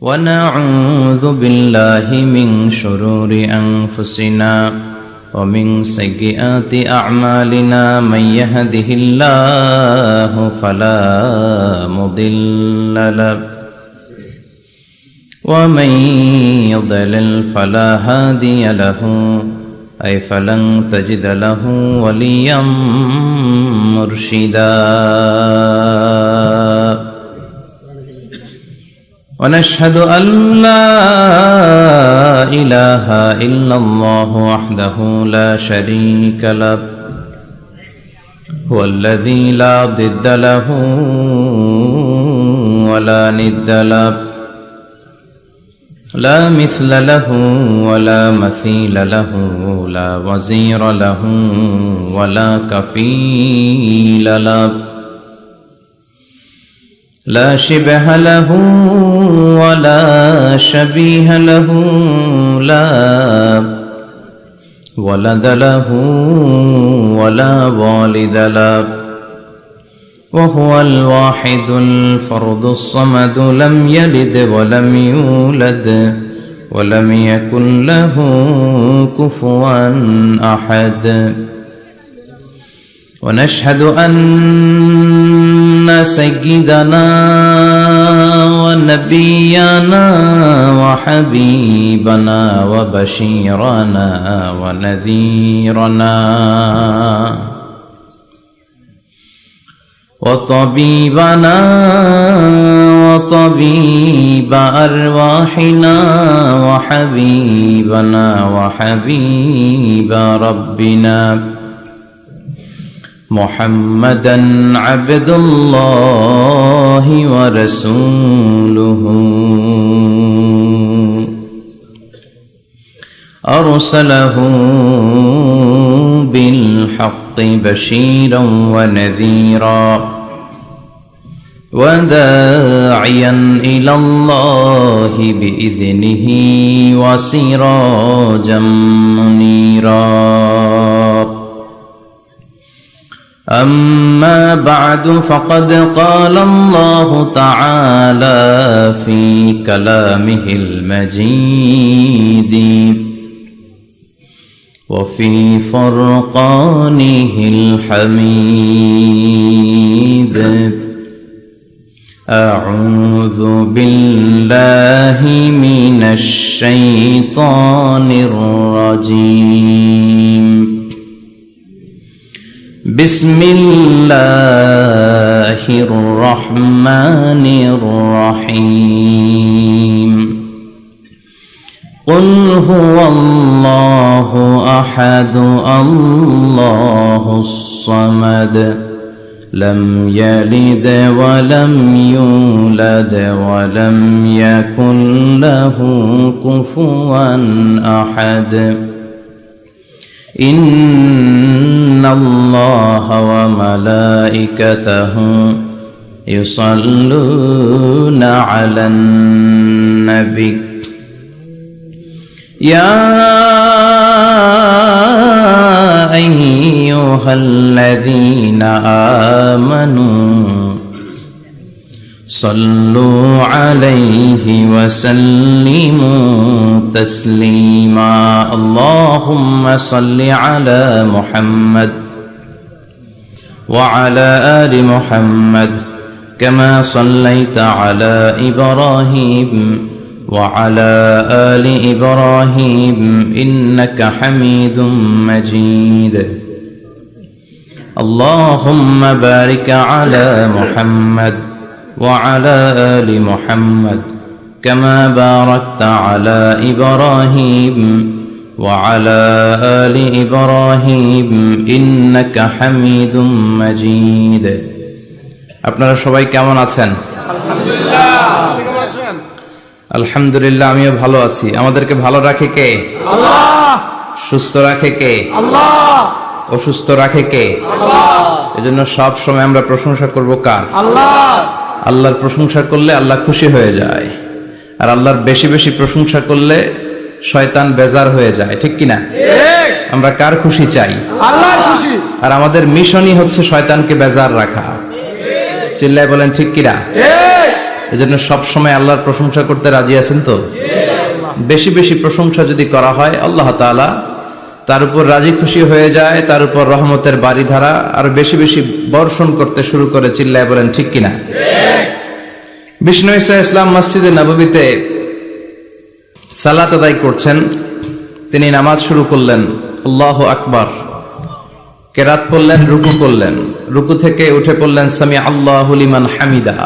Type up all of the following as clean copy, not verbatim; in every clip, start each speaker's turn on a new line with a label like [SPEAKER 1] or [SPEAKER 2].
[SPEAKER 1] ونعوذ بالله من شرور أنفسنا ومن سيئات أعمالنا من يهده الله فلا مضل له ومن يضلل فلا هادي له أي فلن تجد له وليا مرشدا ونشهد أن لا إله إلا الله وحده لا شريك له هو الذي لا ضد له ولا ند له لا مثل له ولا مثيل له لا وزير له ولا كفيل له لا شبه له ولا شبيه له لا ولد له ولا والد له وهو الواحد الفرد الصمد لم يلد ولم يولد ولم يكن له كفوا أحد ونشهد أن سيدنا ونبينا وحبيبنا وبشيرنا ونذيرنا وطبيبنا وطبيب أرواحنا وحبيبنا وحبيب ربنا محمدا عبد الله ورسوله أرسله بالحق بشيرا ونذيرا وداعيا إلى الله بإذنه وسراجا منيرا أما بعد فقد قال الله تعالى في كلامه المجيد وفي فرقانه الحميد أعوذ بالله من الشيطان الرجيم بسم الله الرحمن الرحيم قل هو الله أحد الله الصمد لم يلد ولم يولد ولم يكن له كفوا أحد إن الله وملائكته يصلون على النبي يا أيها الذين آمنوا صلوا عليه وسلموا تسليما اللهم صل على محمد وعلى آل محمد كما صليت على إبراهيم وعلى آل إبراهيم إنك حميد مجيد اللهم بارك على محمد وعلى آل محمد كما باركت على إبراهيم وعلى آل إبراهيم إنك حميد مجيد আপনারা সবাই কেমন আছেন?
[SPEAKER 2] আলহামদুলিল্লাহ। আপনি কেমন আছেন?
[SPEAKER 1] আলহামদুলিল্লাহ, আমিও ভালো আছি। আমাদেরকে ভালো রাখে কে?
[SPEAKER 2] আল্লাহ।
[SPEAKER 1] সুস্থ রাখে কে?
[SPEAKER 2] আল্লাহ।
[SPEAKER 1] অসুস্থ রাখে কে?
[SPEAKER 2] আল্লাহ।
[SPEAKER 1] এজন্য সব সময় আমরা প্রশংসা করব কার?
[SPEAKER 2] আল্লাহ।
[SPEAKER 1] আল্লাহর প্রশংসা করলে আল্লাহ খুশি হয়ে যায়, আর আল্লাহর বেশি বেশি প্রশংসা করলে শয়তান বেজার হয়ে যায়, ঠিক কিনা?
[SPEAKER 2] ঠিক।
[SPEAKER 1] আমরা কার খুশি চাই?
[SPEAKER 2] আল্লাহর খুশি।
[SPEAKER 1] আর আমাদের মিশনই হচ্ছে শয়তানকে বেজার রাখা। চিল্লায় বলেন ঠিক কিনা?
[SPEAKER 2] ঠিক।
[SPEAKER 1] এজন্য সবসময় আল্লাহর প্রশংসা করতে রাজি আছেন তো? বেশি বেশি প্রশংসা যদি করা হয় আল্লাহ তাআলা তার উপর রাজি খুশি হয়ে যায়, তার উপর রহমতের বারিধারা আর বেশি বেশি বর্ষণ করতে শুরু করে। চিল্লায় বলেন ঠিক কিনা? বিষ্ণু ঈসা ইসলাম মসজিদে নববীতে সালাত আদায় করছেন। তিনি নামাজ শুরু করলেন, আল্লাহু আকবার, কেরাত পড়লেন, রুকু করলেন, রুকু থেকে উঠে পড়লেন সামি আল্লাহু লিমান হামিদা।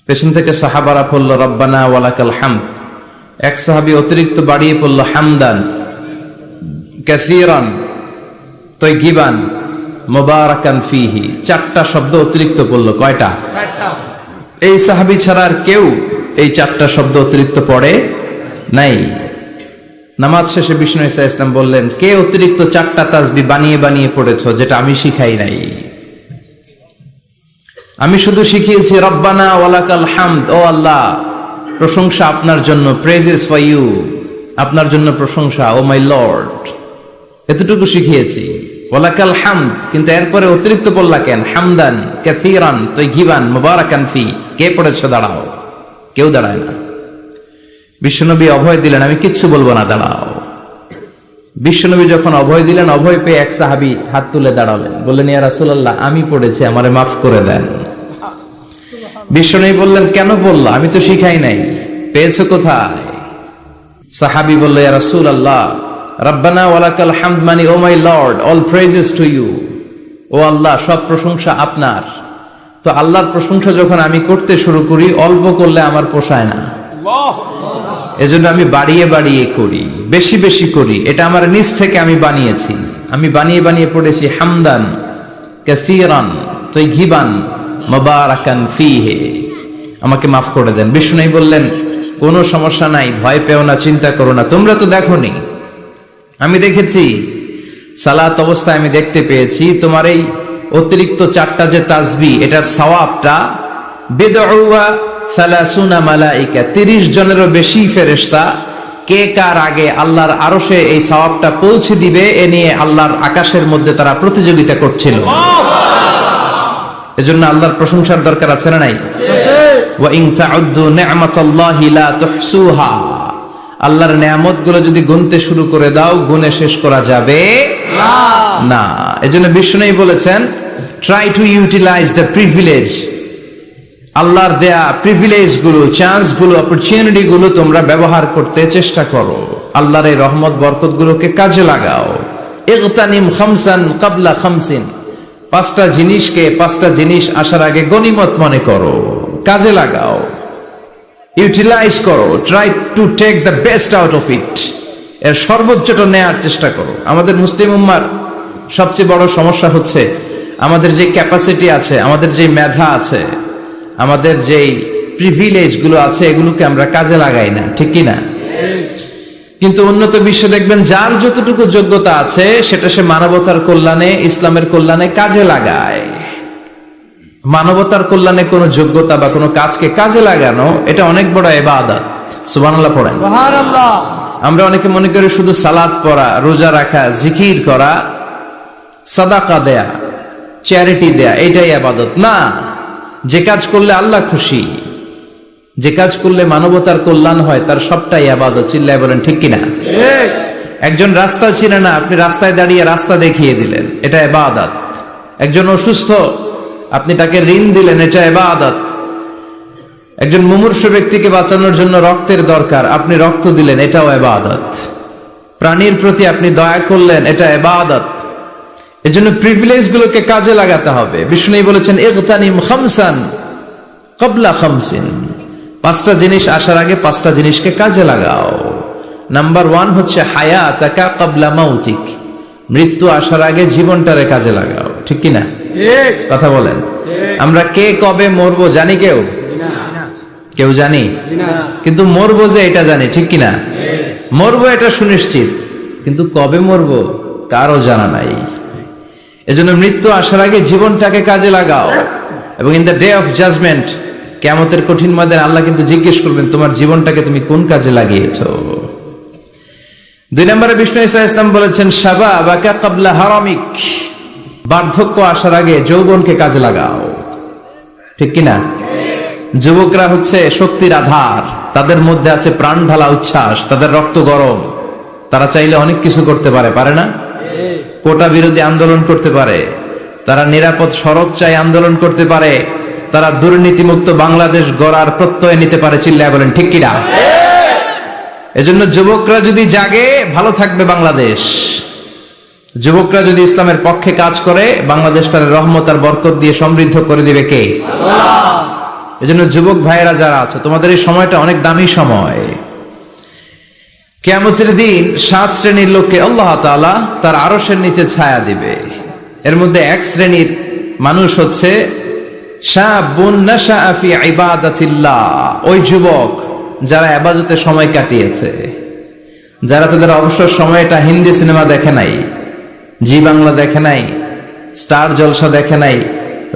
[SPEAKER 1] পেছন থেকে সাহাবারা পড়ল রব্বানা ওয়ালাকাল হামদ। এক সাহাবী অতিরিক্ত বাড়িয়ে পড়ল হামদান কাসীরান তাইয়িবান মুবারাকান ফীহি। চারটা শব্দ অতিরিক্ত পড়ল। কয়টা? এই সাহাবী ছাড়া আর কেউ এই চারটা শব্দ অতিরিক্ত পড়ে নাই। নামাজ শেষে বিষ্ণু ঈসা ইসলাম বললেন, কে অতিরিক্ত চারটা তাসবিহ বানিয়ে বানিয়ে পড়েছো যেটা আমি শিখাই নাই? আমি শুধু শিখিয়েছি রব্বানা ওয়ালাকাল হামদ, ও আল্লাহ প্রশংসা আপনার জন্য, প্রেজেস ফর ইউ, আপনার জন্য প্রশংসা, ও মাই লর্ড, এতটুকু শিখিয়েছি। ওয়ালাকাল হামদ, কিন্তু এরপরে অতিরিক্ত বললা কেন? হামদান কাসীরান তাইয়িবান মুবারাকান ফি। কে পড়েছো? দাঁড়াও। কেউ দাঁড়ায় না। বিশ্বনবী অভয় দিলেন, আমি কিচ্ছু বলবো না, দাঁড়াও। বিশ্বনবী যখন অভয় দিলেন, অভয় পেয়ে এক সাহাবী হাত তুলে দাঁড়ালেন, বললেন, ইয়া রাসূলুল্লাহ, আমি পড়েছি, আমারে মাফ করে দেন। বিশ্বনবী বললেন, কেন বললা? আমি তো শিখাই নাই। পেয়েছো কোথায়? সাহাবী বলল, ইয়া রাসূলুল্লাহ, রব্বানা ওয়ালাকাল হামদ মানে O my lord, all praises to you, O Allah সব প্রশংসা আপনার। তো আল্লাহর প্রশংসা যখন আমি করতে শুরু করি, অল্প করলে আমার পোষায় না, এজন্য আমি বাড়িয়ে বাড়িয়ে করি, বেশি বেশি করি। এটা আমার নিজ থেকে আমি বানিয়েছি। আমি বানিয়ে বানিয়ে পড়েছি হামদান কাসীরান তাইয়িবান মুবারাকান ফীহি। আমাকে মাফ করে দেন। বিষ্ণু বললেন, কোনো সমস্যা নাই, ভয় পেও না, চিন্তা করো না। তোমরা তো দেখোনি, আমি দেখেছি। সালাত অবস্থায় আমি দেখতে পেয়েছি তোমার এই অতিরিক্ত চারটা যে তাসবিহ, এটার সওয়াবটা বিদউয়া 30 মালাইকা, 30 জনেরও বেশি ফেরেশতা কে কার আগে আল্লাহর আরশে এই সওয়াবটা পৌঁছে দিবে এ নিয়ে আল্লাহর আকাশের মধ্যে তারা প্রতিযোগিতা করছিল। এজন্য আল্লাহর প্রশংসার দরকার আছে না নাই? ওয়া ইন তাউদ্দু নি'মাতাল্লাহি লা তুহসুহা। আল্লাহর নেয়ামতগুলো যদি গুনতে শুরু করে দাও, গুনে শেষ করা যাবে না। এজন্য বিষ্ণু বলেছেন, try to utilise the privilege. আল্লাহর দেয়া প্রিভিলেজ গুলো, চান্স গুলো, অপরচুনিটি গুলো তোমরা ব্যবহার করতে চেষ্টা করো। আল্লাহর এই রহমত বরকত গুলোকে কাজে লাগাও। ইগতানিম খামসান ক্বাবলা খামসিন, 5টা জিনিসকে 5টা জিনিস আসার আগে গনিমত মনে করো, কাজে লাগাও, ইউটিলাইজ করো। Try to take the best out of it, এর সর্বোচ্চটা নেয়ার চেষ্টা করো। আমাদের মুসলিম উম্মার সবচেয়ে বড় সমস্যা হচ্ছে আমাদের যে ক্যাপাসিটি আছে, আমাদের যে মেধা আছে, আমাদের যে প্রিভিলেজ গুলো আছে, এগুলোকে আমরা কাজে লাগাই না, ঠিক কি না? কিন্তু উন্নত বিশ্বে দেখবেন যার যতটুকু যোগ্যতা আছে সেটা সে মানবতার কল্যাণে, ইসলামের কল্যাণে কাজে লাগায়। মানবতার কল্যাণে কোনো যোগ্যতা বা কোনো কাজকে কাজে লাগানো, এটা অনেক বড় ইবাদত। সুবহানাল্লাহ পড়েন।
[SPEAKER 2] সুবহানাল্লাহ।
[SPEAKER 1] আমরা অনেকে মনে করি শুধু সালাত পড়া, রোজা রাখা, জিকির করা, সাদাকা দেয়া, চ্যারিটি দেয়া, এটাই ইবাদত না। যে কাজ করলে আল্লাহ খুশি, যে কাজ করলে মানবতার কল্যাণ হয়, তার সবটাই ইবাদত। চিল্লায় বলেন ঠিক কিনা? একজন রাস্তা চিনে না, আপনি রাস্তায় দাঁড়িয়ে রাস্তা দেখিয়ে দিলেন, এটা ইবাদত। একজন অসুস্থ, আপনি তাকে ঋণ দিলেন, এটা ইবাদত। একজন মুমূর্ষু ব্যক্তিকে বাঁচানোর জন্য রক্তের দরকার, আপনি রক্ত দিলেন, এটাও ইবাদত। প্রাণীর প্রতি আপনি দয়া করলেন, এটা ইবাদত। এজন্য প্রিভিলেজ গুলোকে কাজে লাগাতে হবে। বিষ্ণু বলেছেন, ইগতানিম খামসান ক্বাবলা খামসিন, 5টা জিনিস আসার আগে 5টা জিনিসকে কাজে লাগাও। নাম্বার 1 হচ্ছে হায়াতাকা ক্বাবলা মাউতিক, মৃত্যু আসার আগে জীবনটারে কাজে লাগাও, ঠিক কি না?
[SPEAKER 2] ঠিক
[SPEAKER 1] কথা বলেন। আমরা কে কবে মরবো জানি? কেউ কেউ জানি? কিন্তু মরবো যে এটা জানি, ঠিক কি না? মরবো এটা সুনিশ্চিত, কিন্তু কবে মরবো কারো জানা নাই। এজন্য মৃত্যু আসার আগে জীবনটাকে কাজে লাগাও। এবং in the day of judgement, কিয়ামতের কঠিন ময়দানে আল্লাহ কিন্তু জিজ্ঞেস করবেন, তোমার জীবনটাকে তুমি কোন কাজে লাগিয়েছো? 2 নম্বরে বিষ্ণু ঈসা ইসলাম বলেছেন, শাবাবাকা ক্বাবলা হারামিক, বার্ধক্য আসার আগে যৌবনকে কাজে লাগাও, ঠিক কি না? যুবকরা হচ্ছে শক্তির আধার, তাদের মধ্যে আছে প্রাণ ঢালা উচ্ছ্বাস, তাদের রক্ত গরম, তারা চাইলে অনেক কিছু করতে পারে, পারে না? কোটা বিরোধী আন্দোলন করতে পারে, তারা নিরাপদ সড়ক চাই আন্দোলন করতে পারে, তারা দুর্নীতিমুক্ত বাংলাদেশ গড়ার প্রত্যয় নিতে পারে। চিল্লায় বলেন ঠিক কিনা? এজন্য যুবকরা যদি জাগে, ভালো থাকবে বাংলাদেশ। যুবকরা যদি ইসলামের পক্ষে কাজ করে, বাংলাদেশটার রহমত আর বরকত দিয়ে সমৃদ্ধ করে দিবে কে? আল্লাহ। এজন্য যুবক ভাইয়েরা যারা আছে, তোমাদের এই সময়টা অনেক দামি সময়। কিয়ামতের দিন 7 শ্রেণীর লোককে আল্লাহ তাআলা তার আরশের নিচে ছায়া দিবে। এর মধ্যে এক শ্রেণীর মানুষ হচ্ছে শাবুন নাশাআ ফি ইবাদাতিল্লাহ, ওই যুবক যারা ইবাদতে সময় কাটিয়েছে, যারা তাদের অবসর সময়টা হিন্দি সিনেমা দেখে নাই, জি বাংলা দেখে নাই, স্টার জলসা দেখে নাই,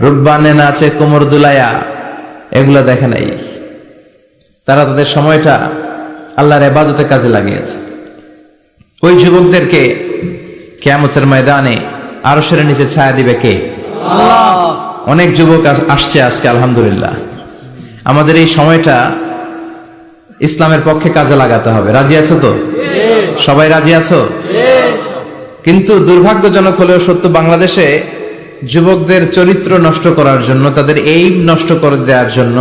[SPEAKER 1] রুব্বানে নাচে কোমর দুলায়া এগুলো দেখে নাই, তারা তাদের সময়টা আল্লাহর ইবাদতে কাজে লাগিয়েছে। ওই যুবকদেরকে কিয়ামতের ময়দানে আরশের নিচে ছায়া দিবে কে? আল্লাহ। অনেক যুবক আসছে আজকে আলহামদুলিল্লাহ। আমাদের এই সময়টা ইসলামের পক্ষে কাজে লাগাতে হবে। রাজি আছো তো? সবাই রাজি আছো? কিন্তু দুর্ভাগ্যজনক হলেও সত্য, বাংলাদেশে যুবকদের চরিত্র নষ্ট করার জন্য, তাদের এইম নষ্ট করে দেওয়ার জন্য,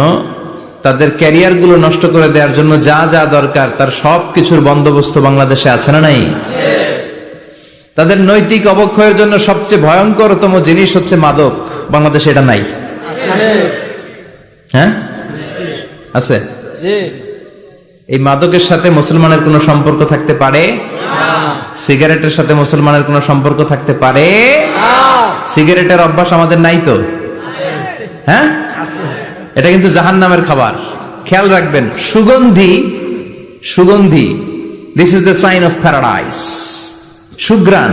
[SPEAKER 1] তাদের ক্যারিয়ার গুলো নষ্ট করে দেওয়ার জন্য যা যা দরকার তার সব কিছুর বন্দোবস্ত বাংলাদেশে আছে না নাই? তাদের নৈতিক অবক্ষয়ের জন্য সবচেয়ে ভয়ঙ্করতম জিনিস হচ্ছে মাদক। বাংলাদেশে এটা নাই? হ্যাঁ আছে। এই মাদকের সাথে মুসলমানের কোনো সম্পর্ক থাকতে পারে? সিগারেটের সাথে মুসলমানের কোনো সম্পর্ক থাকতে পারে? সিগারেটের অভ্যাস আমাদের নাই তো? হ্যাঁ, এটা কিন্তু জাহান্নামের খাবার। খেয়াল রাখবেন, সুগন্ধি, সুগন্ধি, this is the sign of paradise. সুঘ্রাণ,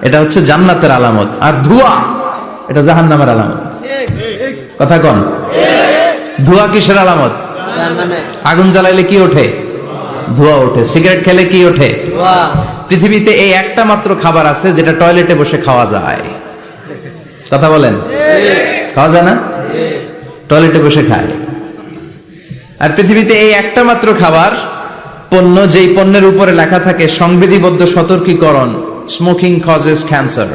[SPEAKER 1] এটা হচ্ছে জান্নাতের আলামত, আর ধোঁয়া এটা জাহান্নামের আলামত। কথা কন? ধোঁয়া কিসের আলামত? আগুন জ্বালাইলে কি ওঠে? ধোঁয়া ওঠে। সিগারেট খেলে কি ওঠে? পৃথিবীতে এই একটা মাত্র খাবার আছে যেটা টয়লেটে বসে খাওয়া যায়। কথা বলেন, খাওয়া যায় না? টয়লেটে বসে খায়। আর পৃথিবীতে এই একটা মাত্র খাবার, পণ্য, যেই পণ্যের উপরে লেখা থাকে সংবিধিবদ্ধ সতর্কীকরণ, স্মোকিং কজেস ক্যান্সার,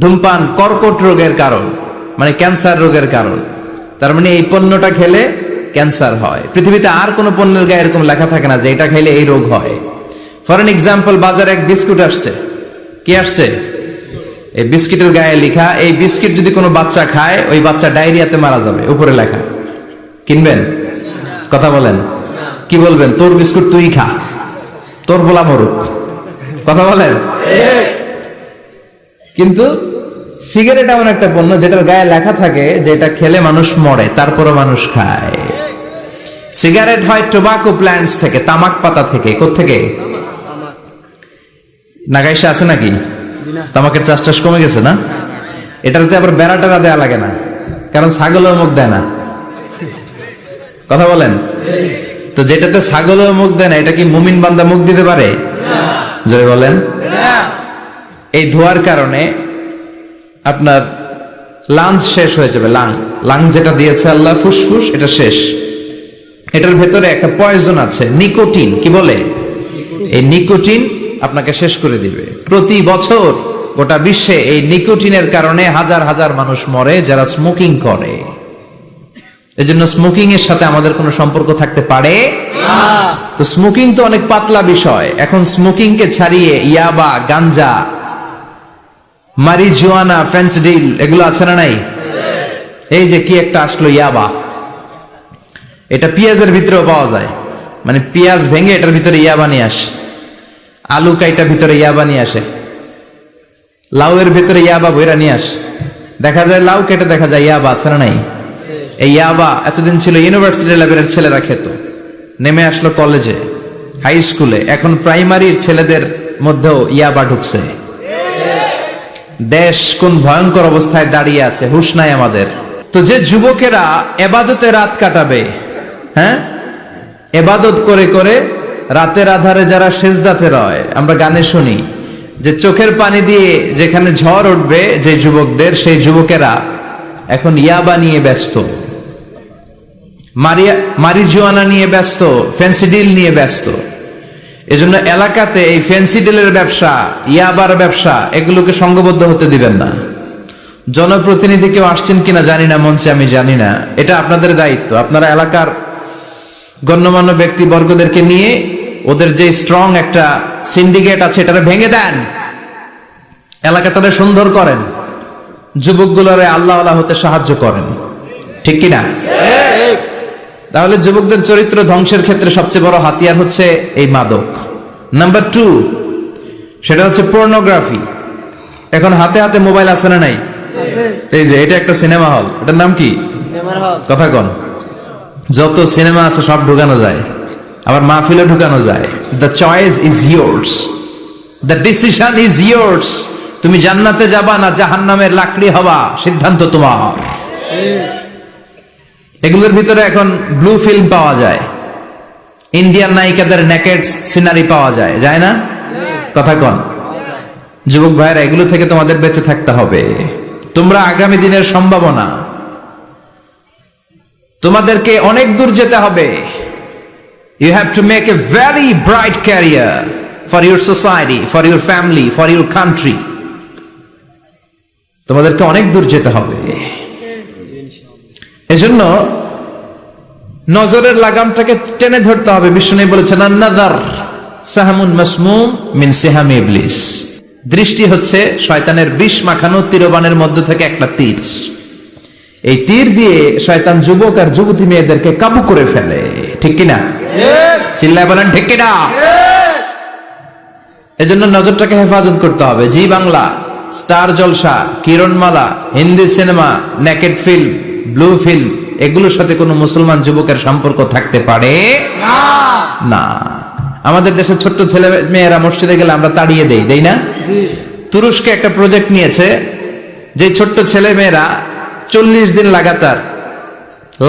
[SPEAKER 1] ধূমপান কর্কট রোগের কারণ, মানে ক্যান্সার রোগের কারণ। তার মানে এই পণ্যটা খেলে ক্যান্সার হয়। পৃথিবীতে আর কোনো পণ্যের গায়ে এরকম লেখা থাকে না যে এটা খাইলে এই রোগ হয়। ফর এন এক্সাম্পল, বাজারে এক বিস্কুট আসছে। কি আসছে? এই বিস্কিটের গায়ে লেখা, এই বিস্কিট যদি কোনো বাচ্চা খায়, ওই বাচ্চা ডায়রিয়াতে মারা যাবে, উপরে লেখা। কিনবেন? কথা বলেন। কি বলবেন? তোর বিস্কুট তুই খা, তোর বলা মরুক। কথা বলেন। কিন্তু সিগারেট এমন একটা পণ্য যেটার গায়ে লেখা থাকে যে এটা খেলে মানুষ মরে, তারপরও মানুষ খায়। সিগারেট হয় টোবাকো প্ল্যান্টস থেকে, তামাক পাতা থেকে। কোত্থেকে? নাগাইশে আছে নাকি? তামাকের চাষ টাস কমে গেছে না? এটাতে আবার বেড়া টেরা দেওয়া লাগে না, কারণ ছাগলও মুখ দেয় না। কথা বলেন। তো যেটাতে ছাগলও মুখ দেয় না, এটা কি মুমিন বান্দা মুখ দিতে পারে? জোরে বলেন। এই ধোয়ার কারণে আপনার লাংস শেষ হয়ে যাবে। লাং যেটা দিয়েছে আল্লাহ, ফুসফুস, এটা শেষ। এটার ভেতরে একটা পয়জন আছে, নিকোটিন। কি বলে? এই নিকোটিন আপনাকে শেষ করে দিবে। প্রতি বছর গোটা বিশ্বে এই নিকোটিনের কারণে হাজার হাজার মানুষ মরে যারা স্মোকিং করে। এজন্য স্মোকিং এর সাথে আমাদের কোনো সম্পর্ক থাকতে পারে না। তো স্মোকিং তো অনেক পাতলা বিষয়। এখন স্মোকিং কে ছাড়িয়ে ইয়াবা, গাঞ্জা, মারিজুয়ানা, ফেন্সিডিল এগুলো আছে না নাই? এই যে কি একটা আসলো ইয়াবা, এটা পেঁয়াজের ভিতরেও পাওয়া যায়। মানে পেঁয়াজ ভেঙে এটার ভিতরে ইয়াবা নিয়ে আসে, আলু কাইটার ভিতরে ইয়াবা নিয়ে আসে, লাউয়ের ভিতরে ইয়াবা বইরা নিয়ে আসে। দেখা যায় লাউ কেটে দেখা যায় ইয়াবা আছে না নাই? এই ইয়াবা এতদিন ছিল ইউনিভার্সিটি লেভেলের ছেলেরা খেত, নেমে আসলো কলেজে, হাই স্কুলে, এখন প্রাইমারির ছেলেদের মধ্যেও ইয়াবা ঢুকছে। দেশ কোন ভয়ঙ্কর অবস্থায় দাঁড়িয়ে আছে, হুঁশ নাই আমাদের। তো যে যুবকেরা এবাদতে রাত কাটাবে, হ্যাঁ, এবাদত করে করে রাতের আধারে যারা সেজদাতে রয়, আমরা গানে শুনি যে চোখের পানি দিয়ে যেখানে ঝড় উঠবে যে যুবকদের, সেই যুবকেরা এখন ইয়াবা নিয়ে ব্যস্ত। মারিজুয়ানা নিয়ে ব্যস্ত, ফেন্সিডিল নিয়ে ব্যস্ত। এজন্য এলাকাতে এই ফেন্সিডিলের ব্যবসা, ইয়াবার ব্যবসা, এগুলোকে সংঘবদ্ধ হতে দিবেন না। জনপ্রতিনিধি কেউ আসছেন কিনা জানি না মঞ্চে, আমি জানি না, এটা আপনাদের দায়িত্ব। আপনারা এলাকার গণ্যমান্য ব্যক্তিবর্গদেরকে নিয়ে ওদের যে স্ট্রং একটা সিন্ডিকেট আছে এটা ভেঙে দেন, এলাকাটারে সুন্দর করেন, যুবকগুলোরে আল্লাহওয়ালা হতে সাহায্য করেন, ঠিক কিনা? তাহলে যুবকদের চরিত্র ধ্বংসের ক্ষেত্রে সবচেয়ে বড় হাতিয়ার হচ্ছে এই মাদক। নাম্বার 2, সেটা হচ্ছে পর্নোগ্রাফি। এখন হাতে হাতে মোবাইল আছে না নাই? এই যে এটা একটা সিনেমা হল, এটার নাম কি? কথা কন। যত সিনেমা আছে সব ঢুকানো যায়, আবার মাহফিলে ঢুকানো যায়। The choice is yours, the decision is yours. তুমি জান্নাতে যাবা না জাহান্নামের লাকড়ি হবা, সিদ্ধান্ত তোমার। এগুলোর ভিতরে এখন ব্লু ফিল্ম পাওয়া যায়, ইন্ডিয়ান নায়িকাদের নেকেড সিনারি পাওয়া যায়, যায় না? কথা কন। যুবক ভাইরা, এগুলো থেকে তোমাদের বেঁচে থাকতে হবে। তোমরা আগামী দিনের সম্ভাবনা, তোমাদেরকে অনেক দূর যেতে হবে। You have to make a very bright career for your society, for your family, for your country. তোমাদেরকে অনেক দূর যেতে হবে। এজন্য নজরের লাগামটাকে টেনে ধরতে হবে। বিষ্ণু বলেছেন, আন-নাযার সাহমুন মাসমুম মিন সিহামি ইবলিস। দৃষ্টি হচ্ছে শয়তানের বিষ মাখানো তীরবানের মধ্য থেকে একটা তীর। এই তীর দিয়ে শয়তান যুবক আর যুবতী মেয়েদেরকে কাবু করে ফেলে, ঠিক কিনা? চিল্লায় বলেন ঠিক কিনা? এজন্য নজরটাকে হেফাজত করতে হবে। Zee Bangla, Star Jalsha, Kiranmala, Hindi cinema, naked film, blue film, এগুলোর সাথে কোনো মুসলমান যুবকের সম্পর্ক থাকতে পারে না। আমাদের দেশের ছোট্ট ছেলে মেয়েরা মসজিদে গেলে আমরা তাড়িয়ে দেই না? তুরস্কে একটা প্রজেক্ট নিয়েছে, যে ছোট্ট ছেলে মেয়েরা 40 দিন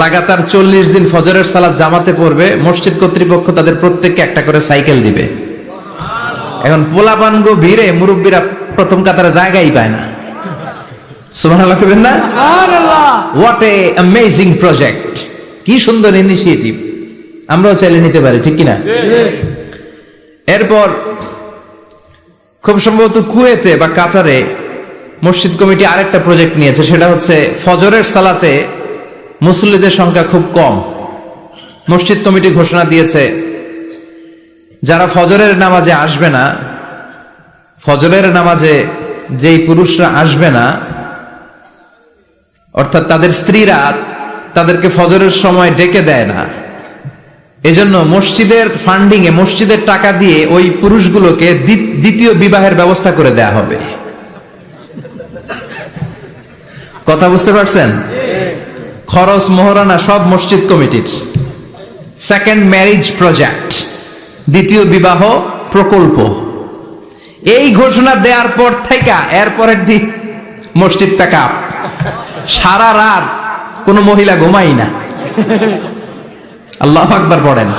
[SPEAKER 1] লাগাতার 40 দিন ফজরের সালাত জামাতে পড়বে। মসজিদ কর্তৃপক্ষ তাদের প্রত্যেককে একটা করে সাইকেল দিবে। এখন পোলাপানগো ভিড়ে মুরব্বীরা প্রথম কাতারে জায়গাই পায় না। সুবহানাল্লাহ কইবেন না? হোয়াট এ অ্যামেজিং প্রজেক্ট, কি সুন্দর ইনিশিয়েটিভ। আমরাও চাইলে নিতে পারি, ঠিক কিনা? এরপর খুব সম্ভবত কুয়েতে বা কাতারে মসজিদ কমিটি আরেকটা প্রজেক্ট নিয়েছে, সেটা হচ্ছে ফজরের সালাতে মুসল্লিদের সংখ্যা খুব কম। মসজিদ কমিটি ঘোষণা দিয়েছে, যারা ফজরের নামাজে আসবে না, ফজরের নামাজে যেই পুরুষরা আসবে না, অর্থাৎ তাদের স্ত্রীরা তাদেরকে ফজরের সময় ডেকে দেয় না, এজন্য মসজিদের ফান্ডিং এ, মসজিদের টাকা দিয়ে ওই পুরুষগুলোকে দ্বিতীয় বিবাহের ব্যবস্থা করে দেয়া হবে। কথা বুঝতে পারছেন? খরচ মোহরানা সব মসজিদ কমিটির। সেকেন্ড ম্যারেজ প্রজেক্ট, দ্বিতীয় বিবাহ প্রকল্প। এই ঘোষণা দেওয়ার পর থেকে এরপরের দিন মসজিদ টাকা সারা রাত কোন মহিলা ঘুমাই না। আল্লাহু আকবার পড়েন।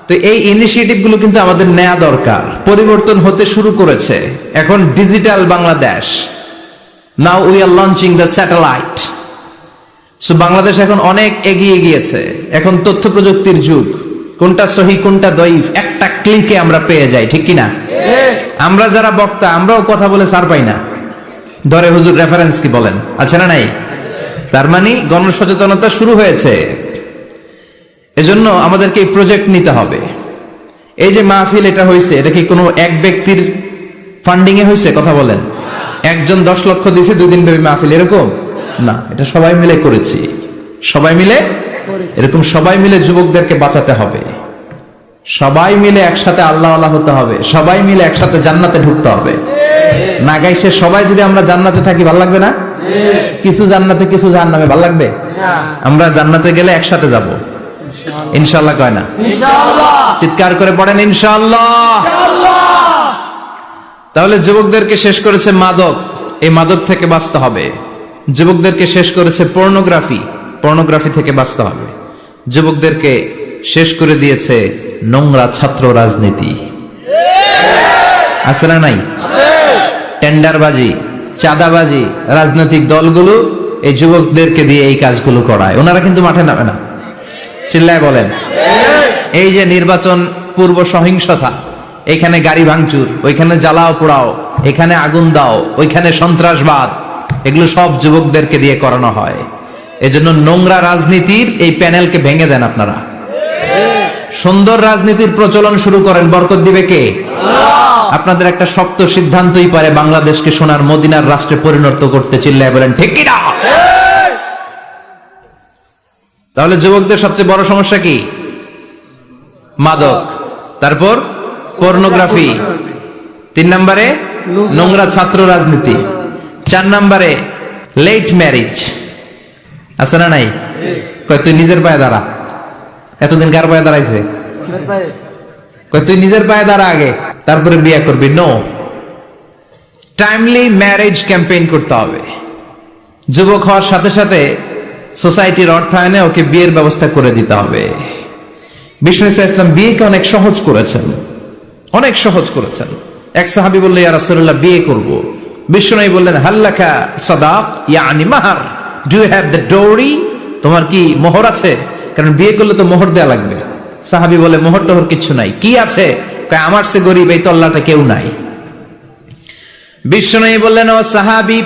[SPEAKER 1] তো এই ইনিশিয়েটিভ গুলো কিন্তু আমাদের নেওয়া দরকার। পরিবর্তন হতে শুরু করেছে। এখন digital Bangladesh, now we are launching the satellite. So Bangladesh এখন অনেক এগিয়ে গিয়েছে। এখন তথ্য প্রযুক্তির যুগ। কোনটা সহি কোনটা দঈফ একটা ক্লিকে আমরা পেয়ে যাই, ঠিক কিনা? আমরা যারা বক্তা, আমরাও কথা বলে ছাড় পাই না। ধরে হুজুর রেফারেন্স কি বলেন, আছে না নাই? তার মানে গণসচেতনতা শুরু হয়েছে। এজন্য আমাদেরকে এই প্রজেক্ট নিতে হবে। এই যে মাহফিল এটা হয়েছে, এটা কি কোনো এক ব্যক্তির ফান্ডিং এ হয়েছে? কথা বলেন। একজন 10 লক্ষ দিয়েছে 2 দিন ব্যাপী মাহফিল, এরকম না। এটা সবাই মিলে করেছি, সবাই মিলে। এরকম সবাই মিলে যুবকদেরকে বাঁচাতে হবে, সবাই মিলে একসাথে আল্লাহওয়ালা হতে হবে, সবাই মিলে একসাথে জান্নাতে ঢুকতে হবে। না গাইছে সবাই যদি আমরা জান্নাতে থাকি, ভালো লাগবে না? কিছু জান্নাতে কিছু জাহান্নামে, ভালো লাগবে? আমরা জান্নাতে গেলে একসাথে যাব ইনশাআল্লাহ। কয় না? চিৎকার করে পড়েন ইনশাআল্লাহ। তাহলে যুবকদেরকে শেষ করেছে মাদক, এই মাদক থেকে বাঁচতে হবে। যুবকদেরকে শেষ করেছে পর্নোগ্রাফি, পর্নোগ্রাফি থেকে বাঁচতে হবে। যুবকদেরকে শেষ করে দিয়েছে নোংরা ছাত্র রাজনীতি, আছে না নাই? টেন্ডারবাজি, চাঁদাবাজি, রাজনৈতিক দলগুলো এই যুবকদেরকে দিয়ে এই কাজগুলো করায়। ওনারা কিন্তু মাঠে নামে না। চিল্লায় বলেন। এই যে নির্বাচন পূর্ব সহিংসতা, এখানে গাড়ি ভাঙচুর, ওইখানে জ্বালাও পোড়াও, এখানে আগুন দাও, ওইখানে সন্ত্রাসবাদ, এগুলো সব যুবকদেরকে দিয়ে করানো হয়। এজন্য নোংরা রাজনীতির এই প্যানেলকে ভেঙে দেন আপনারা। সুন্দর রাজনীতির প্রচলন শুরু করেন। বরকত দিবে কে? আপনাদের একটা শক্ত সিদ্ধান্তই পারে বাংলাদেশকে সোনার মদিনার রাষ্ট্রে পরিণত করতে। চিল্লায় বলেন ঠিক কি না? তাহলে যুবকদের সবচেয়ে বড় সমস্যা কি? মাদক, তারপর পর্নোগ্রাফি, 3 নম্বরে নোংরা ছাত্র রাজনীতি, 4 নম্বরে লেট ম্যারেজ। আছে না নাই? কয় তুই নিজের পায়ে দাঁড়া। এতদিন কার পায়ে দাঁড়াইছে? কয় তুই নিজের পায়ে দাঁড়া আগে, তারপরে বিয়ে করবি। নো, টাইমলি ম্যারেজ ক্যাম্পেইন করতে হবে। যুবক হওয়ার সাথে সাথে সোসাইটির অর্থায়নে ওকে বিয়ের ব্যবস্থা করে দিতে হবে। বিষ্ণু ইসলাম বিয়েকে অনেক সহজ করেছেন, অনেক সহজ করেছেন। এক সাহাবী বলল, ইয়া রাসূলুল্লাহ বিয়ে করব। বিষ্ণু বললেন, হাল্লাকা সাদাক ইয়ানি মাহর, ডু ইউ হ্যাভ দ্য ডোরি? তোমার কি মোহর আছে? কারণ বিয়ে করলে তো মোহর দেয়া লাগবে। সাহাবী বলে, মোহর টোহর কিছু নাই। কি আছে? কয় আমার সে গরিব এই তল্লাটা কেউ নাই। বিষ্ণু বললেন, ও সাহাবী,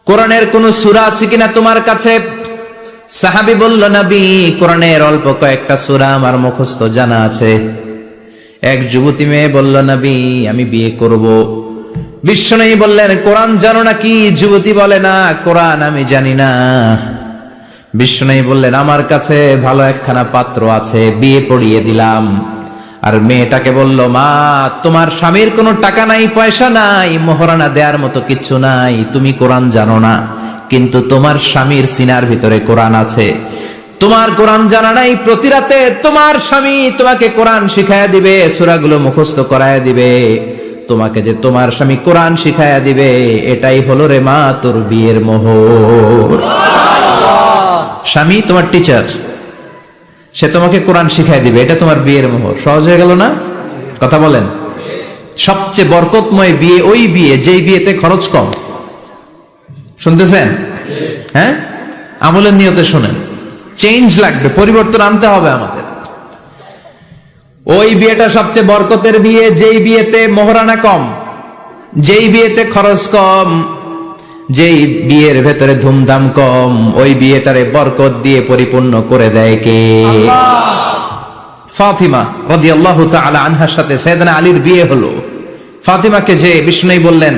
[SPEAKER 1] কোরআনের কোন সূরা আছে কিনা তোমার কাছে? সাহাবী বলল, নবী কোরআনের অল্প কয়েকটা সূরা আমার মুখস্থ জানা আছে। এক যুবতী মেয়ে বলল, নবী আমি বিয়ে করব। বিষ্ণু বললেন, কোরআন জানো নাকি? যুবতী বলে, না কোরআন আমি জানি না। বিষ্ণু বললেন, আমার কাছে ভালো একখানা পাত্র আছে, বিয়ে পড়িয়ে দিলাম। আর মেয়েটাকে বলল, মা তোমার স্বামীর কোনো টাকা নাই, পয়সা নাই, মোহরানা দেওয়ার মতো কিচ্ছু নাই, তুমি কোরআন জানো না, কিন্তু তোমার স্বামীর সিনার ভিতরে কোরআন আছে। তোমার কোরআন জানা নাই, প্রতি রাতে তোমার স্বামী তোমাকে কোরআন শিখায়া দিবে, সূরাগুলো মুখস্থ করায়া দিবে। তোমাকে যে তোমার স্বামী কোরআন শিখায়া দিবে, এটাই হলো রে মা তোর বিয়ের মোহর। স্বামী তোমার টিচার, সে তোমাকে কোরআন শিখাই দিবে, এটা তোমার বিয়ের মোহর। সহজ হয়ে গেল না? কথা বলেন। সবচেয়ে বরকতময় বিয়ে ওই বিয়ে যেই বিয়েতে খরচ কম। শুনতেছেন? হ্যাঁ, আমলের নিয়তে শুনেন। চেঞ্জ লাগবে, পরিবর্তন আনতে হবে আমাদের। ওই বিয়েটা সবচেয়ে বরকতের বিয়ে যেই বিয়েতে মোহরানা কম, যেই বিয়েতে খরচ কম, যেই বিয়ের ভেতরে ধুমধাম কম, ওই বিয়েটারে বরকত দিয়ে পরিপূর্ণ করে দেয় কে? ফাতিমা রাদিয়াল্লাহু তাআলা আনহার সাথে সাইয়েদনা আলীর বিয়ে হলো। ফাতিমাকে যে বিষ্ণু বললেন,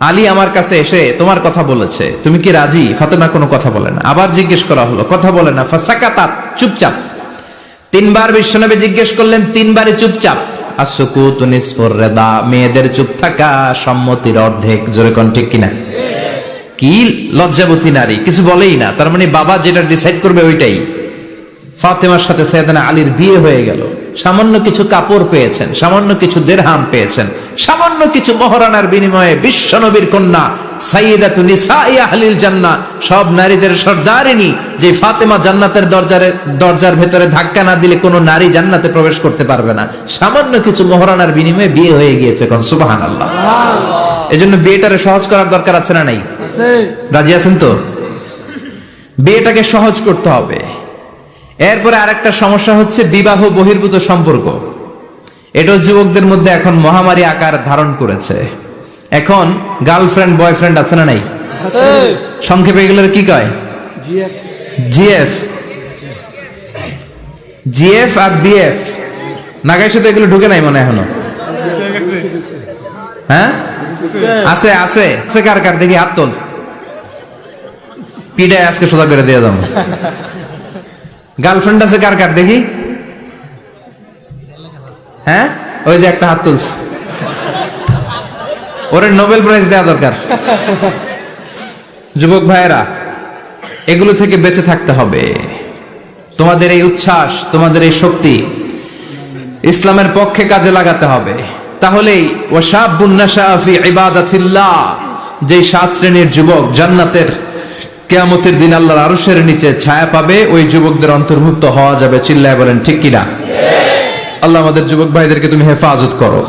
[SPEAKER 1] আলী আমার কাছে এসে তোমার কথা বলেছে, তুমি কি রাজি? ফাতিমা কোনো কথা বলে না। আবার জিজ্ঞেস করা হলো, কথা বলে না। ফাসাকাতাত, চুপচাপ। 3 বার বিশ্বনবী জিজ্ঞেস করলেন, 3 বারই চুপচাপ। আসুকুতু নিসফুর রিদা, মেয়েদের চুপ থাকা সম্মতির অর্ধেক। জোরে কোন ঠিক কিনা? কি লজ্জাবতী নারী, কিছু বলেই না। তার মানে বাবা যেটা ডিসাইড করবে ওইটাই। ফাতেমার সাথে সাইয়েদনা আলীর বিয়ে হয়ে গেল। সামান্য কিছু কাপড় পেয়েছেন, সামান্য কিছু দিরহাম পেয়েছেন, সামান্য কিছু মহরানার বিনিময়ে বিশ্বনবীর কন্যা সাইয়্যিদাতু নিসাই আহলিল জান্নাহ, সব নারীদের সর্দারিনী, যে ফাতেমা জান্নাতের দরজার ভেতরে ধাক্কা না দিলে কোনো নারী জান্নাতে প্রবেশ করতে পারবে না। সামান্য কিছু মহরানার বিনিময়ে বিয়ে হয়ে গিয়েছে। কোন সুবহানাল্লাহ। এজন্য বিয়েটারে সহজ করার দরকার আছে না নাই? রাজি আছেন তো? বিয়েটাকে সহজ করতে হবে। এরপরে আরেকটা সমস্যা হচ্ছে বিবাহ বহির্ভূত সম্পর্ক। এটাও যুবকদের মধ্যে এখন মহামারী আকার ধারণ করেছে। এখন গার্লফ্রেন্ড বয়ফ্রেন্ড আছে না নাই? সংক্ষেপে এগুলোর কি কয়? জিএফ, জিএফ আর বিএফ। নাগাই সাথে এগুলো ঢুকে নাই মনে এখনো? হ্যাঁ আছে, আছে আছে। কার কার দেখি হাত তোল। পিডায় আজকে সোজা করে দিয়ে দাও। গার্লফ্রেন্ড আছে কার কার দেখি? হ্যাঁ, ওই যে একটা হাত তুলছে, ওরে নোবেল প্রাইজ দেওয়া দরকার। যুবক ভাইয়েরা, এগুলো থেকে বেঁচে থাকতে হবে। তোমাদের এই উচ্ছ্বাস, তোমাদের এই শক্তি ইসলামের পক্ষে কাজে লাগাতে হবে। তাহলেই ওয়াশাবুন নাশা ফি ইবাদাতিল্লাহ, যে 7 শ্রেণীর যুবক জান্নাতের কিয়ামতের দিন আল্লাহর আরশের নিচে ছায়া পাবে, ওই যুবকদের অন্তর্ভুক্ত হওয়া যাবে। চিল্লায় বলেন ঠিক কিনা? আল্লাহ আমাদের যুবক ভাইদেরকে তুমি হেফাজত করো।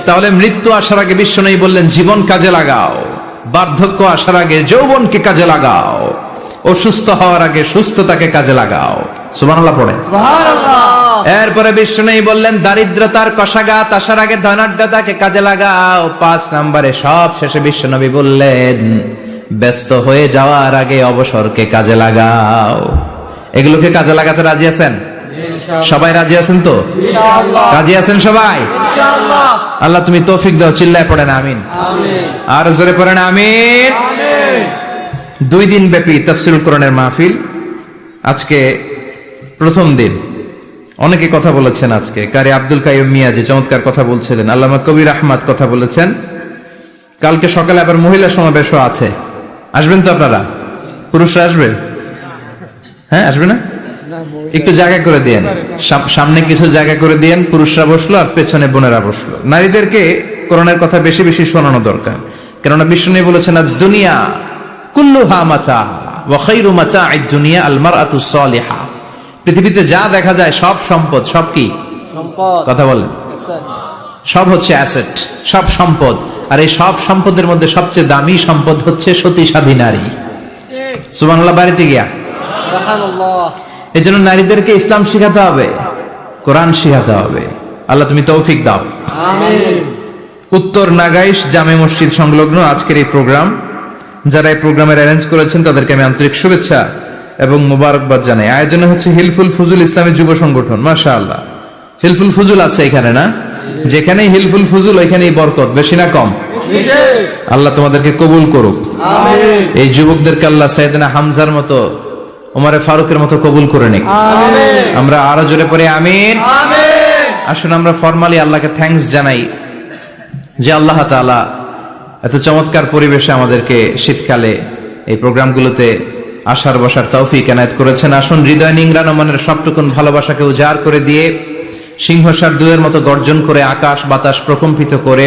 [SPEAKER 1] তাহলে মৃত্যু আসার আগে বিশ্বনবী বললেন, জীবন কাজে লাগাও। বার্ধক্য আসার আগে যৌবনকে কাজে লাগাও, অসুস্থ হওয়ার আগে সুস্থতাকে কাজে লাগাও। সুবহানাল্লাহ পড়ে।
[SPEAKER 2] সুবহানাল্লাহ।
[SPEAKER 1] এরপরে বিষ্ণু বললেন দারিদ্রতার কষাঘাত আসার আগে ধনাঢ্যতাকে কাজে লাগাও। 5 নম্বরে সব শেষে বিশ্বনবী বললেন ব্যস্ত হয়ে যাওয়ার আগে অবসরকে কাজে লাগাও। এগুলোকে কাজে লাগাতে রাজি আছেন? সবাই রাজি আছেন তো?
[SPEAKER 2] ইনশাআল্লাহ।
[SPEAKER 1] রাজি আছেন সবাই?
[SPEAKER 2] ইনশাআল্লাহ।
[SPEAKER 1] আল্লাহ তুমি তৌফিক দাও। চিল্লায় পড়েন আমিন।
[SPEAKER 2] আমিন।
[SPEAKER 1] আর জোরে পড়েন আমিন।
[SPEAKER 2] আমিন।
[SPEAKER 1] 2 দিন ব্যাপী তাফসীরুল কোরআনের মাহফিল। আজকে প্রথম দিন। অনেকে কথা বলেছেন আজকে। কারি আব্দুল কাইয়ুম মিয়া যে চমৎকার কথা বলছিলেন, আল্লামা কবির আহমদ কথা বলেছেন। কালকে সকালে আবার মহিলা সমাবেশও আছে। আসবেন তো আপনারা? পুরুষরা আসবে? হ্যাঁ, আসবে না? একটু জায়গা করে দিয়েন, সামনে কিছু জায়গা করে দিয়েন। পুরুষরা বসলো আর পেছনে বোনেরা বসলো। নারীদেরকে কোরআনের কথা বেশি বেশি শোনানো দরকার, কেননা বিষ্ণু বলেছেন দুনিয়া কুল্লুহা মাতা ওয়া খায়রু মাতা'আদ দুনিয়া আল মারআতুস সালিহা। পৃথিবীতে যা দেখা যায় সব সম্পদ, সব কি
[SPEAKER 2] সম্পদ।
[SPEAKER 1] কথা বলেন? সব হচ্ছে অ্যাসেট, সব সম্পদ। আর এই সব সম্পদের মধ্যে সবচেয়ে দামি সম্পদ হচ্ছে সতী সাধী নারী। সুবহানাল্লাহ। বাড়িতে গিয়া
[SPEAKER 2] সুবহানাল্লাহ।
[SPEAKER 1] এই জন্য নারীদেরকে ইসলাম শিখাতে হবে, কোরআন শিখাতে হবে। আল্লাহ তুমি তৌফিক দাও।
[SPEAKER 2] আমিন।
[SPEAKER 1] উত্তর নাগাইশ জামে মসজিদ সংলগ্ন আজকের এই প্রোগ্রাম, যারা এই প্রোগ্রামের অ্যারেঞ্জ করেছেন তাদেরকে আমি আন্তরিক শুভেচ্ছা এবং মোবারকবাদ জানাই। আয়োজনে হচ্ছে হিলফুল ফুজুল ইসলামী যুব সংগঠন। মাশাআল্লাহ, হিলফুল ফুজুল আছে এখানে না? যেখানেই হিলফুল ফুজুল ওইখানেই বরকত, বেশি না কম? আল্লাহ তোমাদেরকে কবুল করুক।
[SPEAKER 2] আমিন।
[SPEAKER 1] এই যুবকদেরকে আল্লাহ সাইয়েদনা হামজার মতো, ওমরে ফারুকের মতো কবুল করে নিক।
[SPEAKER 2] আমিন।
[SPEAKER 1] আমরা আরো জোরে পড়ে আমিন।
[SPEAKER 2] আমিন।
[SPEAKER 1] আসুন আমরা ফরমালি আল্লাহকে থ্যাঙ্কস জানাই যে আল্লাহ তাআলা এত চমৎকার পরিবেশে আমাদেরকে শীতকালে এই প্রোগ্রামগুলোতে আসার বসার তৌফিক এনায়েত করেছেন। আসুন হৃদয় নিংড়ানো মনের সবটুকুন ভালোবাসাকে উজাড় করে দিয়ে সিংহসার দুয়ের মতো গর্জন করে আকাশ বাতাস প্রকম্পিত করে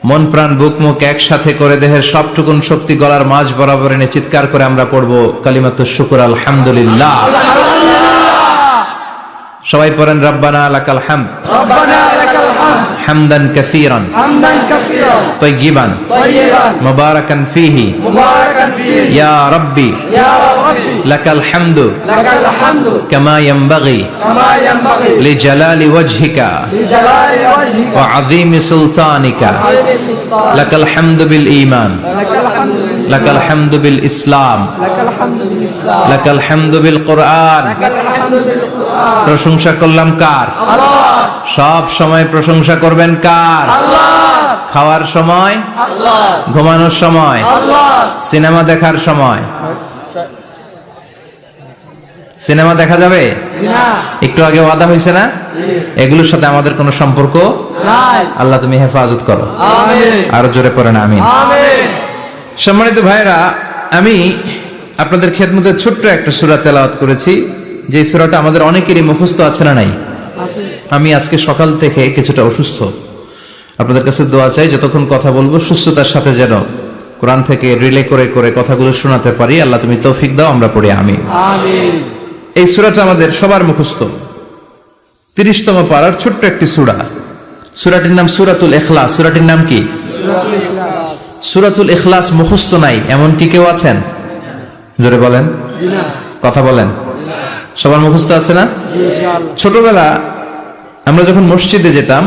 [SPEAKER 1] মন প্রাণ বুক মুখ একসাথে করে দেহের সবটুকুন শক্তি গলার মাঝ বরাবর এনে চিৎকার করে আমরা পড়বো কালিমাতুশ শুকর আলহামদুলিল্লাহ। সবাই পড়েন রব্বানা লাকাল হামদ
[SPEAKER 2] রব্বানা লাকাল হামদ
[SPEAKER 1] হামদান কাসীরান
[SPEAKER 2] হামদান কাসীরান
[SPEAKER 1] তাইয়িবান
[SPEAKER 2] তাইয়িবান
[SPEAKER 1] মুবারাকান ফীহি
[SPEAKER 2] মুবারাকান ফীহি
[SPEAKER 1] ইয়া রাব্বি
[SPEAKER 2] ইয়া রাব্বি
[SPEAKER 1] লাকাল হামদু
[SPEAKER 2] লাকাল হামদু
[SPEAKER 1] কামা ইয়ানবাগি
[SPEAKER 2] কামা ইয়ানবাগি
[SPEAKER 1] লিজালালি ওয়াজহিকা
[SPEAKER 2] লিজালালি ওয়াজহিকা
[SPEAKER 1] ওয়া আযীমি সুলতানিকা
[SPEAKER 2] ওয়া সুলতানিকা
[SPEAKER 1] লাকাল হামদু বিল ঈমান
[SPEAKER 2] লাকাল হামদু
[SPEAKER 1] লাকাল হামদু বিল ইসলাম
[SPEAKER 2] লাকাল হামদু বিল ইসলাম
[SPEAKER 1] লাকাল হামদু বিল কোরআন।
[SPEAKER 2] লাকাল হামদু বিল কুরআন।
[SPEAKER 1] প্রশংসা করলাম কার?
[SPEAKER 2] আল্লাহ।
[SPEAKER 1] সব সময় প্রশংসা করবেন কার?
[SPEAKER 2] আল্লাহ।
[SPEAKER 1] খাওয়ার সময়,
[SPEAKER 2] আল্লাহ।
[SPEAKER 1] ঘুমানোর সময়,
[SPEAKER 2] আল্লাহ।
[SPEAKER 1] সিনেমা দেখার সময়। সিনেমা দেখা যাবে?
[SPEAKER 2] না।
[SPEAKER 1] একটু আগে ওয়াদা হয়েছে না? এগুলোর সাথে আমাদের কোনো সম্পর্ক
[SPEAKER 2] নাই।
[SPEAKER 1] আল্লাহ তুমি হেফাজত করো।
[SPEAKER 2] আমিন।
[SPEAKER 1] আরো জোরে পড়েন আমিন।
[SPEAKER 2] আমিন।
[SPEAKER 1] সম্মানিত ভাইরা, আমি আপনাদের খেদমতে ছোট্ট একটা সূরা তেলাওয়াত করেছি, যে সূরাটা আমাদের অনেকেরই মুখস্থ আছে না নাই? আমি আজকে সকাল থেকে কিছুটা অসুস্থ। আপনাদের কাছে দোয়া চাই যতক্ষণ কথা বলবো সুস্থতার সাথে যেন কোরআন থেকে রিলে করে করে কথাগুলো শোনাতে পারি। আল্লাহ তুমি তৌফিক দাও। আমরা পড়ি আমিন।
[SPEAKER 2] আমিন।
[SPEAKER 1] এই সূরাটা আমাদের সবার মুখস্থ, 30তম পারার ছোট্ট একটি সূরা। সূরাটির নাম সূরাতুল ইখলাস। সূরাটির নাম কি?
[SPEAKER 2] সূরাতুল ইখলাস।
[SPEAKER 1] সূরাতুল ইখলাস মুখস্থ নাই এমন কি কেউ আছেন? জোরে বলেন,
[SPEAKER 2] জি না।
[SPEAKER 1] কথা বলেন। সবার মুখস্থ আছে না?
[SPEAKER 2] জি ইনশাআল্লাহ।
[SPEAKER 1] ছোটবেলা আমরা যখন মসজিদে যেতাম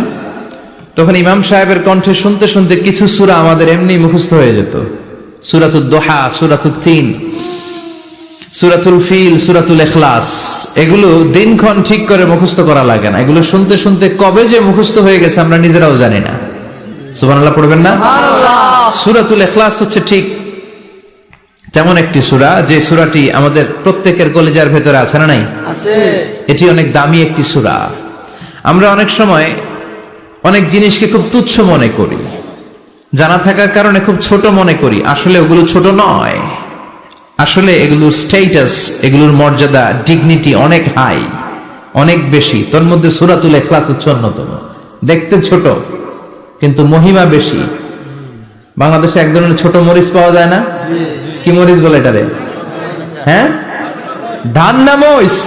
[SPEAKER 1] তখন ইমাম সাহেবের কণ্ঠে শুনতে শুনতে কিছু সূরা আমাদের এমনি মুখস্থ হয়ে যেত। সূরাতুদ দোহা, সূরাতুত তিন, সূরাতুল ফিল, সূরাতুল ইখলাস। এগুলো দিনক্ষণ ঠিক করে মুখস্থ করা লাগে না। এগুলো শুনতে শুনতে কবে যে মুখস্থ হয়ে গেছে আমরা নিজেরাও জানি না। সুবহানাল্লাহ পড়বেন না?
[SPEAKER 2] সুবহানাল্লাহ।
[SPEAKER 1] সূরাতুল ইখলাস হচ্ছে ঠিক তেমন একটি সূরা যে সূরাটি আমাদের প্রত্যেকের কলিজার ভেতরে আছে না নাই?
[SPEAKER 2] আছে।
[SPEAKER 1] এটি অনেক দামি একটি সূরা। আমরা অনেক সময় অনেক জিনিসকে খুব তুচ্ছ মনে করি, জানা থাকার কারণে খুব ছোট মনে করি। আসলে ওগুলো ছোট নয়, আসলে এগুলোর স্ট্যাটাস, এগুলোর মর্যাদা, ডিগনিটি অনেক হাই, অনেক বেশি। তোর মধ্যে সূরাতুল ইখলাস হচ্ছে অন্যতম। দেখতে ছোট কিন্তু মহিমা বেশি। বাংলাদেশে এক ধরনের ছোট মরিচ পাওয়া যায় না? কি মরিচ বলে এটারে? হ্যাঁ, ধান্না মরিচ।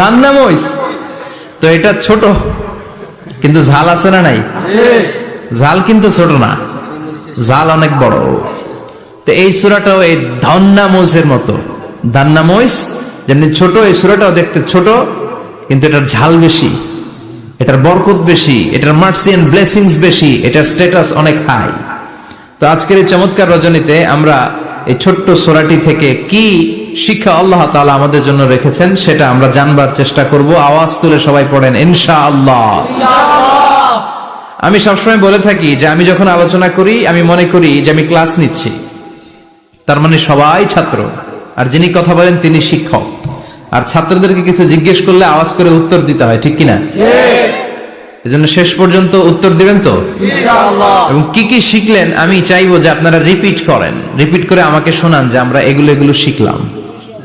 [SPEAKER 1] ধান্না মরিচ তো এটা ছোট কিন্তু ঝাল আছে না নাই? ঝাল কিন্তু ছোট না। জাল অনেক বড়। তো এই সূরাটাও এই ধান্নামোজের মতো, ধান্নামোজ যেমনি ছোট, এই সূরাটাও দেখতে ছোট, কিন্তু এটার ঝাল বেশি, এটার বরকত বেশি, এটার মার্সি এন্ড ব্লেসিংস বেশি, এটার স্ট্যাটাস অনেক হাই। তো আজকের এই চমৎকার রজনীতে আমরা এই ছোট্ট সূরাটি থেকে কি শিক্ষা আল্লাহ তাআলা আমাদের জন্য রেখেছেন সেটা আমরা জানবার চেষ্টা করব। আওয়াজ তুলে সবাই পড়েন ইনশাআল্লাহ। আমি সবসময় বলে থাকি যে আমি যখন আলোচনা করি আমি মনে করি যে আমি ক্লাস নিচ্ছি, তার মানে সবাই ছাত্র, আর যিনি কথা বলেন তিনি শিক্ষক, আর ছাত্রদেরকে কিছু জিজ্ঞেস করলে আওয়াজ করে উত্তর দিতে হয়, ঠিক কিনা? এজন্য শেষ পর্যন্ত উত্তর দিবেন তো
[SPEAKER 2] ইনশাআল্লাহ।
[SPEAKER 1] এবং কি কি শিখলেন আমি চাইবো যে আপনারা রিপিট করেন, রিপিট করে আমাকে শোনান যে আমরা এগুলো শিখলাম,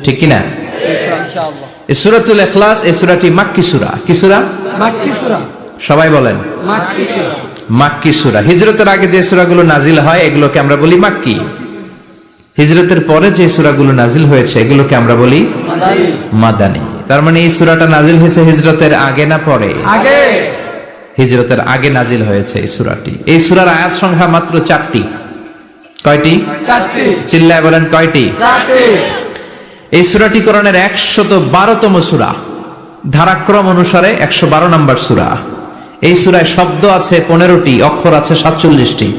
[SPEAKER 1] ঠিক কিনা?
[SPEAKER 2] ইনশাআল্লাহ।
[SPEAKER 1] এই সূরাতুল ইখলাস, এই সূরাটি মাক্কি সূরা। কি সূরা?
[SPEAKER 2] মাক্কি সূরা।
[SPEAKER 1] সবাই বলেন
[SPEAKER 2] মাক্কি সূরা।
[SPEAKER 1] মাক্কি সূরা। হিজরতের আগে যে সূরাগুলো নাজিল হয় এগুলোকে আমরা বলি মাক্কি। হিজরতের পরে যে সূরাগুলো নাজিল হয়েছে এগুলোকে আমরা বলি
[SPEAKER 2] মাদানী।
[SPEAKER 1] মাদানী। তার মানে এই সূরাটা নাজিল হয়েছে হিজরতের আগে না পরে?
[SPEAKER 2] আগে।
[SPEAKER 1] হিজরতের আগে নাজিল হয়েছে এই সূরাটি। এই সূরার আয়াত সংখ্যা মাত্র 4টি। কয়টি?
[SPEAKER 2] 4টি।
[SPEAKER 1] চিল্লায় বলেন কয়টি?
[SPEAKER 2] 4টি।
[SPEAKER 1] এই সূরাটি কোরআনের 112তম সূরা, ধারাক্রম অনুসারে 112 নম্বর সূরা। এই সূরায় শব্দ আছে 15টি, অক্ষর আছে 47টি।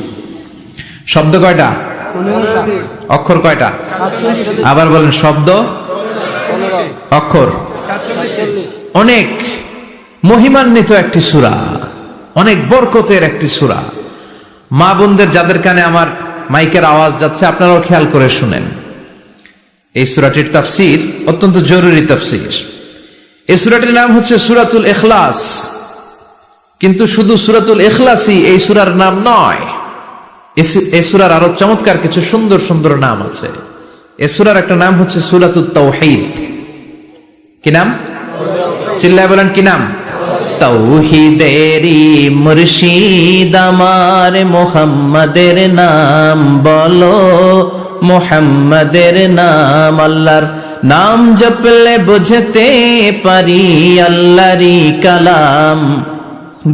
[SPEAKER 1] শব্দ কয়টা?
[SPEAKER 2] 15টি।
[SPEAKER 1] অক্ষর কয়টা?
[SPEAKER 2] 47টি।
[SPEAKER 1] আবার বলেন শব্দ,
[SPEAKER 2] 15।
[SPEAKER 1] অক্ষর।
[SPEAKER 2] 47।
[SPEAKER 1] অনেক মহিমান্বিত একটি সূরা, অনেক বরকতের একটি সূরা। মা বোনদের যাদের কানে আমার মাইকের আওয়াজ যাচ্ছে আপনারাও খেয়াল করে শুনেন। এই সূরাটির তাফসীর অত্যন্ত জরুরি তাফসীর। এই সূরাটির নাম হচ্ছে সূরাতুল ইখলাস, কিন্তু শুধু সূরাতুল ইখলাসই এই সূরার নাম নয়। এই সূরার আরো চমৎকার কিছু সুন্দর সুন্দর নাম আছে। এই সূরার একটা নাম হচ্ছে সূরাতুত তাওহীদ। কি নাম? চিল্লায় বলেন কি নাম? তাওহীদেরই মুর্শিদ আমার মুহাম্মাদের নাম বলো, মুহাম্মাদের নাম। আল্লাহর নাম জপলে বুঝতে পারি আল্লাহরই কালাম,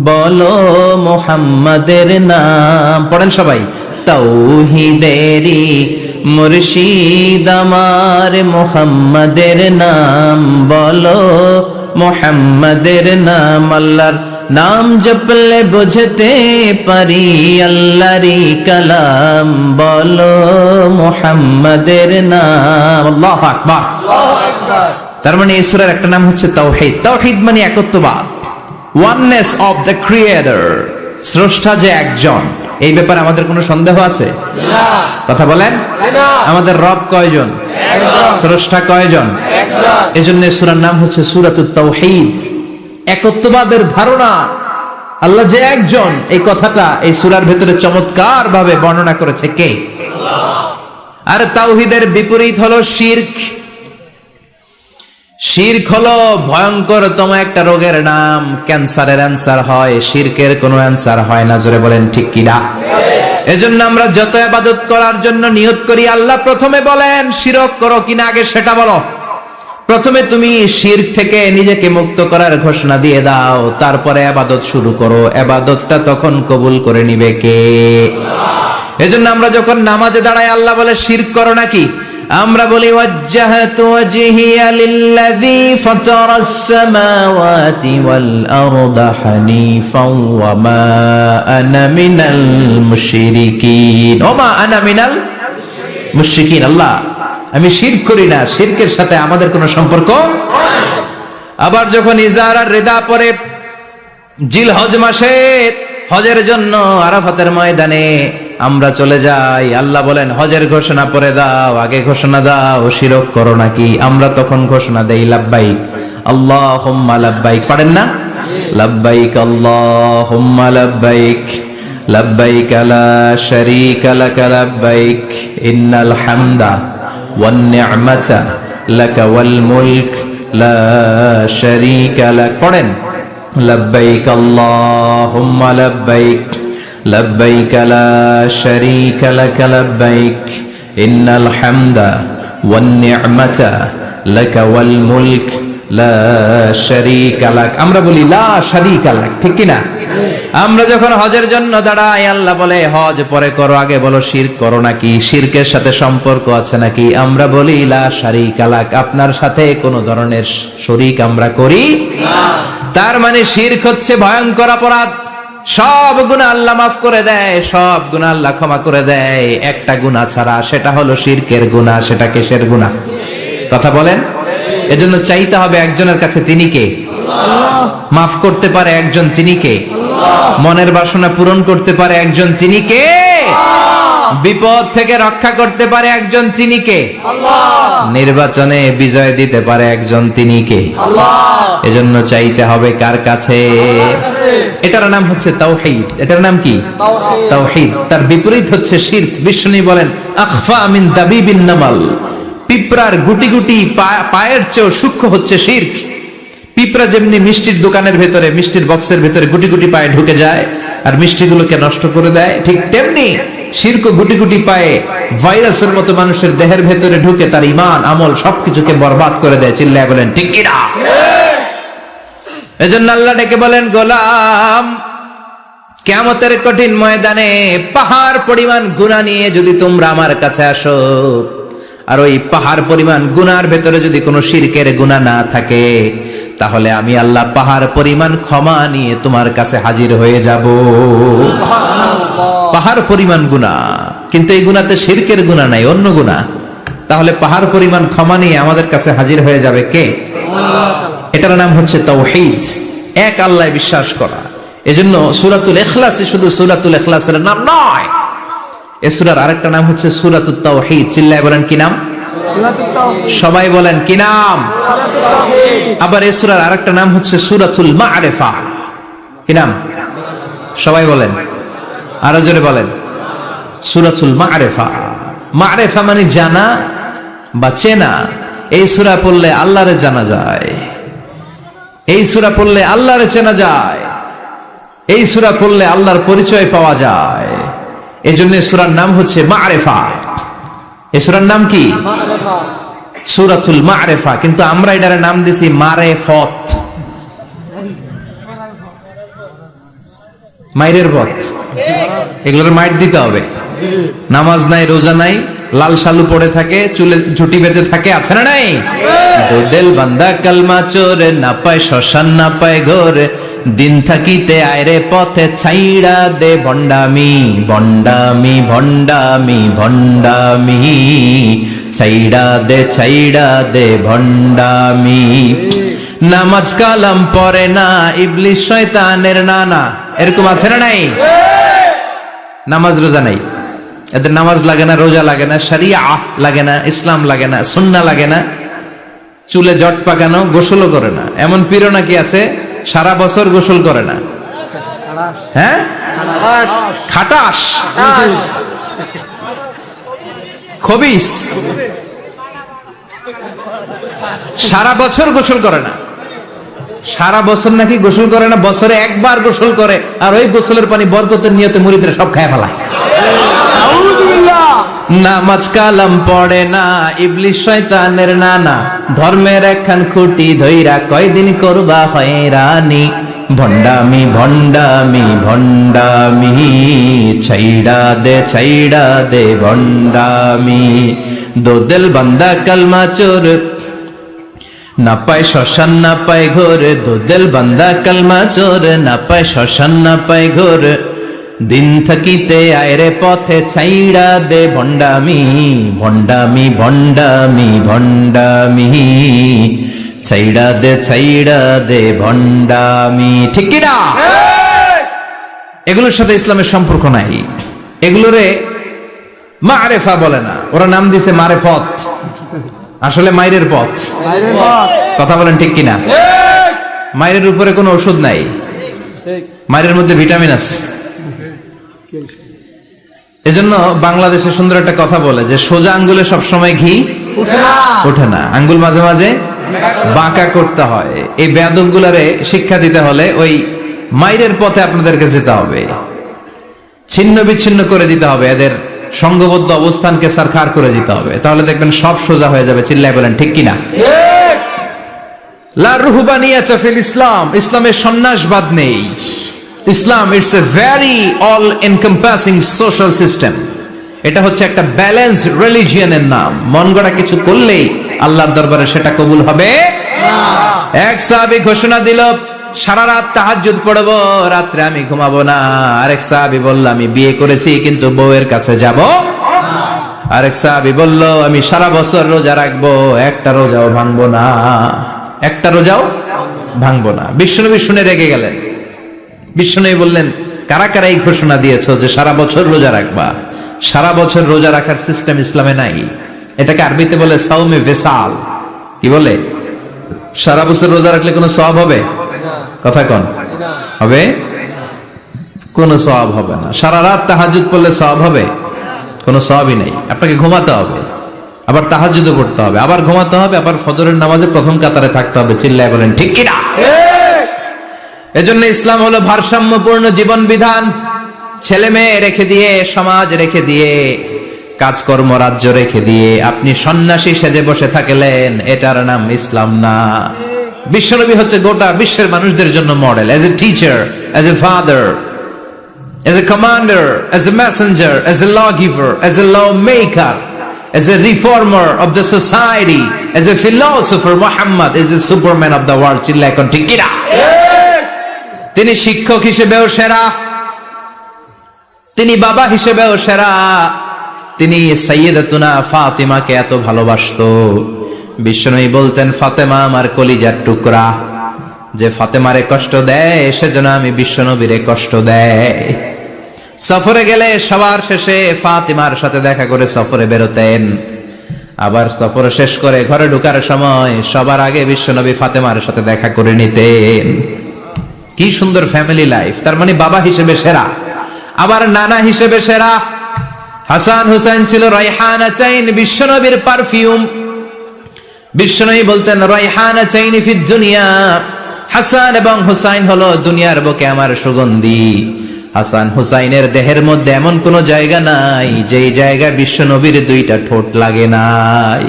[SPEAKER 1] বলো মুহাম্মাদের নাম। পড়েন সবাই। তাওহীদেরই মুর্শিদ আমার মুহাম্মাদের নাম বলো, মুহাম্মাদের নাম। আল্লাহর নাম জপলে বুঝতে পারি আল্লাহরই কালাম, বলো মুহাম্মাদের নাম। আল্লাহু আকবার।
[SPEAKER 2] আল্লাহু আকবার।
[SPEAKER 1] তার মানে এই সূরার একটা নাম হচ্ছে তাওহীদ। তাওহীদ মানে একত্ববাদ, ওয়াননেস অফ দ্য ক্রিয়েটর, স্রষ্টা যে একজন। এই ব্যাপারে আমাদের কোনো সন্দেহ আছে?
[SPEAKER 2] না।
[SPEAKER 1] কথা বলেন।
[SPEAKER 2] না।
[SPEAKER 1] আমাদের রব কয়জন?
[SPEAKER 2] একজন।
[SPEAKER 1] স্রষ্টা কয়জন?
[SPEAKER 2] একজন।
[SPEAKER 1] এজন্য সূরার নাম হচ্ছে সূরাতুত তাওহীদ, একত্ববাদের ধারণা, আল্লাহ যে একজন, এই কথাটা এই সূরার ভেতরে চমৎকার ভাবে বর্ণনা করেছে কে? আল্লাহ। আর তাওহীদের বিপরীত হলো শিরক। শিরক হলো ভয়ঙ্করতম একটা রোগের নাম, ক্যান্সারের অ্যান্সার হয়, শিরকের কোনো অ্যান্সার হয় না। জোরে বলেন ঠিক কিনা? এজন্য আমরা যত ইবাদত করার জন্য নিয়ত করি, আল্লাহ প্রথমে বলেন শিরক করো কিনা আগে সেটা বলো। প্রথমে তুমি শিরক থেকে নিজেকে মুক্ত করার ঘোষণা দিয়ে দাও, তারপরে ইবাদত শুরু করো। ইবাদতটা তখন কবুল করে নিবে কে? এজন্য আমরা যখন নামাজে দাঁড়াই আল্লাহ বলে শিরক করো নাকি? আমরা বলি ওয়াজ্জাহাতু ওয়াজহিয়া লিল্লাযী ফাতারাস সামাওয়াতি ওয়াল আরদা হানিফাও ওয়া মা আনা মিনাল মুশরিকিন। ওয়া মা আনা মিনাল মুশরিকিন। আল্লাহ আমি শিরক করি না, শিরকের সাথে আমাদের কোনো সম্পর্ক। আবার যখন ইজার আর রিদা পরে জিলহজ মাসে হজের জন্য আরাফাতের ময়দানে আমরা চলে যাই, আল্লাহ বলেন হজের ঘোষণা পরে দাও, আগে ঘোষণা দাও শিরক করো নাকি? আমরা তখন ঘোষণা দেই লাব্বাইক আল্লাহুম্মা লাব্বাইক। পারেন না? লাব্বাইক আল্লাহুম্মা লাব্বাইক, লাব্বাইক লা শারীকা লাক লাব্বাইক, ইন্নাল হামদা ওয়ান নি'মাতা লাকা ওয়াল মুলক লা শারীকা লাক। পড়েন লাব্বাইক আল্লাহুম্মা লাব্বাইক, লাব্বাইক লা শারীকা লাক লাব্বাইক, ইন্নাল হামদা ওয়ান নি'মাতা লাকা ওয়াল মুলক লা শারীকা লাক। আমরা বলি লা শারীকা লাক, ঠিক কি না? আমরা যখন হজের জন্য দাঁড়াই, আল্লাহ বলে হজ পরে করো, আগে বলো শিরক করো নাকি, শিরকের সাথে সম্পর্ক আছে নাকি। আমরা বলি লা শারীকা লাক, আপনার সাথে কোনো ধরনের শরীক আমরা করি না। তার মানে শিরক হচ্ছে ভয়ঙ্কর অপরাধ। সব গুনাহ আল্লাহ মাফ করে দেয়, সব গুনাহ আল্লাহ ক্ষমা করে দেয়, একটা গুনাহ ছাড়া, সেটা হলো শিরকের গুনাহ। সেটা কিসের গুনাহ? কথা বলেন। এজন্য চাইতে হবে একজনের কাছে, তিনি কে? মাফ করতে পারে একজন, তিনি কে? মনের বাসনা পূরণ করতে পারে একজন, তিনি কে? বিপদ থেকে রক্ষা করতে পারে একজন, তিনি কে? নির্বাচনে বিজয় দিতে পারে একজন, তিনি কে? এজন্য চাইতে হবে কার কাছে? এটার নাম হচ্ছে তাওহীদ। এটার নাম কি? তাওহীদ। তার বিপরীত হচ্ছে শিরক। বিষ্ণু বলেন আখফা মিন দাবিবিন নামাল, পিঁপড়ার গুটি গুটি পায়ের চেয়েও সূক্ষ্ম হচ্ছে শিরক। পিঁপড়া যেমনি মিষ্টির দোকানের ভেতরে, মিষ্টির বক্সের ভেতরে গুটি গুটি পায়ে ঢুকে যায় আর মিষ্টিগুলোকে নষ্ট করে দেয়, ঠিক তেমনি শিরক গুটি গুটি পায়ে ভাইরাসের মতো মানুষের দেহের ভেতরে ঢুকে তার ঈমান আমল সবকিছুকে বরবাদ করে দেয়। চিল্লায় বলেন ঠিক কি না? এজন্য আল্লাহ ডেকে বলেন গোলাম, কিয়ামতের কঠিন ময়দানে পাহাড় পরিমাণ গুনাহ নিয়ে যদি তোমরা আমার কাছে আসো, আর ওই পাহাড় পরিমাণ গুনার ভেতরে যদি কোনো শিরকের গুনাহ না থাকে, তাহলে আমি আল্লাহ পাহাড় পরিমাণ ক্ষমা নিয়ে তোমার কাছে হাজির হয়ে যাব। পাহাড় পরিমাণ গুনাহ, কিন্তু এই গুনাতে শিরকের গুনাহ নাই, অন্য গুনাহ। তাহলে পাহাড় পরিমাণ ক্ষমা নিয়ে আমাদের কাছে হাজির হয়ে যাবে কে? এটার নাম হচ্ছে তাওহীদ, এক আল্লাহ বিশ্বাস করা। এজন্য সূরাতুল ইখলাস শুধু সূরাতুল ইখলাসের নাম নয়, এই সূরার আরেকটা নাম হচ্ছে সূরাতুত তাওহীদ। চিল্লায় বলেন কি নাম? সবাই বলেন কি নাম? আবার এই সূরার আরেকটা নাম হচ্ছে সূরাতুল মা'রিফা। কি নাম? সবাই বলেন, আরো জোরে বলেন। সূরাতুল মা'রিফা। মা'রিফা মানে জানা বা চেনা। এই সূরা পড়লে আল্লাহরে জানা যায়, এই সূরা পড়লে আল্লাহরে চেনা যায়, এই সূরা পড়লে আল্লাহর পরিচয় পাওয়া যায়। এজন্য সূরার নাম হচ্ছে মা'রিফা। এই সূরার নাম কি? সূরাতুল মা'রিফা। কিন্তু আমরা এটার নাম দিছি মারেফত, মাইরের পথ। এগুলোর মাইর দিতে হবে। নামাজ নাই, রোজা নাই, লাল শালু পড়ে থাকে, চুলে ঝুটি বেঁধে থাকে, আছে না নাই? দিল বান্দা কালমা চোর, না পায় শ্মশান না পায় ঘোর, দিন থাকিতে আয়রে পথে ছাইড়া দে ভণ্ডামি, ভণ্ডামি ভণ্ডামি ভণ্ডামি, ছাইড়া দে ভণ্ডামি। নামাজ কালাম পড়ে না, ইবলিস শয়তানের নানা। এরকম আছে না নাই? নামাজ রোজা নাই, এদের নামাজ লাগে না, রোজা লাগে না, শরিয়া লাগে না, ইসলাম লাগে না, সুন্নাহ লাগে না, চুলে জট পাকানো, গোসলও করে না। এমন পীরও নাকি আছে সারা বছর গোসল করে না। হ্যাঁ, খাটাস, খবিস, সারা বছর গোসল করে না। সারা বছর নাকি গোসল করে না, বছরে একবার গোসল করে, আর ওই গোসলের পানি বরকতের নিয়তে মুরিদরা সব খায় ফেলায়। নামাজ কালাম পড়ে না, ইবলিস শয়তানের নানা, ধর্মের একখান খুঁটি ধইরা কয়দিন করবা হয়রানি, ভণ্ডামি ভণ্ডামি ভণ্ডামি, ছাইড়া দে ভণ্ডামি। দোদেল বান্দা কালমা চোর, না পায় শ্মশান না পায় ঘোর, দোদেল বান্দা কালমা চোর, না পায় শ্মশান না পায় ঘোর, দিন থাকিতে আয়রে পথে ছাইড়া দে ভণ্ডামি, ভণ্ডামি ভণ্ডামি ভণ্ডামি, ছাইড়া দে ভণ্ডামি। ঠিক কি না? এগুলোর সাথে ইসলামের সম্পর্ক নাই, এগুলোরে মারেফা বলে না, ওরা নাম দিছে মারেফত, আসলে মাইরের পথ। কথা বলেন ঠিক কিনা? মাইরের উপরে কোনো ওষুধ নাই, মাইরের মধ্যে ভিটামিন আছে। এজন্য বাংলাদেশে সুন্দর একটা কথা বলে যে সোজা আঙ্গুলে সবসময় ঘি ওঠে না, আঙ্গুল মাঝে মাঝে বাঁকা করতে হয়। এই বেয়াদব গুলারে শিক্ষা দিতে হলে ওই মাইরের পথে আপনাদেরকে যেতে হবে, ছিন্ন বিচ্ছিন্ন করে দিতে হবে, এদের সংঘবদ্ধ অবস্থানকে সারখার করে দিতে হবে, তাহলে দেখবেন সব সোজা হয়ে যাবে। চিল্লায় বলেন ঠিক কিনা? লা রুহবানিয়াতা ফিল ইসলাম, ইসলামে সন্ন্যাসবাদ নেই। Islam it's a very all encompassing social system. এটা হচ্ছে একটা ব্যালেন্স রিলিজিয়নের নাম। মন গড়া কিছু করলেই আল্লাহর দরবারে সেটা কবুল হবে না। এক সাহাবী ঘোষণা দিল, সারা রাত তাহাজ্জুদ পড়ব, রাত্রে আমি ঘুমাবো না। আরেক সাহাবী বলল, আমি বিয়ে করেছি কিন্তু বউয়ের কাছে যাব না। আরেক সাহাবী বলল, আমি সারা বছর রোজা রাখবো, একটা রোজাও ভাঙবো না, একটা রোজাও ভাঙবো না। বিশ্বনবী শুনে রেগে গেলেন। বিশ্বনবী বললেন, কারা কারা এই ঘোষণা দিয়েছো যে সারা বছর রোজা রাখবা? সারা বছর রোজা রাখার সিস্টেম ইসলামে নাই। এটাকে আরবিতে বলে সাওমে ভেসাল। কি বলে? সারা বছর রোজা রাখলে কোনো সওয়াব হবে? কথা কোন হবে? কোনো সওয়াব হবে না। সারা রাত তাহাজ্জুদ পড়লে সওয়াব হবে? কোনো সওয়াবই নেই। আপনাকে ঘুমাতে হবে, আবার তাহাজ্জুদও পড়তে হবে, আবার ঘুমাতে হবে, আবার ফজরের নামাজে প্রথম কাতারে থাকতে হবে। চিল্লায় বলেন ঠিক কি না? এজন্য ইসলাম হলো ভারসাম্যপূর্ণ জীবন বিধান। ছেলে মেয়ে রেখে দিয়ে, সমাজ রেখে দিয়ে, কাজকর্ম রাজ্য রেখে দিয়ে আপনি সন্ন্যাসী সেজে বসে থাকলেন, এটার নাম ইসলাম না। বিশ্বনবী হচ্ছে গোটা বিশ্বের মানুষদের জন্য model, as a teacher, as a father, as a commander, as a messenger, as a lawgiver, as a lawmaker, as a reformer of the society, as a philosopher. Muhammad is the superman of the world. চিল্লায় কোন ঠিক কি না? তিনি শিক্ষক হিসেবেও সেরা, তিনি বাবা হিসেবেও সেরা। তিনি সাইয়্যিদাতুনা ফাতিমাকে এত ভালোবাসতো, বিশ্বনবী বলতেন, ফাতেমা আমার কলিজার টুকরা, যে ফাতেমারে কষ্ট দেয় সেজন্য আমি বিশ্বনবীরে কষ্ট দেয়। সফরে গেলে সবার শেষে ফাতিমার সাথে দেখা করে সফরে বেরোতেন, আবার সফর শেষ করে ঘরে ঢোকার সময় সবার আগে বিশ্বনবী ফাতেমার সাথে দেখা করে নিতেন। কি সুন্দর ফ্যামিলি লাইফ। তার মানে বাবা হিসেবে সেরা, আবার নানা হিসেবে সেরা। হাসান হুসাইন ছিল রাইহানা চাইন, বিশ্বনবীর পারফিউম। বিশ্বনবী বলতেন, রাইহানা চাইনি ফিদ দুনিয়া। হাসান এবং হুসাইন হলো দুনিয়ার বুকে আমার সুগন্ধি। হাসান হুসাইনের দেহের মধ্যে এমন কোন জায়গা নাই যেই জায়গায় বিশ্বনবীর দুইটা ঠোঁট লাগে নাই।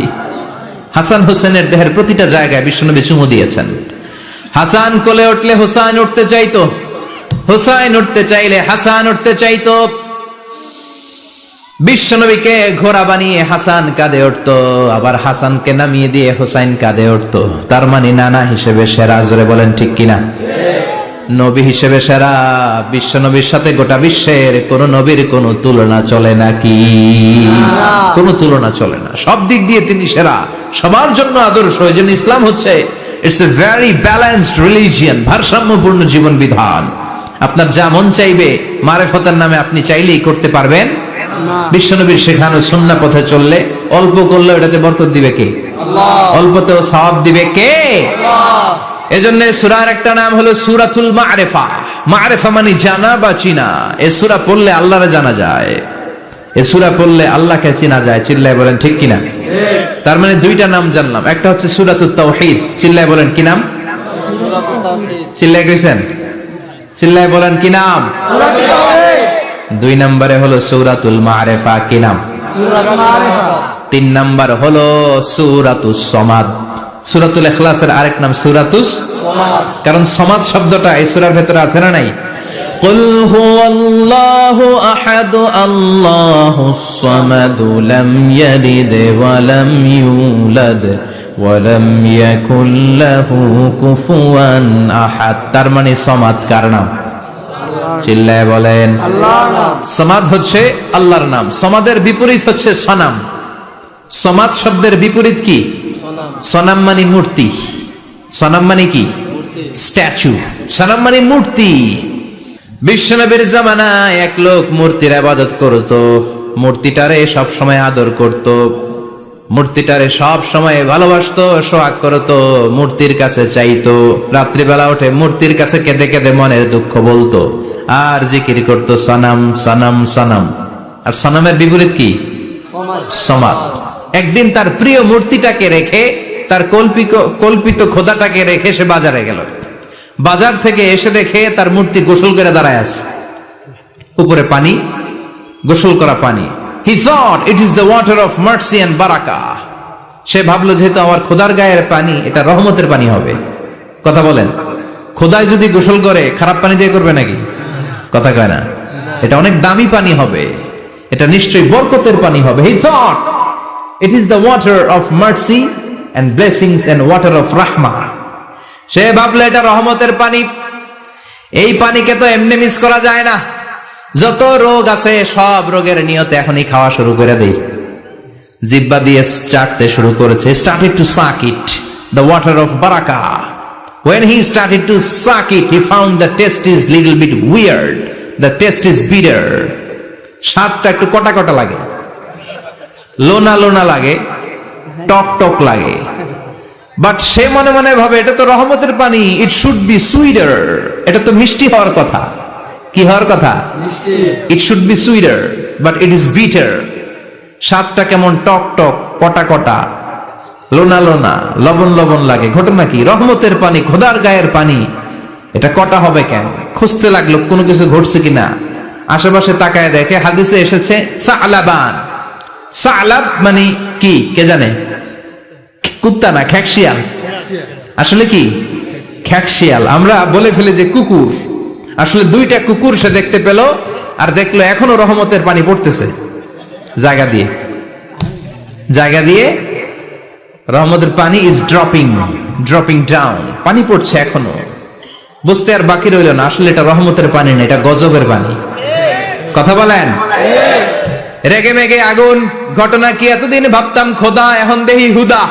[SPEAKER 1] হাসান হুসাইনের দেহের প্রতিটা জায়গায় বিশ্বনবী চুমু দিয়েছেন। হাসান কোলে উঠলে হুসাইন উঠতে চাইতো, হুসাইন উঠতে চাইলে হাসান উঠতে চাইতো। বিশ্বনবীকে ঘোড়া বানিয়ে হাসান কাঁধে উঠতো, আবার হাসানকে নামিয়ে দিয়ে হুসাইন কাঁধে উঠতো। তার মানে নানা হিসেবে সেরা। জোরে বলেন ঠিক কিনা? নবী হিসেবে সেরা। বিশ্বনবীর সাথে গোটা বিশ্বের কোন নবীর কোন তুলনা চলে নাকি? কোন তুলনা চলে না। সব দিক দিয়ে তিনি সেরা, সবার জন্য আদর্শ। এই জন্য ইসলাম হচ্ছে it's a very balanced religion, ভারসাম্যপূর্ণ জীবন বিধান। আপনার যা মন চাইবে মারেফতের নামে আপনি চাইলেই করতে পারবেন। বিশ্বনবীর শেখানো সুন্নাহ পথে চললে অল্প করলে এটাতে বরকত দিবে কে? আল্লাহ। অল্পতেও সওয়াব দিবে কে? আল্লাহ। এজন্য সূরার একটা নাম হলো সূরাতুল মা'রিফা। মা'রিফা মানে জানা বা চিনা। এই সূরা পড়লে আল্লাহরে জানা যায়, এই সূরা পড়লে আল্লাহকে চেনা যায়। চিল্লায় বলেন ঠিক কিনা? ঠিক। তার মানে দুইটা নাম জানলাম, একটা হচ্ছে সূরাতুত তাওহীদ। চিল্লায় বলেন কি নাম?
[SPEAKER 2] সূরাতুত তাওহীদ।
[SPEAKER 1] চিল্লায় কইছেন? চিল্লায় বলেন কি নাম?
[SPEAKER 2] সূরাতুত তাওহীদ।
[SPEAKER 1] দুই নম্বরে হলো সূরাতুল মা'রিফা। কি নাম?
[SPEAKER 2] সূরাতুল মা'রিফা।
[SPEAKER 1] তিন নম্বর হলো সূরাতুস সমাদ। সূরাতুল ইখলাসের আরেক নাম সূরাতুস সমাদ, কারণ সমাদ শব্দটা এই সূরার ভেতরে আছে না নাই? কুল হুয়াল্লাহু আহাদ আল্লাহুস সামাদ লাম ইয়ালিদ ওয়া লাম ইউলাদ ওয়া লাম ইয়াকুল লাহু কুফুয়ান আহাদ। তার মানে সমাদ কার নাম? চিল্লায় বলেন আল্লাহর নাম। সমাদ হচ্ছে আল্লাহর নাম। সমাদের বিপরীত হচ্ছে সনাম। সমাদ শব্দের বিপরীত কি? সনাম মানে মূর্তি। সনাম মানে কি? স্ট্যাচু। সনাম মানে মূর্তি। বিশ্বনবীর জামানায় এক লোক মূর্তির ইবাদত করত, মূর্তিটারে সব সময় আদর করত, মূর্তিটারে সব সময় ভালোবাসতো, সোহাগ করতো, মূর্তির কাছে চাইতো। রাত্রিবেলা উঠে মূর্তির কাছে কেঁদে কেঁদে মনের দুঃখ বলতো আর জিকির করতো সনাম সনাম সনাম। আর সনামের বিপরীত কি? সমাদ। একদিন তার প্রিয় মূর্তিটাকে রেখে, তার কল্পিত খোদাটাকে রেখে সে বাজারে গেল। বাজার থেকে এসে দেখে তার মূর্তি গোসল করে দাঁড়ায় আছে, উপরে পানি, গোসল করা পানি। He thought it is the water of mercy and barakah. সে ভাবলো যেহেতু আমার খোদার গায়ের পানি, এটা রহমতের পানি হবে। কথা বলেন, খোদায় যদি গোসল করে খারাপ পানি দিয়ে করবে নাকি? কথা কয় না? এটা অনেক দামি পানি হবে, এটা নিশ্চয়ই বরকতের পানি হবে। He thought it is the water of mercy and blessings and water of rahmah. সে ভাবলো এটা রহমতের পানি, এই পানিকে তো এমনি মিস করা যায় না। যত রোগ আছে সব রোগের নিয়তে এখনই খাওয়া শুরু করে দেই। জিহ্বা দিয়ে চাটতে শুরু করেছে, started to suck it, the water of barakah. When he started to suck it, he found the taste is little bit weird, the taste is bitter. স্বাদটা একটু কটা কটা লাগে, লোনা লোনা লাগে, টক টক লাগে। বাট সে মনে মনে ভাবে এটা তো রহমতের পানি, ইট শুড বি সুইটার, এটা তো মিষ্টি হওয়ার কথা। কি হওয়ার কথা? It should be sweeter, but it is bitter. স্বাদটা কেমন টক টক, কটা কটা, লোনা লোনা, লবণ লবণ লাগে। ঘটনা কি? রহমতের পানি, খোদার গায়ের পানি, এটা কটা হবে কেন? খুঁজতে লাগলো কোনো কিছু ঘটছে কিনা। আশেপাশে তাকায় দেখে হাদিসে এসেছে সালাবান। সালাব মানে কি কে জানে? কুত্তা না, খ্যাকশিয়াল। আসলে কি? খ্যাকশিয়াল। আমরা বলে ফেলি যে কুকুর, আসলে দুইটা কুকুর সে দেখতে পেল, আর দেখলো এখনো রহমতের পানি পড়তেছে জায়গা দিয়ে, জায়গা দিয়ে রহমতের পানি ইজ ড্রপিং ডাউন, পানি পড়ছে এখনো। বুঝতে আর বাকি রইল না আসলে এটা রহমতের পানি না, এটা গজবের পানি। কথা বলেন? রেগে মেগে আগুন। ঘটনা কি? এতদিন ভাবতাম খোদা, এখন দেহি হুদা।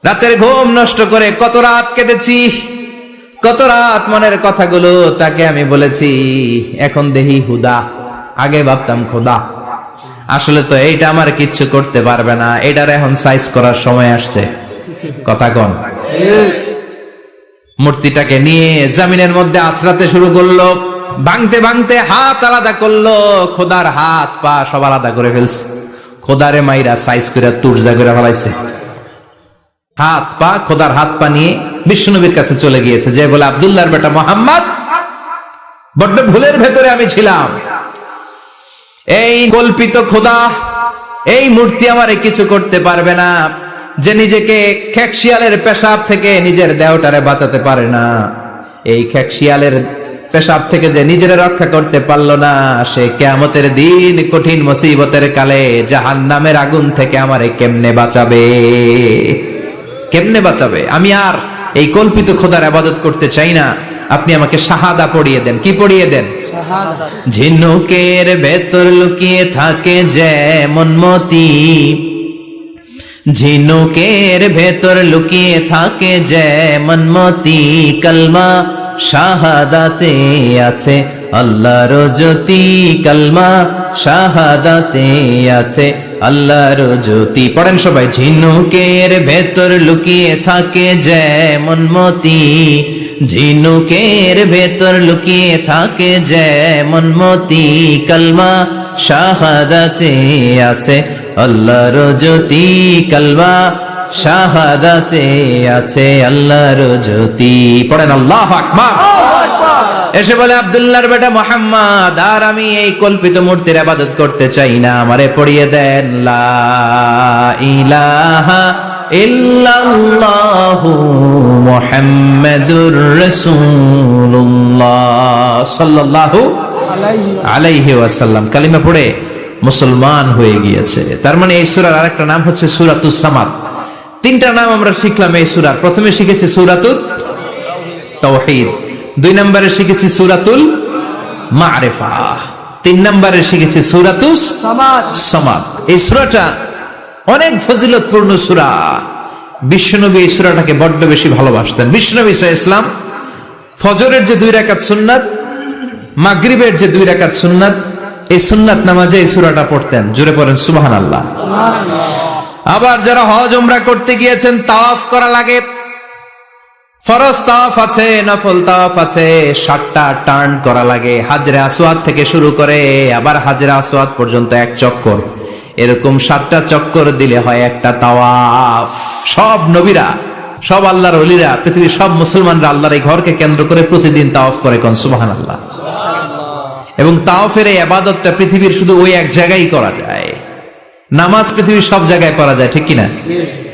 [SPEAKER 1] রাতের ঘুম নষ্ট করে কত রাত কেটেছি, কত রাত মনের কথাগুলো তাকে আমি বলেছি, এখন দেহি হুদা। আগে ভাবতাম খোদা, আসলে তো এইটা আমার কিচ্ছু করতে পারবে না, এটার এখন সাইজ করার সময় আসছে। কথা কন? মূর্তিটাকে নিয়ে জমিনের মধ্যে আছড়াতে শুরু করলো, ভাঙতে ভাঙতে হাত আলাদা করলো, খোদার হাত পা সব আলাদা করে ফেলছে। খোদারে মাইরা সাইজ করে তুরজা করে ফেলাইছে। হাত পা, খোদার হাত পা নিয়ে বিষ্ণুনবীর কাছে চলে গিয়েছে, যে বলে আব্দুল্লাহর বেটা মোহাম্মদ, বড্ড ভুলের ভেতরে আমি ছিলাম। এই কল্পিত খোদা, এই মূর্তি আমারে কিছু করতে পারবে না। যে নিজেকে খ্যাকশিয়ালের পেশাব থেকে নিজের দেহটারে বাঁচাতে পারে না, এই খ্যাকশিয়ালের পেশাব থেকে যে নিজের রক্ষা করতে পারলো না, সে কিয়ামতের দিন কঠিন মুসিবতের কালে জাহান্নামের আগুন থেকে আমারে কেমনে বাঁচাবে? কেমনে বাঁচাবে? আমি আর এই কল্পিত খোদার ইবাদত করতে চাই না। আপনি আমাকে শাহাদা পড়িয়ে দেন। কি পড়িয়ে দেন? ঝিনুকের ভেতর লুকিয়ে থাকে যেমন মতি, ঝিনুকের ভেতর লুকিয়ে থাকে যেমন মতি, কালমা শাহাদাতে আছে আল্লাহর জ্যোতি, কালমা শাহাদাতে আছে আল্লাহর জ্যোতি। পড়েন সবাই। ঝিনুকের ভেতর লুকিয়ে থাকে যেমন মতি, ঝিনুকের ভেতর লুকিয়ে থাকে যেমন মতি, কালমা শাহাদাতে আছে আল্লাহর জ্যোতি, কালমা শাহাদাতে আছে আল্লাহর জ্যোতি। পড়েন আল্লাহু আকবার। এসে বলে আব্দুল্লাহর বেটা মুহাম্মদ, আর আমি এই কল্পিত মূর্তির ইবাদত করতে চাই না, আমারে পড়িয়ে দেন লা ইলাহা ইল্লাল্লাহু মুহাম্মাদুর রাসূলুল্লাহ সাল্লাল্লাহু আলাইহি ওয়াসাল্লাম। কালিমা পড়ে মুসলমান হয়ে গিয়েছে। তার মানে এই সূরার আরেকটা নাম হচ্ছে সূরাতুস সামাদ। তিনটা নাম আমরা শিখলাম এই সূরার। প্রথমে শিখেছি সূরাতুত তাওহীদ, 2 নম্বরে শিখেছি সূরাতুল মারিফা, 3 নম্বরে শিখেছি সূরাতুস সামাদ। এই সূরাটা অনেক ফজিলতপূর্ণ সূরা। বিশ্বনবী এই সূরাটাকে বড্ড বেশি ভালোবাসতেন। বিশ্বনবী সাল্লাল্লাহু আলাইহি ওয়াসাল্লাম ফজরের যে 2 রাকাত সুন্নাত, মাগরিবের যে 2 রাকাত সুন্নাত, এই সুন্নাত নামাজে এই সূরাটা পড়তেন। জোরে পড়েন সুবহানাল্লাহ। আবার যারা হজ উমরা করতে গিয়েছেন, তাওয়াফ করা লাগে, ফরজ তাওয়াফ আছে, নফল তাওয়াফ আছে, 7টা টার্ন করা লাগে। হাজরে আসওয়াদ থেকে শুরু করে আবার হাজরে আসওয়াদ পর্যন্ত 1 চক্কর, এরকম 7টা চক্কর দিলে হয় একটা তাওয়াফ। সব নবীরা, সব আল্লাহর ওলিরা, পৃথিবীর সব মুসলমানরা আল্লাহর এই ঘরকে কেন্দ্র করে প্রতিদিন তাওয়াফ করে। কোন সুবহানাল্লাহ। এবং তাওয়াফের এই ইবাদতটা পৃথিবীর শুধু ওই এক জায়গায় করা যায়। নামাজ পৃথিবীর সব জায়গায় পড়া যায়, ঠিক কিনা?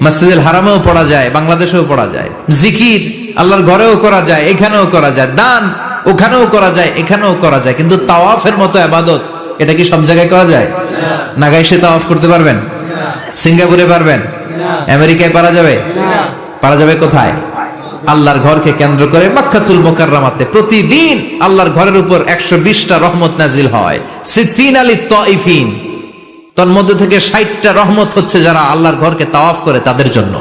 [SPEAKER 1] মসজিদুল হারামেও পড়া যায়, বাংলাদেশেও পড়া যায়। জিকির আল্লাহর ঘরেও করা যায়, এখানেও করা যায়। দান ওখানেও করা যায়, এখানেও করা যায়, কিন্তু তাওয়াফের মতো ইবাদত এটা কি সব জায়গায় করা যায়? নাগাইশে তাওয়াফ করতে পারবেন? সিঙ্গাপুরে পারবেন? আমেরিকায় পারা যাবে? পারা যাবে কোথায়? আল্লাহর ঘরকে কেন্দ্র করে মক্কাতুল মুকাররমাতে প্রতিদিন আল্লাহর ঘরের উপর 120টা রহমত নাজিল হয়। সিত্তিন আলী তাইফিন, তার মধ্যে থেকে 60টা রহমত হচ্ছে যারা আল্লাহর ঘরকে তাওয়াফ করে তাদের জন্য।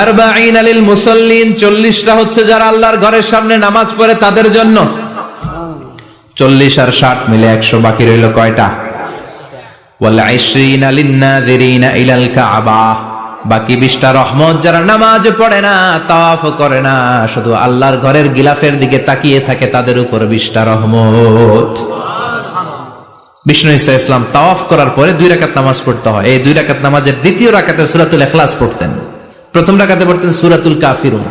[SPEAKER 1] আরবাঈন আলিল মুসাল্লিন, 40টা হচ্ছে যারা আল্লাহর ঘরের সামনে নামাজ পড়ে তাদের জন্য। 40 আর 60 মিলে 100, বাকি রইল কয়টা? ওয়াল 20 লিন নাযিরিনা ইলাল কাবা, বাকি 20টা রহমত যারা নামাজ পড়ে না, তাওয়াফ করে না, শুধু আল্লাহর ঘরের গিলাফের দিকে তাকিয়ে থাকে তাদের উপর 20টা রহমত। বিষ্ণু ঈসা ইসলাম তাওয়াফ করার পরে 2 রাকাত নামাজ পড়তে হয়। এই 2 রাকাত নামাজের দ্বিতীয় রাকাতে সূরাতুল ইখলাস পড়তেন, প্রথম রাকাতে পড়তেন সূরাতুল কাফিরুন।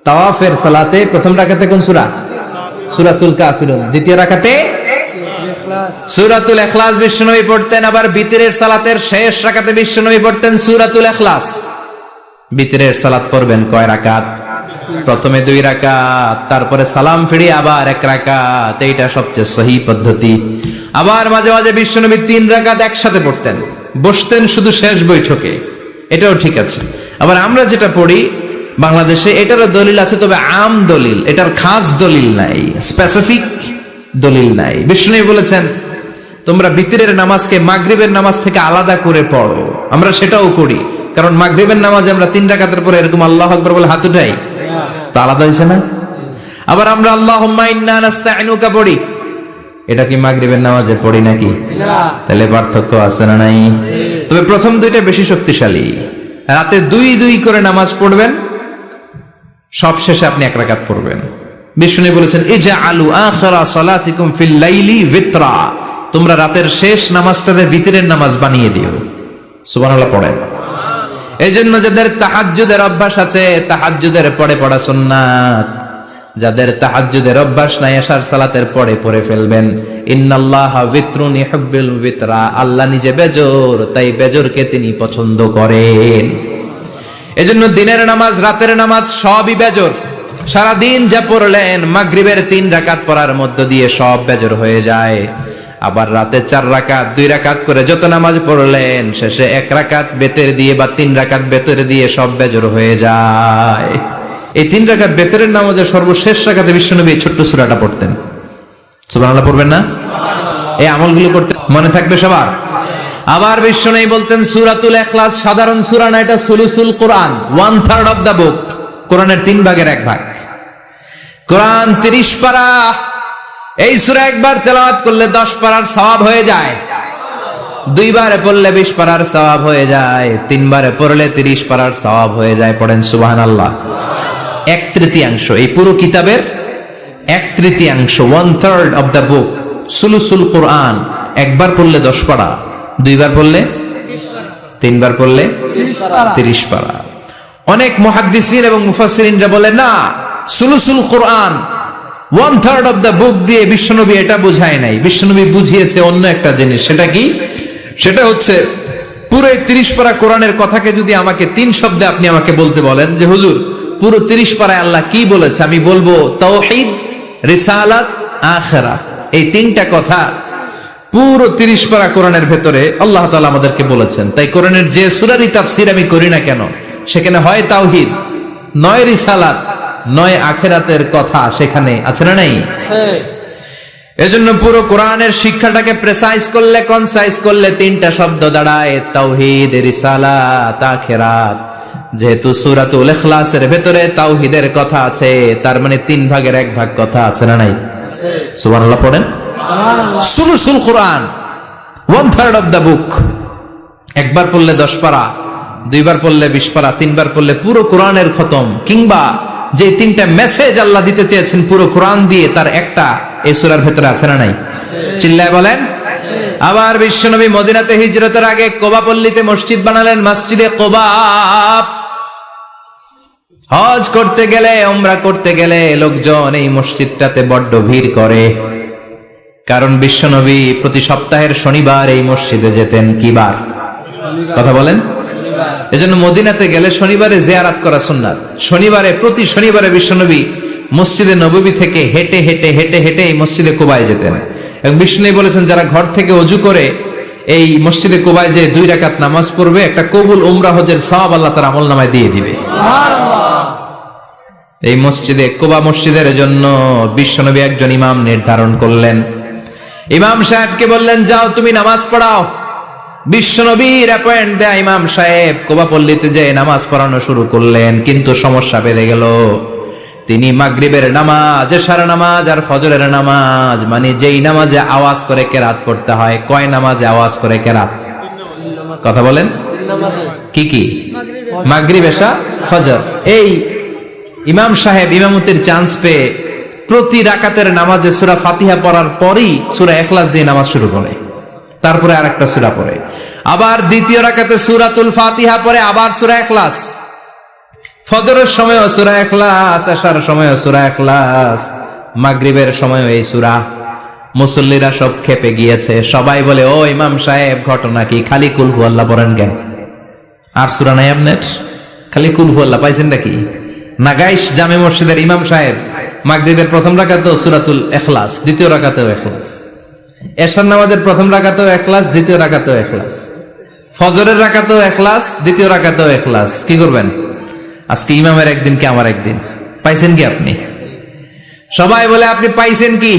[SPEAKER 1] তাওয়াফের সালাতে প্রথম রাকাতে কোন সূরা? সূরাতুল কাফিরুন। দ্বিতীয় রাকাতে সূরাতুল ইখলাস বিষ্ণুনবী পড়তেন। আবার বিতরের সালাতের শেষ রাকাতে বিষ্ণুনবী পড়তেন সূরাতুল ইখলাস। বিতরের সালাত পড়বেন কয় রাকাত? প্রথমে 2 রাকাত, তারপরে সালাম ফিরিয়ে আবার 1 রাকাত, এইটা সবচেয়ে সহি পদ্ধতি। আবার মাঝে মাঝে বিষ্ণুনবী 3 রাকাত একসাথে পড়তেন, বসতেন শুধু শেষ বৈঠকে, এটাও ঠিক আছে। আবার আমরা যেটা পড়ি বাংলাদেশে, এটারও দলিল আছে, তবে আম দলিল, এটার খাস দলিল নাই, স্পেসিফিক দলিল নাই। বিষ্ণুনবী বলেছেন তোমরা বিতরের নামাজকে মাগরিবের নামাজ থেকে আলাদা করে পড়ো। আমরা সেটাও করি, কারণ মাগরিবের নামাজে আমরা 3 রাকাতের পরে এরকম আল্লাহু আকবার বলে হাত উঠাই, তা আলাদা হয়েছে না? আবার আমরা আল্লাহুম্মা ইন্না নাস্তাইনুকা পড়ি, এটা কি মাগরিবের নামাজে পড়ি নাকি? তাহলে পার্থক্য আছে না নাই? তবে প্রথম 2টা বেশি শক্তিশালী। রাতে 2 করে নামাজ পড়বেন, সব শেষে আপনি 1 রাকাত পড়বেন। বিষ্ণু বলেছেন ইজআলু আখিরা সালাতিকুম ফিল লাইলি বিতরা, তোমরা রাতের শেষ নামাজটাকে বিতরের নামাজ বানিয়ে দিও। সুবহানাল্লাহ পড়েন। এইজন্য যাদের তাহাজ্জুদের অভ্যাস আছে, তাহাজ্জুদের পরে পড়া সুন্নাত। যাদের তাহাজ্জুদের অভ্যাস নাই, এশার সালাতের পরে পড়ে ফেলবেন। ইন্নাল্লাহা বিতরুন ইউহিব্বুল বিতরা, আল্লাহ নিজে বেজর, তাই বেজরকে তিনি পছন্দ করেন। এজন্য দিনের নামাজ, রাতের নামাজ সবই বেজর। সারা দিন যা পড়লেন, মাগরিবের 3 রাকাত পড়ার মধ্য দিয়ে সব বেজর হয়ে যায়। আবার রাতে 4 রাকাত, 2 রাকাত করে যত নামাজ পড়লেন, শেষে 1 রাকাত বেতের দিয়ে বা 3 রাকাত বেতের দিয়ে সব বেজর হয়ে যায়। এই 3 রাকাত বেতরের নামাজের সর্বশেষ রাকাতে বিশ্বনবী ছোট্ট সূরাটা পড়তেন। সুবহানাল্লাহ পড়বেন না? এই আমলগুলো করতে মনে থাকবে সবার। আবার বিশ্বনবী বলতেন সূরাতুল ইখলাস সাধারণ সূরা না, এটা সুলুসুল কোরআন, 1/3 অফ দা বুক, কোরআনের 3 ভাগের 1 ভাগ। কোরআন 30 পারা। এই সূরা একবার তেলাওয়াত করলে 10 পারার সওয়াব হয়ে যায়, 2 বারে পড়লে 20 পারার সওয়াব হয়ে যায়, 3 বারে পড়লে 30 পারার সওয়াব হয়ে যায়। পড়েন সুবহানাল্লাহ। 1/3 এই পুরো কিতাবের 1/3, 1/3 অফ দা বুক, সুলুসুল কোরআন। একবার পড়লে 10 পারা, 2 বার পড়লে 3 বার পড়লে 30 পারা। অনেক মুহাদ্দিসিন এবং মুফাসসিরিনরা বলে না, সুলুসুল কোরআন 1/3 অফ দা বুক দিয়ে বিশ্বনবী এটা বুঝায় নাই। বিশ্বনবী বুঝিয়েছে অন্য একটা জিনিস। সেটা কি? সেটা হচ্ছে পুরো 30 পারা কোরআনের কথাকে যদি আমাকে 3 শব্দে আপনি আমাকে বলতে বলেন যে হুজুর পুরো 30 পারায় আল্লাহ কি বলেছে, আমি বলবো তাওহীদ, রিসালাত, আখিরাত। এই 3টা কথা পুরো 30 পারা কোরআনের ভেতরে আল্লাহ তাআলা আমাদেরকে বলেছেন। তাই কোরআনের যে সূরারই তাফসীর আমি করি না কেন, সেখানে হয় তাওহীদ, নয় রিসালাত, নয় আখিরাতের কথা সেখানে আছে না নাই? এজন্য পুরো কোরআনের শিক্ষাটাকে প্রেসাইজ করলে, কনসাইজ করলে 3টা শব্দ দাঁড়ায়, তাওহীদ, রিসালাত, আখিরাত। যেহেতু সূরাতুল ইখলাসের ভেতরে তাওহীদের কথা আছে, তার মানে 3 ভাগের 1 ভাগ কথা আছে না নাই? সুবহানাল্লাহ পড়েন। সুলুসুল কোরআন, 1/3 অফ দা বুক। একবার পড়লে 10 পারা, 2 বার পড়লে 20 পারা, 3 বার পড়লে পুরো কোরআনের খতম। কিংবা যে 3টা মেসেজ আল্লাহ দিতে চেয়েছেন পুরো কোরআন দিয়ে, তার একটা এই সূরার ভেতরে আছে না নাই? চিল্লায় বলেন। আবার বিশ্বনবী মদিনাতে হিজরতের আগে কোবা পল্লীতে মসজিদ বানালেন, মসজিদে কোবা। হজ করতে গেলে, উমরা করতে গেলে লোকজন এই মসজিদটাতে বড্ড ভিড় করে, কারণ বিশ্বনবী প্রতি সপ্তাহের শনিবার এই মসজিদে যেতেন। কি বার? কথা বলেন। এজন্য মদিনাতে গেলে শনিবারে জিয়ারত করা সুন্নাত। শনিবারে, প্রতি শনিবারে বিশ্বনবী মসজিদে নববী থেকে হেঁটে হেঁটে হেঁটে হেঁটে এই মসজিদে কুবায় যেতেন। এবং বিষ্ণু বলেছেন যারা ঘর থেকে ওযু করে এই মসজিদে কুবায় যে 2 রাকাত নামাজ পড়বে, একটা কবুল উমরা হজের সওয়াব আল্লাহ তার আমলনামায় দিয়ে দিবে। এই মসজিদে কুবা মসজিদের জন্য বিশ্বনবী একজন ইমাম নির্ধারণ করলেন। ইমাম সাহেবকে বললেন যাও তুমি নামাজ পড়াও। বিশ্বনবীর অ্যাপয়েন্ট দেয়া ইমাম সাহেব কুবা পল্লীতে যে নামাজ পড়ানো শুরু করলেন, কিন্তু সমস্যা বেড়ে গেল। তিনি মাগরিবের নামাজ, এশার নামাজ আর ফজরের নামাজ, মানে যেই নামাজে আওয়াজ করে কেরাত পড়তে হয়, কয় নামাজে আওয়াজ করে কেরাত? কথা বলেন কি কি? মাগরিব, এশা, ফজর। এই ইমাম সাহেব ইমামতির চান্স পেয়ে প্রতি রাকাতের নামাজে সূরা ফাতিহা পড়ার পরই সূরা ইখলাস দিয়ে নামাজ শুরু করে, তারপরে আরেকটা সূরা পড়ে, আবার দ্বিতীয় রাকাতে সূরাতুল ফাতিহা পড়ে, আবার সূরা ইখলাস। ফজরের সময়ও সূরা ইখলাস, এশার সময়ও সূরা ইখলাস, মাগরিবের সময়ও এই সূরা। মুসল্লিরা সব খেপে গিয়েছে, সবাই বলে ও ইমাম সাহেব ঘটনা কি, খালি কুল হুয়াল্লাহ পড়েন কেন? আর সূরা নাই আপনার? খালি কুল হুয়াল্লাহ পাইছেন নাকি? নাগাইশ জামে মসজিদের ইমাম সাহেব মাগরিবের প্রথম রাকাতেও সূরাতুল ইখলাস, দ্বিতীয় রাকাতেও ইখলাস, এশার নামাজের প্রথম রাকাতেও ইখলাস, দ্বিতীয় রাকাতেও ইখলাস, ফজরের রাকাতেও ইখলাস, দ্বিতীয় রাকাতেও ইখলাস। কি করবেন? আজকে ইমামের একদিন কি আমার একদিন। পাইছেন কি আপনি? সবাই বলে আপনি পাইছেন কি?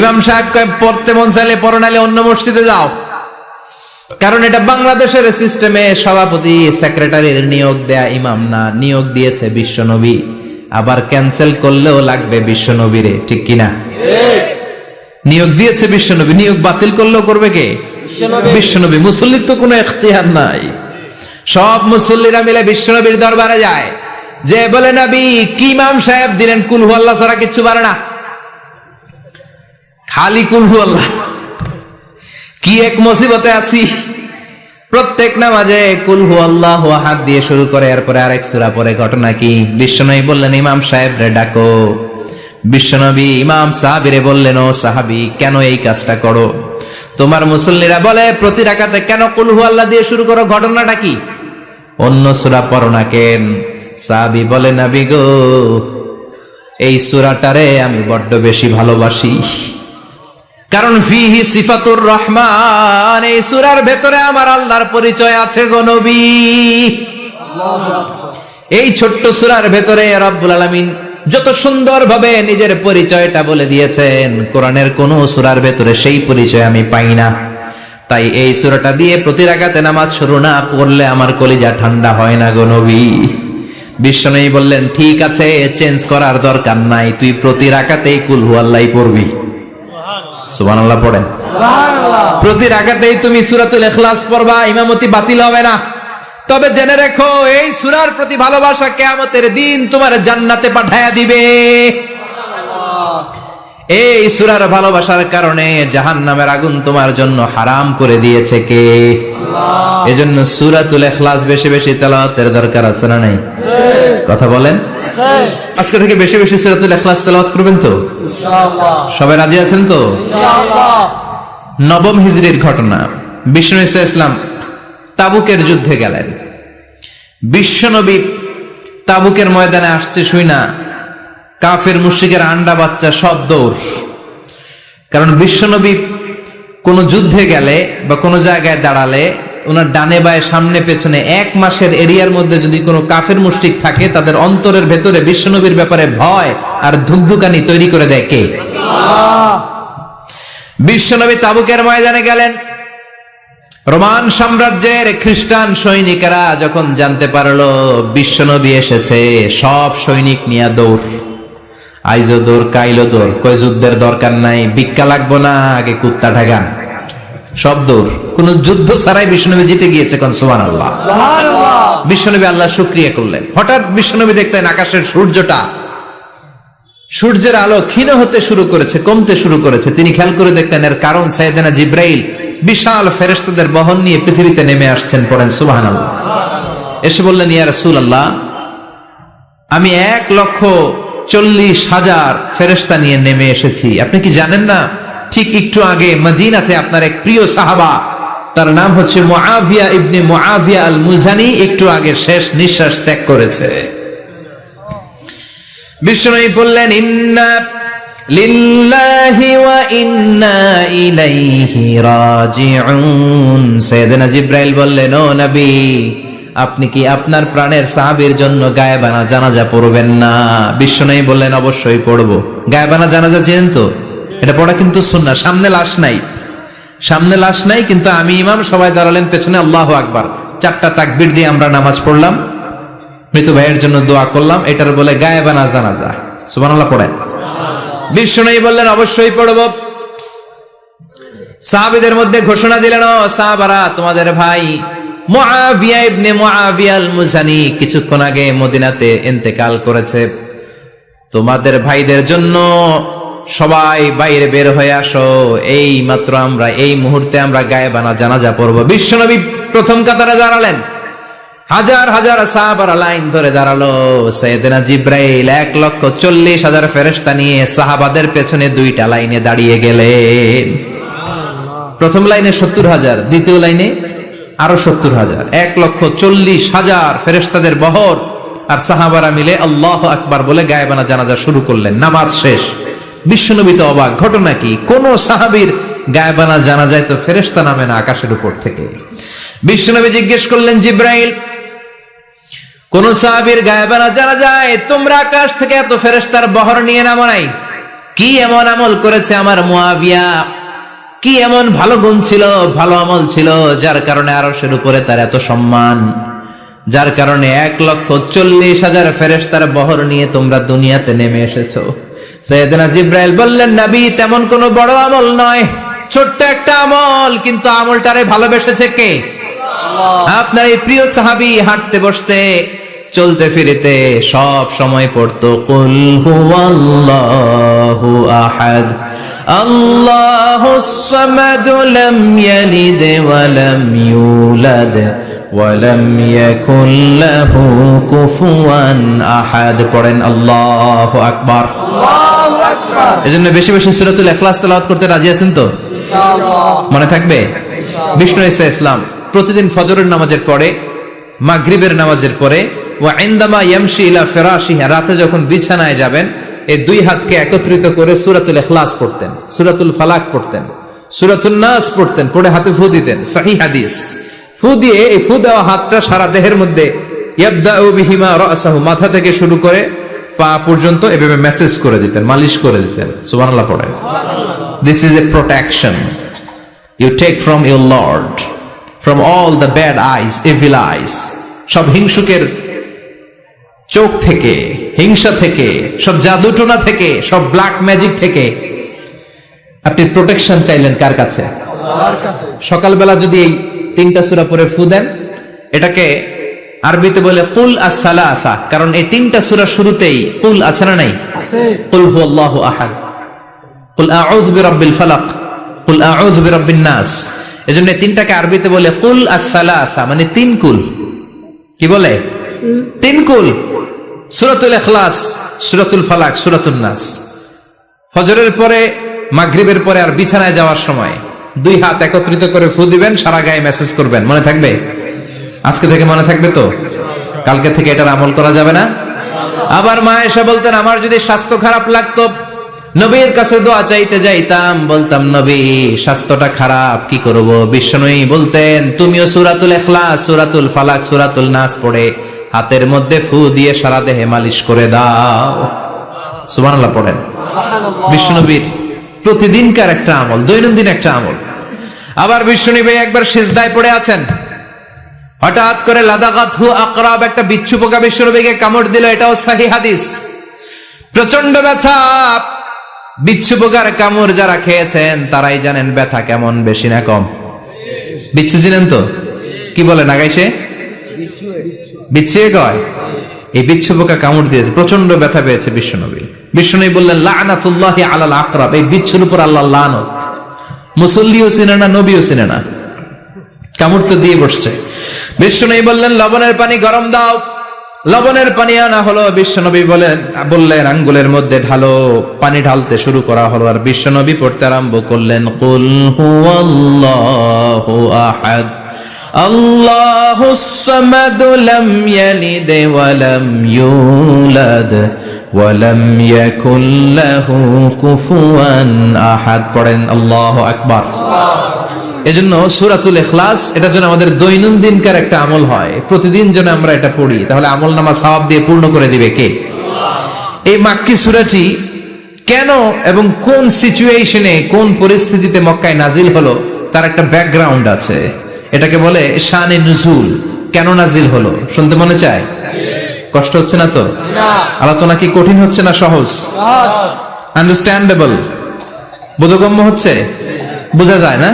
[SPEAKER 1] ইমাম সাহেব পড়তে মন চাইলে পড়ো, নাইলে অন্য মসজিদে যাও। কারণ এটা বাংলাদেশের সিস্টেমে সভাপতি সেক্রেটারির নিয়োগ দেয়া ইমাম না, নিয়োগ দিয়েছে বিশ্বনবী। আবার ক্যান্সেল করলেও লাগবে বিশ্বনবীরে, ঠিক কিনা? নিয়োগ দিয়েছে বিশ্বনবী, নিয়োগ বাতিল করলেও করবে কে? বিশ্বনবী। মুসল্লির তো কোনো এখতিয়ার নাই। সব মুসল্লিরা মিলে বিশ্বনবীর দরবারে যায়, যে বলে নবী কি ইমাম সাহেব দিলেন কুল হুয়াল্লাহ ছাড়া কিচ্ছু পারে না, খালি কুল হুয়াল্লাহ, কি এক মুসিবতে আছি। প্রত্যেক নামাজে কুল হুয়াল্লাহু আহাদ দিয়ে শুরু করে, এরপরে আরেক সূরা পড়ে। ঘটনা কি? বিশ্বনবী বললেন ইমাম সাহেব রে ডাকো। বিশ্বনবী ইমাম সাহাবীরে বললেন ও সাহাবী কেন এই কাজটা করো? তোমার মুসল্লিরা বলে প্রতি রাকাতে কেন কুল হুয়াল্লাহ দিয়ে শুরু করো, ঘটনাটা কি? অন্য সূরা পড়ো না কেন? সাহাবী বলে নবী গো এই সূরাটারে আমি বড্ড বেশি ভালোবাসি, কারণ ফিহি সিফাতুর রহমান, এই সূরার ভেতরে আমার আল্লাহর পরিচয় আছে গো নবী। এই ছোট্ট সূরার ভেতরে রব্বুল আলামিন যত সুন্দরভাবে নিজের পরিচয়টা বলে দিয়েছেন, কোরআনের কোন সূরার ভেতরে সেই পরিচয় আমি পাই না। তাই এই সূরাটা দিয়ে প্রতি রাকাতে নামাজ শুরু না পড়লে আমার কলিজা ঠান্ডা হয় না গো নবী। বিশ্বনবী বললেন ঠিক আছে, চেঞ্জ করার দরকার নাই, তুই প্রতি রাকাতেই কুল হুয়াল্লাহ পড়বি। সুবহানাল্লাহ পড়েন। প্রতি রাকাতেই তুমি সূরাতুল ইখলাস পড়বা, ইমামতি বাতিল হবে না। তবে জেনে রেখো এই সূরার প্রতি ভালোবাসা কিয়ামতের দিন তোমার জান্নাতে পাঠায়া দিবে। এই সূরার ভালোবাসার কারণে জাহান্নামের আগুন তোমার জন্য হারাম করে দিয়েছে কে? আল্লাহ। এজন্য সূরাতুল ইখলাস বেশি বেশি তেলাওয়াতের দরকার আছে না নাই? কথা বলেন। আজকে থেকে বেশি বেশি সূরাতুল ইখলাস তেলাওয়াত করবেন তো ইনশাআল্লাহ? সবাই রাজি আছেন তো ইনশাআল্লাহ? নবম হিজরির ঘটনা। বিষ্ণু ইসলাম তাবুকের যুদ্ধে গেলেন। বিশ্বনবী তাবুকের ময়দানে আসছে শুই না কাফের মুশরিকের আন্ডা বাচ্চা সব দৌড়। কারণ বিশ্বনবী কোন যুদ্ধে গেলে বা কোন জায়গায় দাঁড়ালে ওনার ডানে বায়ে সামনে পেছনে 1 মাসের এরিয়ার মধ্যে যদি কোনো কাফের মুশরিক থাকে, তাদের অন্তরের ভেতরে বিশ্বনবীর ব্যাপারে ভয় আর ধুকধুকানি তৈরি করে দেয় কে? আল্লাহ। বিশ্বনবী তাবুকের ময়দানে গেলেন। রোমান সাম্রাজ্যের খ্রিস্টান সৈনিকেরা যখন জানতে পারলো বিশ্বনবী এসেছে, সব সৈনিক নিয়ে দৌড়। আইজো দৌড়, কাইলো দৌড়, কই যুদ্ধের দরকার নাই, ভিক্ষা লাগবো না, আগে কুত্তা ঠাগান, সব দৌড়। কোন যুদ্ধ ছাড়াই বিশ্বনবী জিতে গিয়েছে। কোন সুবহানাল্লাহ। সুবহানাল্লাহ। বিশ্বনবী আল্লাহর শুকরিয়া করলেন। হঠাৎ বিশ্বনবী দেখলেন আকাশের সূর্যের আলো ক্ষীণ হতে শুরু করেছে, কমতে শুরু করেছে। তিনি খেয়াল করে দেখলেন এর কারণ সাইয়েদনা জিব্রাইল বিশাল ফেরেশতাদের বহন নিয়ে পৃথিবীতে নেমে আসছেন। পড়েন সুবহানাল্লাহ। এসে বললেন ইয়া রাসূলুল্লাহ, আমি 1,40,000 ফেরেশতা নিয়ে নেমে এসেছি। আপনি কি জানেন না ঠিক একটু আগে মদিনাতে আপনার এক প্রিয় সাহাবা, তার নাম হচ্ছে মুআবিয়া ইবনে মুআবিয়া আল মুজানি, একটু আগে শেষ নিঃশ্বাস ত্যাগ করেছে। বিষ্ণু বললেন ইন্না লিল্লাহি ওয়া ইন্না ইলাইহি রাজিউন। সাইয়েদনা জিবরাইল বললেন, ও নবী, আপনি কি আপনার প্রাণের সাহাবীর জন্য গায়েবানা জানাজা পড়বেন না? বিষ্ণু বললেন, অবশ্যই পড়বো। গায়েবানা জানাজা চেনেন তো? এটা পড়া কিন্তু সুন্নাহ। সামনে লাশ নাই, সামনে লাশ নাই, কিন্তু আমি ইমাম, সবাই দাঁড়ালেন পেছনে, আল্লাহু আকবার, 4টা তাকবীর দিয়ে আমরা নামাজ পড়লাম, মৃত ভাইয়ের জন্য দোয়া করলাম, এটার বলে গায়েবানা জানাজা। সুবহানাল্লাহ পড়েন। বিষ্ণু বললেন, অবশ্যই পড়ব। সাহাবীদের মধ্যে ঘোষণা দিলেন, ও সাহাবারা, তোমাদের ভাই মুআবিয়া ইবনে মুআবিয়া আল মুজানি কিছুক্ষণ আগে মদিনাতে ইন্তেকাল করেছে। তোমাদের ভাইদের জন্য সবাই বাইরে বের হয়ে আসো, এই মাত্র আমরা, এই মুহূর্তে আমরা গায়েবানা জানাজা পড়ব। বিশ্বনবী প্রথম কাতারে দাঁড়ালেন, হাজার হাজার সাহাবারা লাইন ধরে দাঁড়ালো। সাইয়েদনা জিবরাইল 1,40,000 ফেরেশতা নিয়ে সাহাবাদের পেছনে 2টা লাইনে দাঁড়িয়ে গেলেন। প্রথম লাইনে 70,000, দ্বিতীয় লাইনে আরো 70,000, 1,40,000 ফেরেশতাদের বহর। আর সাহাবারা মিলে আল্লাহু আকবার বলে গায়েবানা জানাজা শুরু করলেন। নামাজ শেষ। বিশ্বনবী তো অবাক, ঘটনা কি? কোন সাহাবীর গায়েবানা জানাজায় তো ফেরেশতা নামে না আকাশের উপর থেকে। বিশ্বনবী জিজ্ঞেস করলেন, জিবরাইল, কোন সাহাবীর গায়েবানা জানাজায় তোমরা আকাশ থেকে এত ফেরেশতার বহর নিয়ে নামো নাই? কি এমন আমল করেছে আমার মুআবিয়া? কি এমন ভালো গুণ ছিল, ভালো আমল ছিল, যার কারণে আরশের উপরে তার এত সম্মান, যার কারণে 1,40,000 ফেরেশতার বহর নিয়ে তোমরা দুনিয়াতে নেমে এসেছো? সাইয়েদনা জিবরাইল বললেন, নবী, তেমন কোনো বড় আমল নয়, ছোট্ট একটা আমল, কিন্তু আমলটারে ভালোবেসেছে কে? আপনার এই প্রিয় সাহাবী হাঁটতে বসতে চলতে ফিরিতে সব সময় পড়তো কুল হুয়াল্লাহু আহাদ আল্লাহুস সামাদ লাম ইয়ালিদ ওয়া লাম ইউলাদ ওয়া লাম ইয়াকুল লাহু কুফুয়ান আহাদ। পড়েন আল্লাহু আকবার।
[SPEAKER 2] আল্লাহু আকবার।
[SPEAKER 1] এজন্য বেশি বেশি সূরাতুল ইখলাস তেলাওয়াত করতে রাজি আছেন তো?
[SPEAKER 2] ইনশাআল্লাহ।
[SPEAKER 1] মনে থাকবে? বিষ্ণু ঈসা ইসলাম প্রতিদিন ফজরের নামাজের পরে, মাগরিবের নামাজের পরে, ওয়া ইনদামা ইয়ামশি ইলা ফিরাশিহি, রাতে যখন বিছানায় যাবেন, এই 2 হাতকে একত্রিত করে সূরাতুল ইখলাস পড়তেন, সূরাতুল ফালাক পড়তেন, সূরাতুন নাস পড়তেন, পড়ে হাতে ফু দিতেন। সহিহ হাদিস। ফু দিয়ে এই ফু দেওয়া হাতটা সারা দেহের মধ্যে ইয়াবদাউ বিহিমা রাসাহু, মাথা থেকে শুরু করে পা পর্যন্ত এভাবে মেসেজ করে দিতেন, মালিশ করে দিতেন। সুবহানাল্লাহ পড়েন। This is a protection you take from your lord, from all the bad eyes, evil eyes, সব হিংসুকের চোখ থেকে, হিংসা থেকে, সব জাদুটোনা থেকে, সব ব্ল্যাক ম্যাজিক থেকে আপনি প্রোটেকশন চাইলেন কার কাছে?
[SPEAKER 2] আল্লাহর কাছে।
[SPEAKER 1] সকালবেলা যদি এই 3টা সূরা পড়ে ফু দেন, এটাকে আরবিতে বলে কুল আস-সালাসা, কারণ এই 3টা সূরা শুরুতেই কুল আছে না নাই?
[SPEAKER 2] আছে।
[SPEAKER 1] কুল হুয়াল্লাহু আহাদ, কুল আউযু বিরাব্বিল ফালাক, কুল আউযু বিরাব্বিন নাস। এজন্য 3টাকে আরবিতে বলে কুল আস-সালাসা, মানে 3 কুল। কি বলে? 3 কুল। সূরাতুল ইখলাস, সূরাতুল ফালাক, সূরাতুন নাস। ফজরের পরে, মাগরিবের পরে আর বিছানায় যাওয়ার সময় 2 হাত একত্রিত করে ফু দিবেন, সারা গায়ে মেসেজ করবেন। মনে থাকবে? আজকে থেকে মনে থাকবে তো? কালকে থেকে এটার আমল করা যাবে না? আবার মা এসে বলতেন, আমার যদি স্বাস্থ্য খারাপ লাগতো, নবীর কাছে দোয়া চাইতে যাইতাম, বলতাম, নবী, স্বাস্থ্যটা খারাপ, কি করব? বিশ্বনবী বলতেন, তুমিও সূরাতুল ইখলাস, সূরাতুল ফালাক, সূরাতুল নাস পড়ে হাতের মধ্যে ফু দিয়ে সারা দেহে মালিশ করে দাও। সুবহানাল্লাহ পড়েন।
[SPEAKER 2] সুবহানাল্লাহ।
[SPEAKER 1] বিশ্বনবীর প্রতিদিনকার একটা আমল, দৈনন্দিন একটা আমল। আবার বিশ্বনবী একবার সিজদায় পড়ে আছেন, হঠাৎ করে লাদাগাতহু আকরাব, একটা বিচ্ছু পোকা বিশ্বনবীকে কামড় দিল। এটাও সহিহ হাদিস। প্রচন্ড ব্যথা। বিচ্ছু পোকার কামড় যারা খেয়েছেন তারাই জানেন ব্যথা কেমন, বেশি না কম? বিচ্ছু চিনেন তো? কি বলে নাগাইছে? বিচ্ছু কয়। এই বিচ্ছু পোকা কামড় দিয়েছে, প্রচন্ড ব্যথা পেয়েছে বিশ্বনবী। বিশ্বনবী বললেন, লা'নাতুল্লাহি আলাল আকরাব, এই বিচ্ছুর উপর আল্লাহর লানত। মুসল্লিও চিনে না, নবীও চিনে না, কামড় তো দিয়ে বসছে। বিশ্বনবী বললেন, লবণের পানি গরম দাও। লবণের পানি আনা হলো। বিশ্বনবী বললেন, আঙ্গুলের মধ্যে ঢালো। পানি ঢালতে শুরু করা হলো, আর বিশ্বনবী পড়তে আরম্ভ করলেন, কুল হুয়াল্লাহু আহাদ আল্লাহুস সামাদ লাম ইয়ালিদ ওয়া লাম ইউলাদ ওয়ালাম ইয়াকুল লাহু কুফুয়ান আহাদ। পড়েন আল্লাহু আকবার। এজন্য সূরাতুল ইখলাস এটার জন্য আমাদের দৈনন্দিনকার একটা আমল হয়, প্রতিদিন যেন আমরা এটা পড়ি, তাহলে আমলনামা সওয়াব দিয়ে পূর্ণ করে দিবে কে? এই মাক্কি সূরাটি কেন এবং কোন সিচুয়েশনে কোন পরিস্থিতিতে মক্কায় নাজিল হলো তার একটা ব্যাকগ্রাউন্ড আছে। এটাকে বলে শানে নুজুল। কেন নাজিল হলো শুনতে মনে চায়? কষ্ট হচ্ছে না তো? আলোচনা কি কঠিন হচ্ছে না সহজ? আন্ডারস্ট্যান্ডেবল, বোধগম্য হচ্ছে? বোঝা যায় না?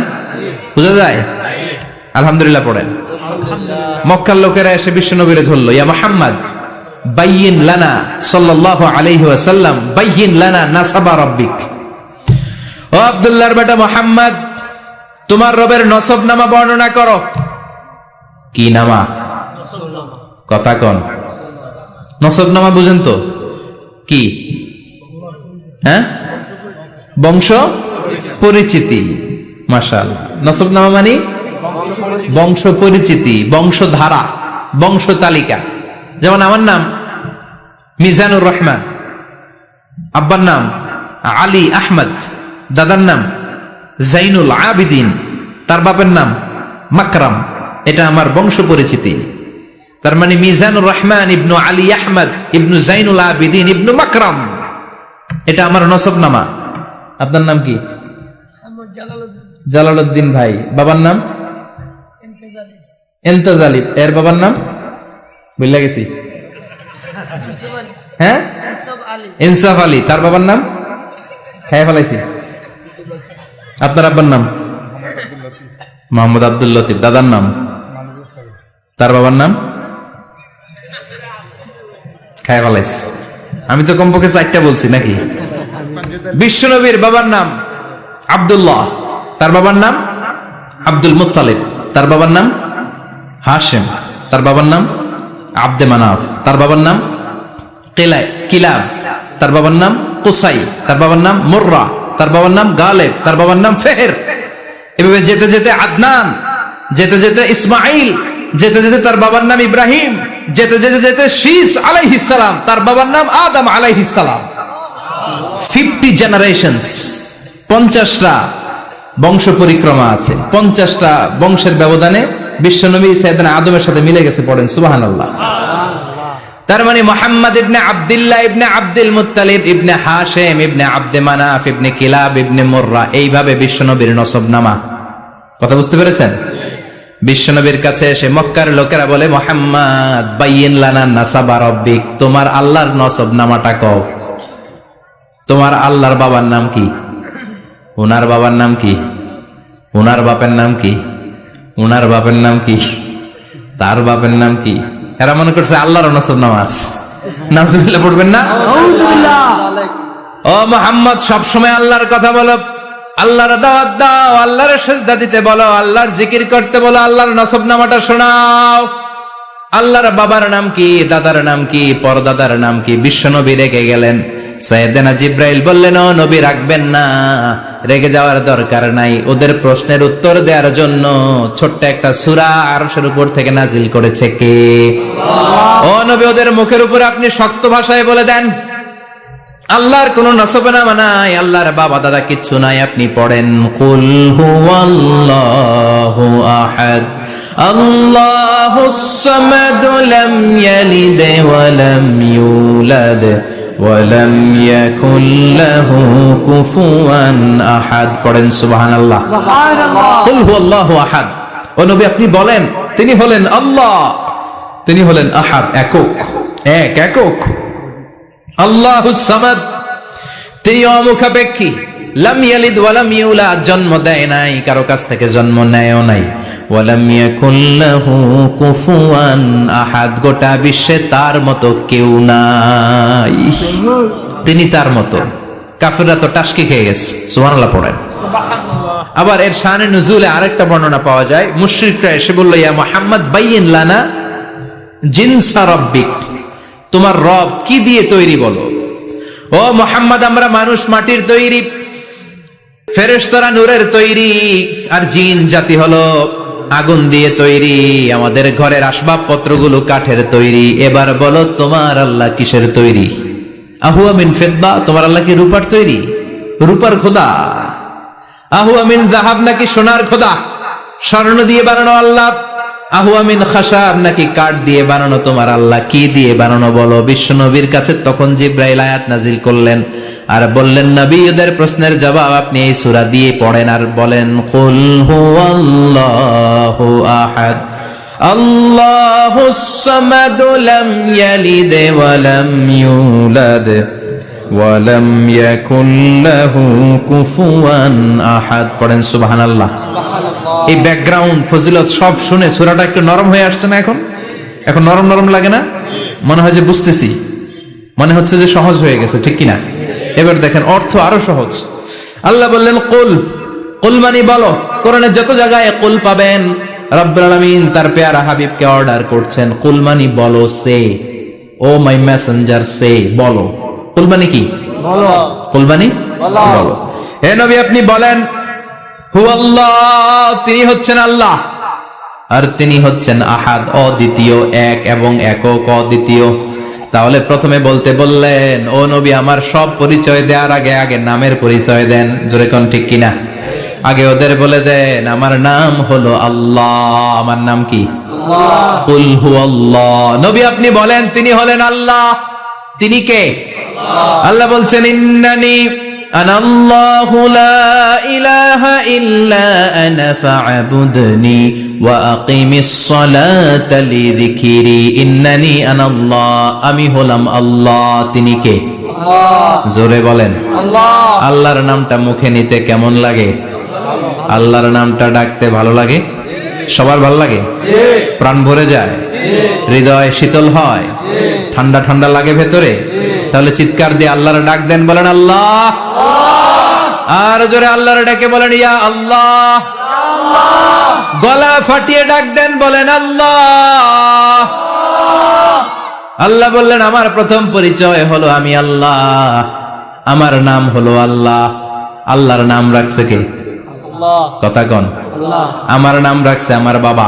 [SPEAKER 1] বোঝা যায়? আলহামদুলিল্লাহ পড়েন। মক্কার লোকেরা এসে বিশ্বনবীরে ধরলো, ইয়া মুহাম্মদ বাইয়িন লানা সাল্লাল্লাহু আলাইহি ওয়াসাল্লাম বাইয়িন লানা নাসাবা রাব্বিক। ও আব্দুল্লাহর বেটা মুহাম্মদ, তোমার রবের নসবনামা বর্ণনা করো। কি নামা? কথা কোন? নসবনামা বুঝেন তো কি? হ্যাঁ, বংশ পরিচিতি। মাশাআল্লাহ। নসবনামা মানে বংশ পরিচিতি, বংশধারা, বংশ তালিকা। যেমন আমার নাম মিজানুর রহমান, আব্বার নাম আলী আহমদ, দাদার নাম জাইনুল আবিদিন, তার বাপের নাম মাকরাম। এটা আমার বংশ পরিচিতি। তার মানে মিজানুর রহমান ইবনু আলী আহমদ ইবনু জাইনুল আবিদিন ইবনু মাকরাম, এটা আমার নসবনামা। আপনার নাম কি? জালালউদ্দিন ভাই। বাবার নাম ইন্তেজালিব। এর বাবার নাম বুঝলা গেছি। হ্যাঁ, ইনসাফ আলী। তার বাবার নাম খেয়ে ফেলাইছি। আপনার আব্বার নাম মোহাম্মদ আব্দুল লতিফ। দাদার নাম? তার বাবার নাম খেয়ে ফেলাইছি। আমি তো কমপক্ষে 4টা বলছি নাকি? বিশ্বনবীর বাবার নাম আব্দুল্লাহ, তার বাবার নাম আব্দুল মুত্তালিব, তার বাবার নাম হাশিম, তার বাবার নাম আব্দে মানাফ, তার বাবার নাম কিলাব, তার বাবার নাম কুসাই, তার বাবার নাম মুররা, তার বাবার নাম গালেব, তার বাবার নাম ফেহের। এভাবে যেতে যেতে আদনান, যেতে যেতে ইসমাইল, যেতে যেতে তার বাবার নাম ইব্রাহিম, যেতে যেতে যেতে শীস আলাইহিস সালাম, তার বাবার নাম আদম আলাইহিস সালাম। 50 জেনারেশনস, 50টা বংশ পরিক্রমা আছে। 50টা বংশের ব্যবধানে বিশ্বনবী সাইয়েদনা আদমের সাথে মিলে গেছে। পড়েন সুবহানাল্লাহ। তার মানে মুহাম্মদ ইবনে আব্দুল্লাহ ইবনে আব্দুল মুত্তালিব ইবনে হাশিম ইবনে আব্দে মানাফ ইবনে কিলাব ইবনে মুররা, এইভাবে বিশ্বনবীর নসবনামা। কথা বুঝতে পেরেছেন? বিশ্বনবীর কাছে এসে মক্কার লোকেরা বলে, মুহাম্মদ বাইয়িন লানা নাসাবা রাব্বিক, তোমার আল্লাহর নসবনামাটা কও। তোমার আল্লাহর বাবার নাম কি? ওনার বাবার নাম কি? ওনার বাপের নাম কি? ওনার বাপের নাম কি? তার বাপের নাম কি? এরা মনে করছে আল্লাহর নসবনামা আছে। নাউজুবিল্লাহ পড়বেন না? ও মুহাম্মদ, সবসময় আল্লাহর কথা বলো, আল্লাহর দাওয়াত দাও, আল্লাহর সিজদা দিতে বলো, আল্লাহর জিকির করতে বলো, আল্লাহর নসবনামাটা শোনাও। আল্লাহর বাবার নাম কি? দাদার নাম কি? পরদাদার নাম কি? বিশ্বনবী রেগে গেলেন। সাইয়েদনা জিব্রাইল বললেন, ও নবী রাখবেন না, রেগে যাওয়ার দরকার নাই। ওদের প্রশ্নের উত্তর দেওয়ার জন্য ছোট্ট একটা সূরা আরশের উপর থেকে নাজিল করেছে কে? ও নবী, ওদের মুখের উপরে আপনি শক্ত ভাষায় বলে দেন, আল্লাহর কোন নসবনামা নাই, আল্লাহর বাবা দাদা কিচ্ছু নাই। আপনি পড়েন, কুল হুয়াল্লাহু আহাদ আল্লাহুস সামাদ লাম ইয়ালিদ ওয়া লাম ইউলাদ ওয়া লাম ইয়াকুল লাহু কুফুয়ান আহাদ। পড়েন সুবহানাল্লাহ। কুল হুয়াল্লাহু আহাদ। ও নবী, আপনি বলেন, তিনি হলেন আল্লাহ, তিনি হলেন আহাদ, একক, একক। আল্লাহুস সামাদ, তিনি অমুখাপেক্ষী। লাম ইয়ালিদ ওয়া লাম ইউলাদ, জন্ম দেয় নাই, কারো কাছ থেকে জন্ম নেয়ও নাই। ওয়া লাম ইয়াকুল লাহু কুফুয়ান আহাদ, গোটা বিশ্বে তার মতো কেউ নাই, তিনি তার মতো। কাফিররা তো টাসকি খেয়ে গেছে। সুবহানাল্লাহ পড়েন। আবার এর শানে নুজুলে আরেকটা বর্ণনা পাওয়া যায়। মুশরিকরা এসে বলল, ইয়া মুহাম্মদ বাইয়িন লানা জিনসা রাব্বিক, তোমার রব কি দিয়ে তৈরি বলো। ও মুহাম্মদ, আমরা মানুষ মাটির তৈরি, ফেরেশতারা নূরের তৈরি, আর জিন জাতি হলো আগুন দিয়ে তৈরি, আমাদের ঘরের আসবাবপত্রগুলো কাঠের তৈরি। এবার বলো, তোমার আল্লাহ কিসের তৈরি? আহুয়া মিন ফিদ্দা, তোমার আল্লাহ কি রূপার তৈরি, রূপার খোদা? আহুয়া মিন যাহাব, নাকি সোনার খোদা, স্বর্ণ দিয়ে বানানো আল্লাহ? আহুয়া মিন খাশাব, নাকি কাঠ দিয়ে বানানো তোমার আল্লাহ? কি দিয়ে বানানো বলো? বিশ্ব নবীর কাছে তখন জিব্রাইল আয়াত নাজিল করলেন আর বললেন, নবী, ওদের প্রশ্নের জবাব আপনি এই সূরা দিয়ে পড়েন আর বলেন, কুল হুয়াল্লাহু আহাদ আল্লাহুস সামাদ লাম ইয়ালিদ ওয়া লাম ইউলাদ ওয়া লাম ইয়াকুল লাহু কুফুয়ান আহাদ। পড়েন সুবহানাল্লাহ।
[SPEAKER 2] সুবহানাল্লাহ।
[SPEAKER 1] এই ব্যাকগ্রাউন্ড ফজিলত সব শুনে সূরাটা একটু নরম হয়ে আসছে না? এখন নরম নরম লাগে না? মনে হয় যে বুঝতেছি, মনে হচ্ছে যে সহজ হয়ে গেছে, ঠিক কিনা? এবার দেখেন অর্থ আরো সহজ। আল্লাহ বললেন কুল, কুল মানে বলো। কোরআনের যত জায়গায় কুল পাবেন, রব্বুল আলামিন তার পেয়ারা হাবিবকে অর্ডার করছেন, কুল মানে বলো, সে, ও মাই মেসেঞ্জার, সে, বলো। কুল মানে কি?
[SPEAKER 2] বলো।
[SPEAKER 1] কুল মানে
[SPEAKER 2] বলো।
[SPEAKER 1] বলো। হে নবী, আপনি বলেন, হু আল্লাহ, তিনি হচ্ছেন আল্লাহ, আর তিনি হচ্ছেন আহাদ, অদ্বিতীয়, এক এবং একক, অদ্বিতীয়। তাহলে প্রথমে বলতে বললেন, ও নবী, আমার সব পরিচয় দেওয়ার আগে আগে নামের পরিচয় দেন। জোরে কোন ঠিক কিনা? আগে ওদের বলে দেন, আমার নাম হলো আল্লাহ। আমার নাম কি?
[SPEAKER 2] আল্লাহ।
[SPEAKER 1] কুল হুয়াল্লাহ। নবী, আপনি বলেন, তিনি হলেন আল্লাহ। তিনি কে? আল্লাহ বলছেন, ইন্নানি আনাল্লাহু লা ইলাহা ইল্লা আনা ফা'বুদনি ওয়া আকিমিস সালাতা লিযিকরি। ইন্নানি আনাল্লাহ, আমি হলাম আল্লাহ। তিনি কে?
[SPEAKER 2] আল্লাহ।
[SPEAKER 1] জোরে বলেন।
[SPEAKER 2] আল্লাহ।
[SPEAKER 1] আল্লাহর নামটা মুখে নিতে কেমন লাগে? আল্লাহর নামটা ডাকতে ভালো লাগে? সবার ভালো লাগে? প্রাণ ভরে যায়? হৃদয় শীতল হয়? ঠান্ডা ঠান্ডা লাগে ভেতরে? তাহলে চিৎকার দিয়ে আল্লাহর ডাক দেন, বলেন আল্লাহ। আর জোরে আল্লাহর ডাকে বলেন, ইয়া আল্লাহ। গলা ফাটিয়ে ডাক দেন, বলেন আল্লাহ। আল্লাহ বললেন, আমার প্রথম পরিচয় হলো আমি আল্লাহ, আমার নাম হলো আল্লাহ। আল্লাহর নাম রাখছে কে?
[SPEAKER 2] আল্লাহ।
[SPEAKER 1] কথা কন।
[SPEAKER 2] আল্লাহ।
[SPEAKER 1] আমার নাম রাখছে আমার বাবা,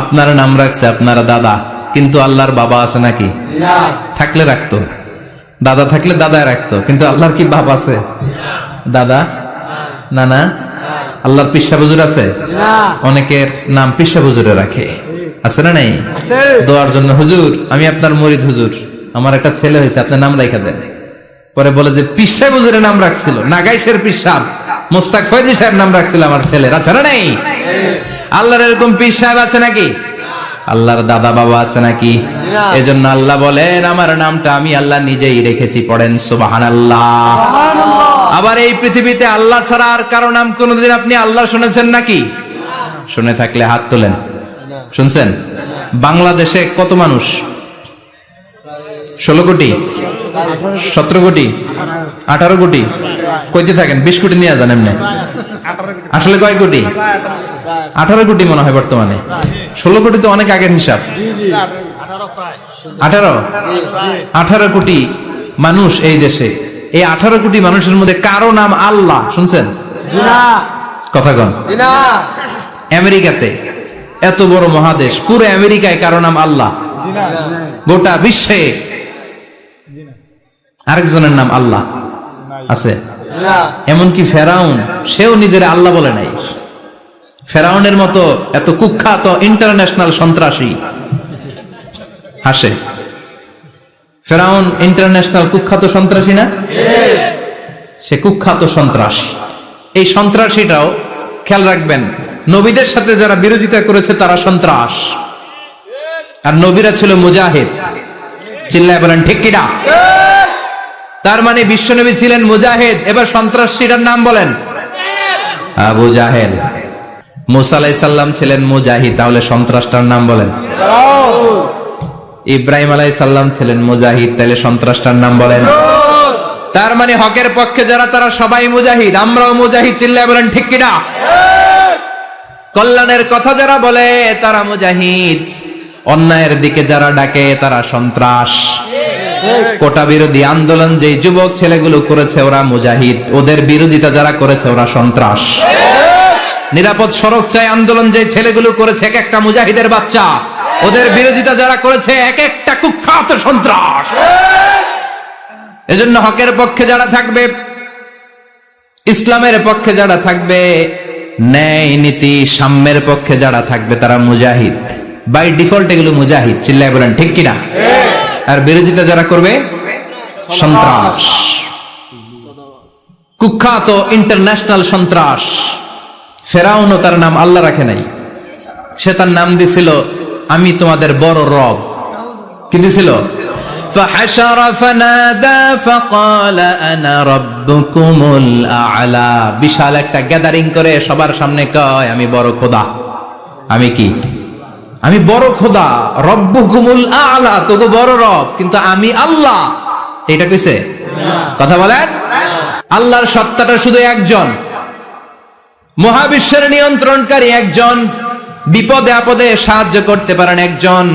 [SPEAKER 1] আপনার নাম রাখছে আপনার দাদা, কিন্তু আল্লাহর বাবা আছে নাকি?
[SPEAKER 2] না।
[SPEAKER 1] থাকলে রাখতো, দাদা থাকলে দাদায় রাখতো, কিন্তু আল্লাহর কি বাপ আছে? দাদা না না। আল্লাহর পিসা হুজুর আছে?
[SPEAKER 2] না।
[SPEAKER 1] অনেকের নাম পিসা হুজুরে রাখে, আছে না নাই?
[SPEAKER 2] আছে।
[SPEAKER 1] দোয়ার জন্য, হুজুর আমি আপনার মুরিদ, হুজুর আমার একটা ছেলে হয়েছে, আপনার নাম রাখা দেন। পরে বলে যে পিসা হুজুরের নাম রাখছিল, নাগাইশের পিসা মোস্তাক ফয়জি সাহেব নাম রাখছিল আমার ছেলের, আছে না নাই? আল্লাহর এরকম পীর সাহেব আছে নাকি? আল্লাহর দাদা বাবা আছে নাকি?
[SPEAKER 2] না।
[SPEAKER 1] এজন্য আল্লাহ বলেন, আমার নামটা আমি আল্লাহ নিজেই রেখেছি। পড়েন সুবহানাল্লাহ।
[SPEAKER 2] সুবহানাল্লাহ।
[SPEAKER 1] আবার এই পৃথিবীতে আল্লাহ ছাড়া আর কারো নাম কোনোদিন আপনি আল্লাহ শুনেছেন নাকি? শুনে থাকলে হাত তোলেন। শুনছেন? বাংলাদেশে কত মানুষ? 16 কোটি, 17 কোটি, 18 কোটি? কইতে থাকেন, 20 কোটি নিয়ে যান এমনি। আসলে কয় কোটি? 18 কোটি মনে হয় বর্তমানে। 16 কোটি তো অনেক আগের হিসাব। 18 কোটি মানুষ এই দেশে। এই 18 কোটি মানুষের মধ্যে কারো নাম আল্লাহ শুনছেন? কথা কন। আমেরিকাতে, এত বড় মহাদেশ, পুরো আমেরিকায় কারো নাম আল্লাহ? গোটা বিশ্বে আরেকজনের নাম আল্লাহ আছে? এমনকি ফেরাউন, সেও নিজের আল্লাহ বলে নাই। ফেরাউনের মতো এত কুখ্যাত ইন্টারন্যাশনাল সন্ত্রাসী হাসে। ফেরাউন ইন্টারন্যাশনাল কুখ্যাত সন্ত্রাসী না? সে কুখ্যাত সন্ত্রাসী। এই সন্ত্রাসীটাও খেয়াল রাখবেন, নবীদের সাথে যারা বিরোধিতা করেছে তারা সন্ত্রাস, আর নবীরা ছিল মুজাহিদ। চিল্লায় বলেন ঠিক কিনা? তার মানে বিশ্বনবী ছিলেন মুজাহিদ। এবার সন্ত্রাসীটার নাম বলেন, আবু জাহেল। মুসা আলাইহিস সালাম ছিলেন মুজাহিদ, তাহলে সন্ত্রাসটার নাম বলেন। ইব্রাহিম আলাইহিস সালাম ছিলেন মুজাহিদ, তাহলে সন্ত্রাসটার নাম বলেন। তার মানে হকের পক্ষে যারা তারা সবাই মুজাহিদ, আমরাও মুজাহিদ। চিল্লায় বলেন ঠিক কিনা? কল্যাণের কথা যারা বলে তারা মুজাহিদ, অন্যায়ের দিকে যারা ডাকে তারা সন্ত্রাস। কোটা বিরোধী আন্দোলন যে যুবক ছেলেগুলো করেছে ওরা মুজাহিদ, ওদের বিরোধিতা যারা করেছে ওরা সন্ত্রাস। নিরাপদ সড়ক চাই আন্দোলন যে ছেলেগুলো করেছে এক একটা মুজাহিদের বাচ্চা, ওদের বিরোধিতা যারা করেছে এক একটা কুখ্যাত সন্ত্রাস। এজন্য হকের পক্ষে যারা থাকবে, ইসলামের পক্ষে যারা থাকবে, ন্যায় নীতি সাম্যের পক্ষে যারা থাকবে তারা মুজাহিদ। বাই ডিফল্ট এগুলো মুজাহিদ। চিল্লায় বলেন ঠিক কিনা? আর বিরোধিতা যারা করবে সন্ত্রাস, কুখ্যাত ইন্টারন্যাশনাল সন্ত্রাস। ফেরাউনও তার নাম আল্লাহ রাখে নাই, সে তার নাম দিছিল আমি তোমাদের বড় রব। কি দিছিল? فحشر فنادى فقال انا ربكم الاعلى। বিশাল একটা গ্যাদারিং করে সবার সামনে কয় আমি বড় খোদা। আমি কি? আমি বড় খোদা, রব্বুকুমুল আ'লা, তোগো বড় রব, কিন্তু আমি আল্লাহ। এটা কইছে? কথা বলেন। আল্লাহর সত্তাটা শুধু একজন, মহাবিশ্বের নিয়ন্ত্রণকারী একজন, বিপদে আপদে সাহায্য করতে পারেন একজন,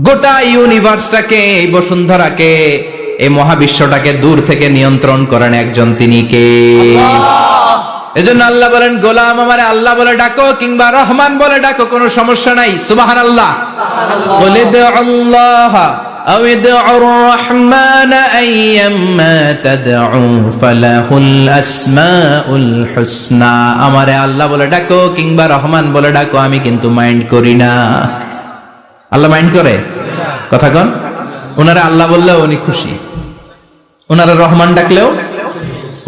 [SPEAKER 1] গোটা ইউনিভার্সটাকে, এই বসুন্ধরাকে, এই মহাবিশ্বটাকে দূর থেকে নিয়ন্ত্রণ করেন একজন, তিনি কে? এজন্য আল্লাহ বলেন গোলাম আমারে আল্লাহ বলে ডাকো কিংবা রহমান বলে ডাকো, কোনো সমস্যা নাই। সুবহানাল্লাহ। বলে দে আল্লাহ আও ইদউর রহমান আইয়াম্মা তাদউ ফালাহুল আসমাউল হুসনা। আমারে আল্লাহ বলে ডাকো কিংবা রহমান বলে ডাকো, আমি কিন্তু মাইন্ড করি না। আল্লাহ মাইন্ড করে? কথা কন। ওনারা আল্লাহ বললেও উনি খুশি, ওনারা রহমান ডাকলেও।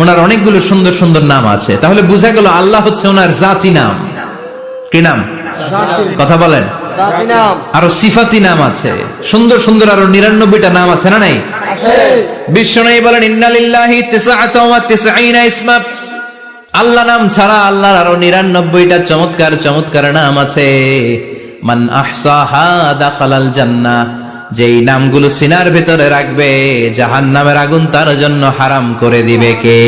[SPEAKER 1] ওনার অনেকগুলো সুন্দর সুন্দর নাম আছে, তাহলে বোঝা গেল আল্লাহ হচ্ছে ওনার জাতি নাম। কি নাম? কথা বলেন। আরো সিফাতি নাম আছে, সুন্দর সুন্দর আরো 99টা নাম আছে না নাই? বিশ্বনবী বলেন ইন্নালিল্লাহি 99 ইসমা। আল্লাহ নাম ছাড়া আল্লাহর আরো 99টা চমৎকার চমৎকার নাম আছে। মান আহসাহা দাখালাল জান্নাহ। যেই নামগুলো সিনার ভিতরে রাখবে জাহান্নামের আগুন তার জন্য হারাম করে দিবে কে?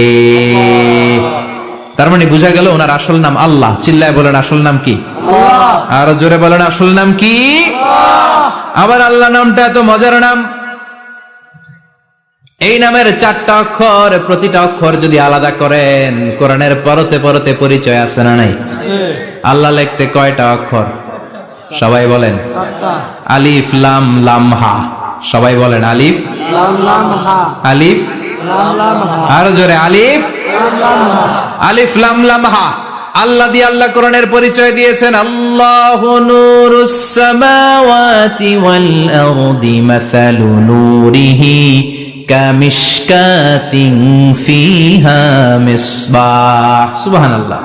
[SPEAKER 1] তার মানে বোঝা গেল ওনার আসল নাম আল্লাহ। চিল্লায় বলেন আসল নাম কি? আর জোরে বলেন আসল নাম কি? আবার আল্লাহ নামটা এত মজার নাম, এই নামের 4টা অক্ষর, প্রতিটা অক্ষর যদি আলাদা করেন কোরআনের পরতে পরতে পরিচয় আছে না নাই? আল্লাহ লিখতে কয়টা অক্ষর? সবাই বলেন। আলিফ লাম লাম হা। সবাই বলেন আলিফ লাম লাম হা। আলিফ লাম লাম হা। আর জোরে আলিফ লাম লাম হা। আলিফ লাম লাম হা। আল্লাহ দিয়ে আল্লাহ কোরআনের পরিচয় দিয়েছেন আল্লাহু নূরুস সামাওয়াতি ওয়াল আরদি মাসালু নূরিহি কামিশকাতিন ফিহা মিসবাহ। সুবহানাল্লাহ।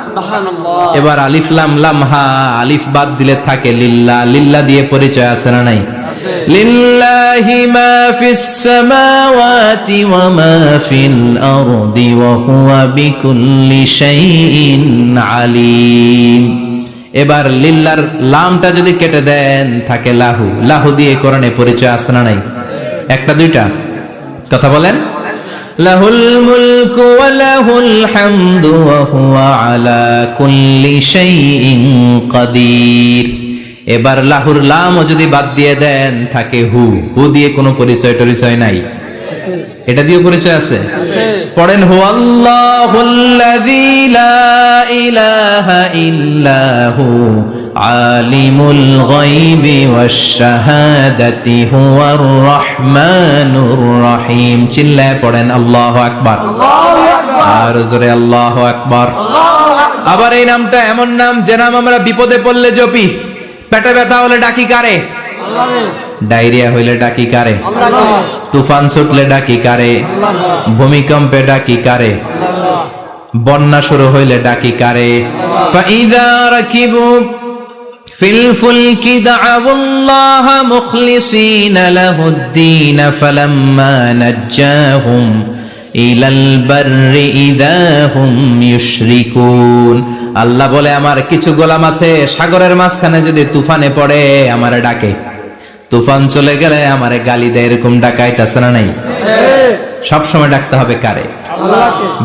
[SPEAKER 1] এবার আলিফ লাম লাম হা, আলিফ বাদ দিলে থাকে লিল্লাহ। লিল্লাহ দিয়ে পরিচয় আছে না নাই? লিল্লাহি মা ফিস সামাওয়াতি ওয়া মা ফিল আরদি ওয়া হুয়া বিকুল্লি শাইইন আলিম। এবার লিল্লাহর লামটা যদি কেটে দেন থাকে লাহু। লাহু দিয়ে কোরআনে পরিচয় আছে না নাই? একটা দুইটা? কথা বলেন। লাহুল মুলকু ওয়া লাহুল হামদু ওয়া হুয়া আলা কুল্লি শাইইন কাদির। এবার লাহুর লামও যদি বাদ দিয়ে দেন থাকে হু। হু দিয়ে কোনো পরিচয় টরিচয় নাই, এটা দিয়ে পরিচয় আছে। পড়েন হুয়াল্লাহুল্লাযী লা ইলাহা ইল্লাহু আলিমুল গায়বি ওয়াশ শাহাদাতি হুয়ার রহমানুর রহিম। চিল্লায় পড়েন আল্লাহু আকবার। আর জোরে আল্লাহু আকবার। আবার এই নামটা এমন নাম যে নাম আমরা বিপদে পড়লে জপি। পেটে ব্যথা হলে ডাকি কারে? ডায়রিয়া হইলে ডাকি কারে? তুফান ছুটলে ডাকি কারে? ভূমিকম্পে ডাকি কারে? বন্যা শুরু হইলে ডাকি কারে? ফাইযা রাকিবু ফিল ফুলকি দা'আউল্লাহ মুখলিসিনা লাহুদ্দীন ফালাম্মা নাজ্জাহুম ইলাল বাররি ইযা হুম ইউশরিকুন। আল্লাহ বলে আমার কিছু গোলাম আছে সাগরের মাঝখানে যদি তুফানে পড়ে আমারে ডাকে, তুফান চলে গেলে আমারে গালি দেয়। এরকম ডাকাইতে আছে না নাই? সব সময় ডাকতে হবে কারে?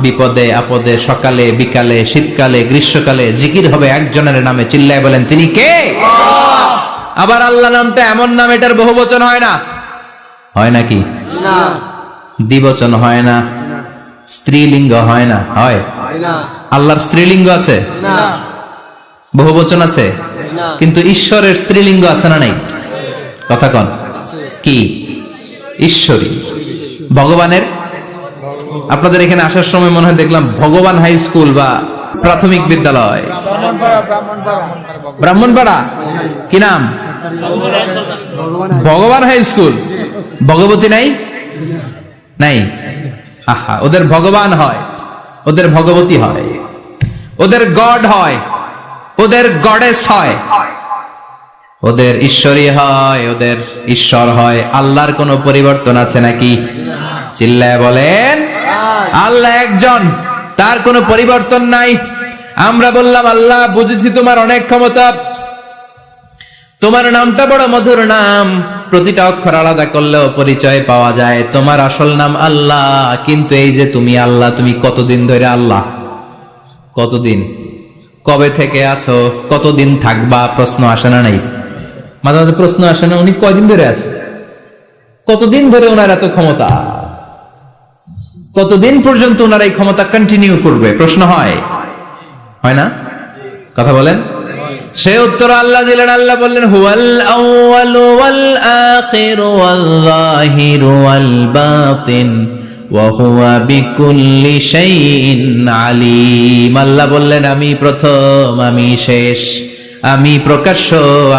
[SPEAKER 1] বিপদে আপদে, সকালে বিকালে, শীতকালে গ্রীষ্মকালে জিকির হবে একজনের নামে। চিল্লায় বলেন তিনি কে? আবার আল্লাহ নামটা এমন নাম এটার বহুবচন হয় না। হয় নাকি? না। দ্বিবচন হয় না, স্ত্রীলিঙ্গ হয় না। হয়? আল্লাহর স্ত্রীলিঙ্গ আছে? বহুবচন আছে? কিন্তু ঈশ্বরের স্ত্রীলিঙ্গ আছে না নাই? কথা কন। কি? ঈশ্বরী। ভগবানের আপনাদের এখানে আসার সময় মনে হয় দেখলাম ভগবান হাই স্কুল বা প্রাথমিক বিদ্যালয়। ব্রাহ্মণপাড়া কি নাম? ভগবান হাই স্কুল। ভগবতী নাই? নাই। আহা, ওদের ভগবান হয়, ওদের ভগবতী হয়, ওদের গড হয়, ওদের গডেস হয়, ওদের ঈশ্বরী হয়, ওদের ঈশ্বর হয়। আল্লাহর কোনো পরিবর্তন আছে নাকি? চিল্লায় বলেন আল্লাহ একজন, তার কোনো পরিবর্তন নাই। আমরা বললাম আল্লাহ বুঝেছি তোমার অনেক ক্ষমতা, তোমার নামটা বড় মধুর নাম, প্রতিটা অক্ষর আলাদা করলেও পরিচয় পাওয়া যায়। তোমার আসল নাম আল্লাহ, কিন্তু এই যে তুমি আল্লাহ, তুমি কতদিন ধরে আল্লাহ? কতদিন? কবে থেকে আছো? কতদিন থাকবা? প্রশ্ন আসে না? নাই মাঝে মাঝে প্রশ্ন আসে না, উনি কয়দিন ধরে আছে? কতদিন ধরে ওনার এত ক্ষমতা? কতদিন পর্যন্ত ওনার এই ক্ষমতা কন্টিনিউ করবে? প্রশ্ন হয় না? কথা বলেন। সে উত্তর আল্লাহ দিলেন। আল্লাহ বললেন হুয়াল আউয়ালু ওয়াল আখিরু ওয়াল যাহিরু ওয়াল বাতিন ওয়া হুয়া বিকুল্লি শাইইন আলিম। আল্লাহ বললেন আমি প্রথম, আমি শেষ, আমি প্রকাশ্য,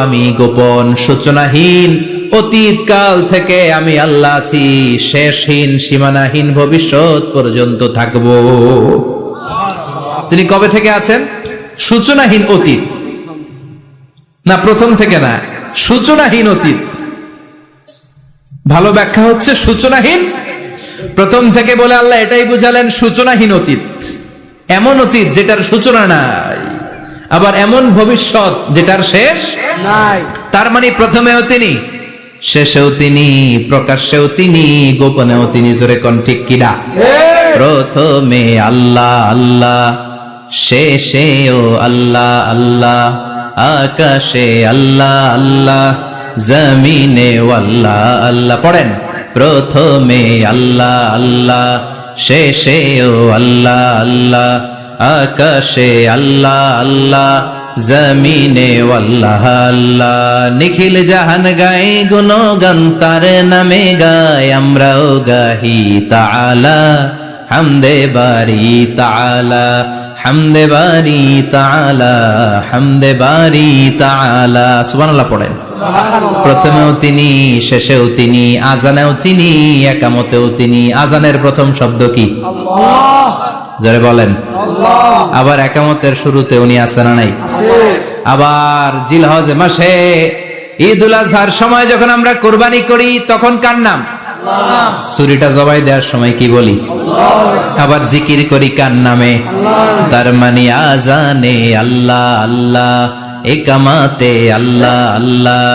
[SPEAKER 1] আমি গোপন, সূচনাহীন, অতীত কাল থেকে আমি আল্লাহ আছি, শেষহীন, সীমানাহীন, ভবিষ্যৎ পর্যন্ত থাকব। তিনি কবে থেকে আছেন? সূচনাহীন অতীত না, প্রথম থেকে না, সূচনাহীন অতীত। ভালো ব্যাখ্যা হচ্ছে সূচনাহীন প্রথম থেকে বলে আল্লাহ এটাই বুঝালেন সূচনাহীন অতীত। এমন অতীত যেটার সূচনা নাই, আবার এমন ভবিষ্যৎ যেটার শেষ নাই। তার মানে প্রথমেও তিনি, শেষেও তিনি, প্রকাশ্যেও তিনি, গোপনেও তিনি। জোরে কোন ঠিক কিনা? প্রথমে আল্লাহ আল্লাহ, শেষেও আল্লাহ আল্লাহ, আকাশে আল্লাহ আল্লাহ, জমিনে আল্লাহ আল্লাহ। পড়েন প্রথমে আল্লাহ আল্লাহ, শেষেও আল্লাহ আল্লাহ, আকাশে আল্লাহ আল্লাহ, জমিনে আল্লাহ আল্লাহ। নিখিল জাহান গাই গুণগান, তার নামে গাই আমরাও গাহি তাআলা, হামদে বারি তাআলা, হামদে বারি তাআলা, হামদে বারি তাআলা। সুবহানাল্লাহ পড়েন। প্রথমেও তিনি, শেষেও তিনি, আজানেও তিনি, একামতেও তিনি। আজানের প্রথম শব্দ কি? আল্লাহ। জোরে বলেন আল্লাহ। আবার একামতের শুরুতে উনি আছেন না? নাই। আবার জিলহজ মাসে ঈদুল আজহার সময় যখন আমরা কুরবানি করি তখন কার নাম? আল্লাহ। ছুরিটা জবাই দেওয়ার সময় কি বলি? আল্লাহ। আবার জিকির করি কার নামে? আল্লাহ। তার মানে আজানে আল্লাহ আল্লাহ, একামাতে আল্লাহ আল্লাহ,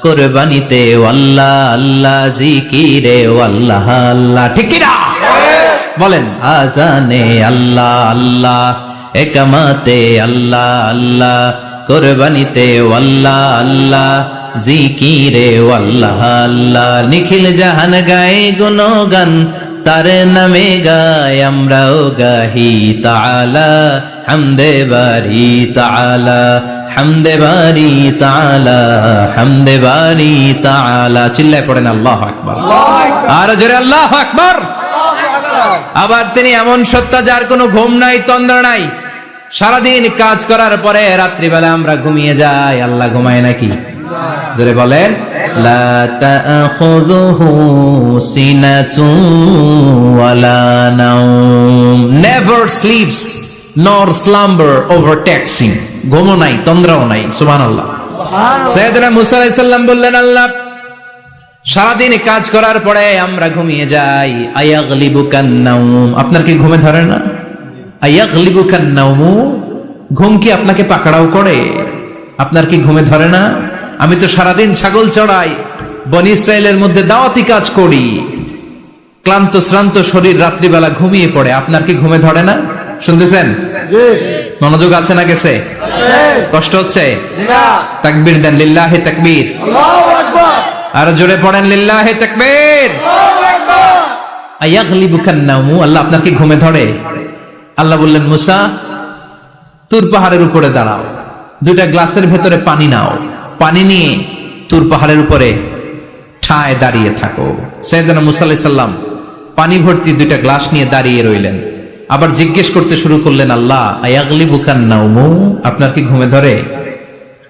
[SPEAKER 1] কুরবানিতে আল্লাহ আল্লাহ, জিকিরে আল্লাহ আল্লাহ। ঠিক কি না? বলেন আজানে আল্লাহ আল্লাহ, একামাতে আল্লাহ আল্লাহ, কুরবানিতে আল্লাহ আল্লাহ, জিকিরে আল্লাহ আল্লাহ। নিখিল জাহান গায়ে গুণগান, তার নামে গায় আমরাও গাহি তাআলা, হামদে বারি তাআলা, হামদে বারি তাআলা, হামদে বারি তাআলা। চিল্লায় পড়েন আল্লাহু আকবার। আর জোরে আল্লাহু আকবার। আবার তিনি এমন সত্তা যার কোনো ঘুম নাই, তন্দ্রা নাই। সারাদিন কাজ করার পরে রাত্রিবেলা আমরা ঘুমিয়ে যাই, আল্লাহ ঘুমায় নাকি? জোরে বলেন লা তাখুযুহু সিনাতুন ওয়ালা নাওম, নেভার স্লিপস নর স্লাম্বার ওভারটেকস হিম। ঘুমও নাই, তন্দ্রাও নাই। সুবহানাল্লাহ। সাইয়েদনা মুসা আলাইহিস সালাম বললেন আল্লাহ সারাদিন কাজ করার পরে আমরা ঘুমিয়ে যাই, আয়াগলিবুকান নাওম। আপনার কি ঘুমে ধরে না? আয়াগলিবুকান নাওম, ঘুম কি আপনাকে পাকড়াও করে? আপনার কি ঘুমে ধরে না? আমি তো সারাদিন ছাগল চড়াই, বনি ইসরায়েলের মধ্যে দাওয়াতি কাজ করি, ক্লান্ত শ্রান্ত শরীর রাত্রিবেলা ঘুমিয়ে পড়ে। আপনার কি ঘুমে ধরে না? শুনতেছেন? মনোযোগ আছে না গেছে? কষ্ট হচ্ছে? তাকবীর দেন, লিল্লাহি তাকবীর। আল্লাহু আকবার। আর জোরে পড়েন লিল্লাহি তাকবীর। আল্লাহু আকবার। আয়াগলিবুকান নাওম, আল্লাহ আপনার কি ঘুমে ধরে? আল্লাহ বললেন মুসা তুর পাহাড়ের উপরে দাঁড়াও, দুইটা গ্লাসের ভেতরে পানি নাও, পানি নিয়ে তুর পাহাড়ের উপরে ঠায় দাঁড়িয়ে থাকো। সাইয়েদনা মুসা আলাইহিস সালাম পানি ভর্তি 2টা গ্লাস নিয়ে দাঁড়িয়ে রইলেন। আবার জিজ্ঞেস করতে শুরু করলেন, আল্লাহ আয়াগলিবুকান নাউমু, আপনার কি ঘুমে ধরে?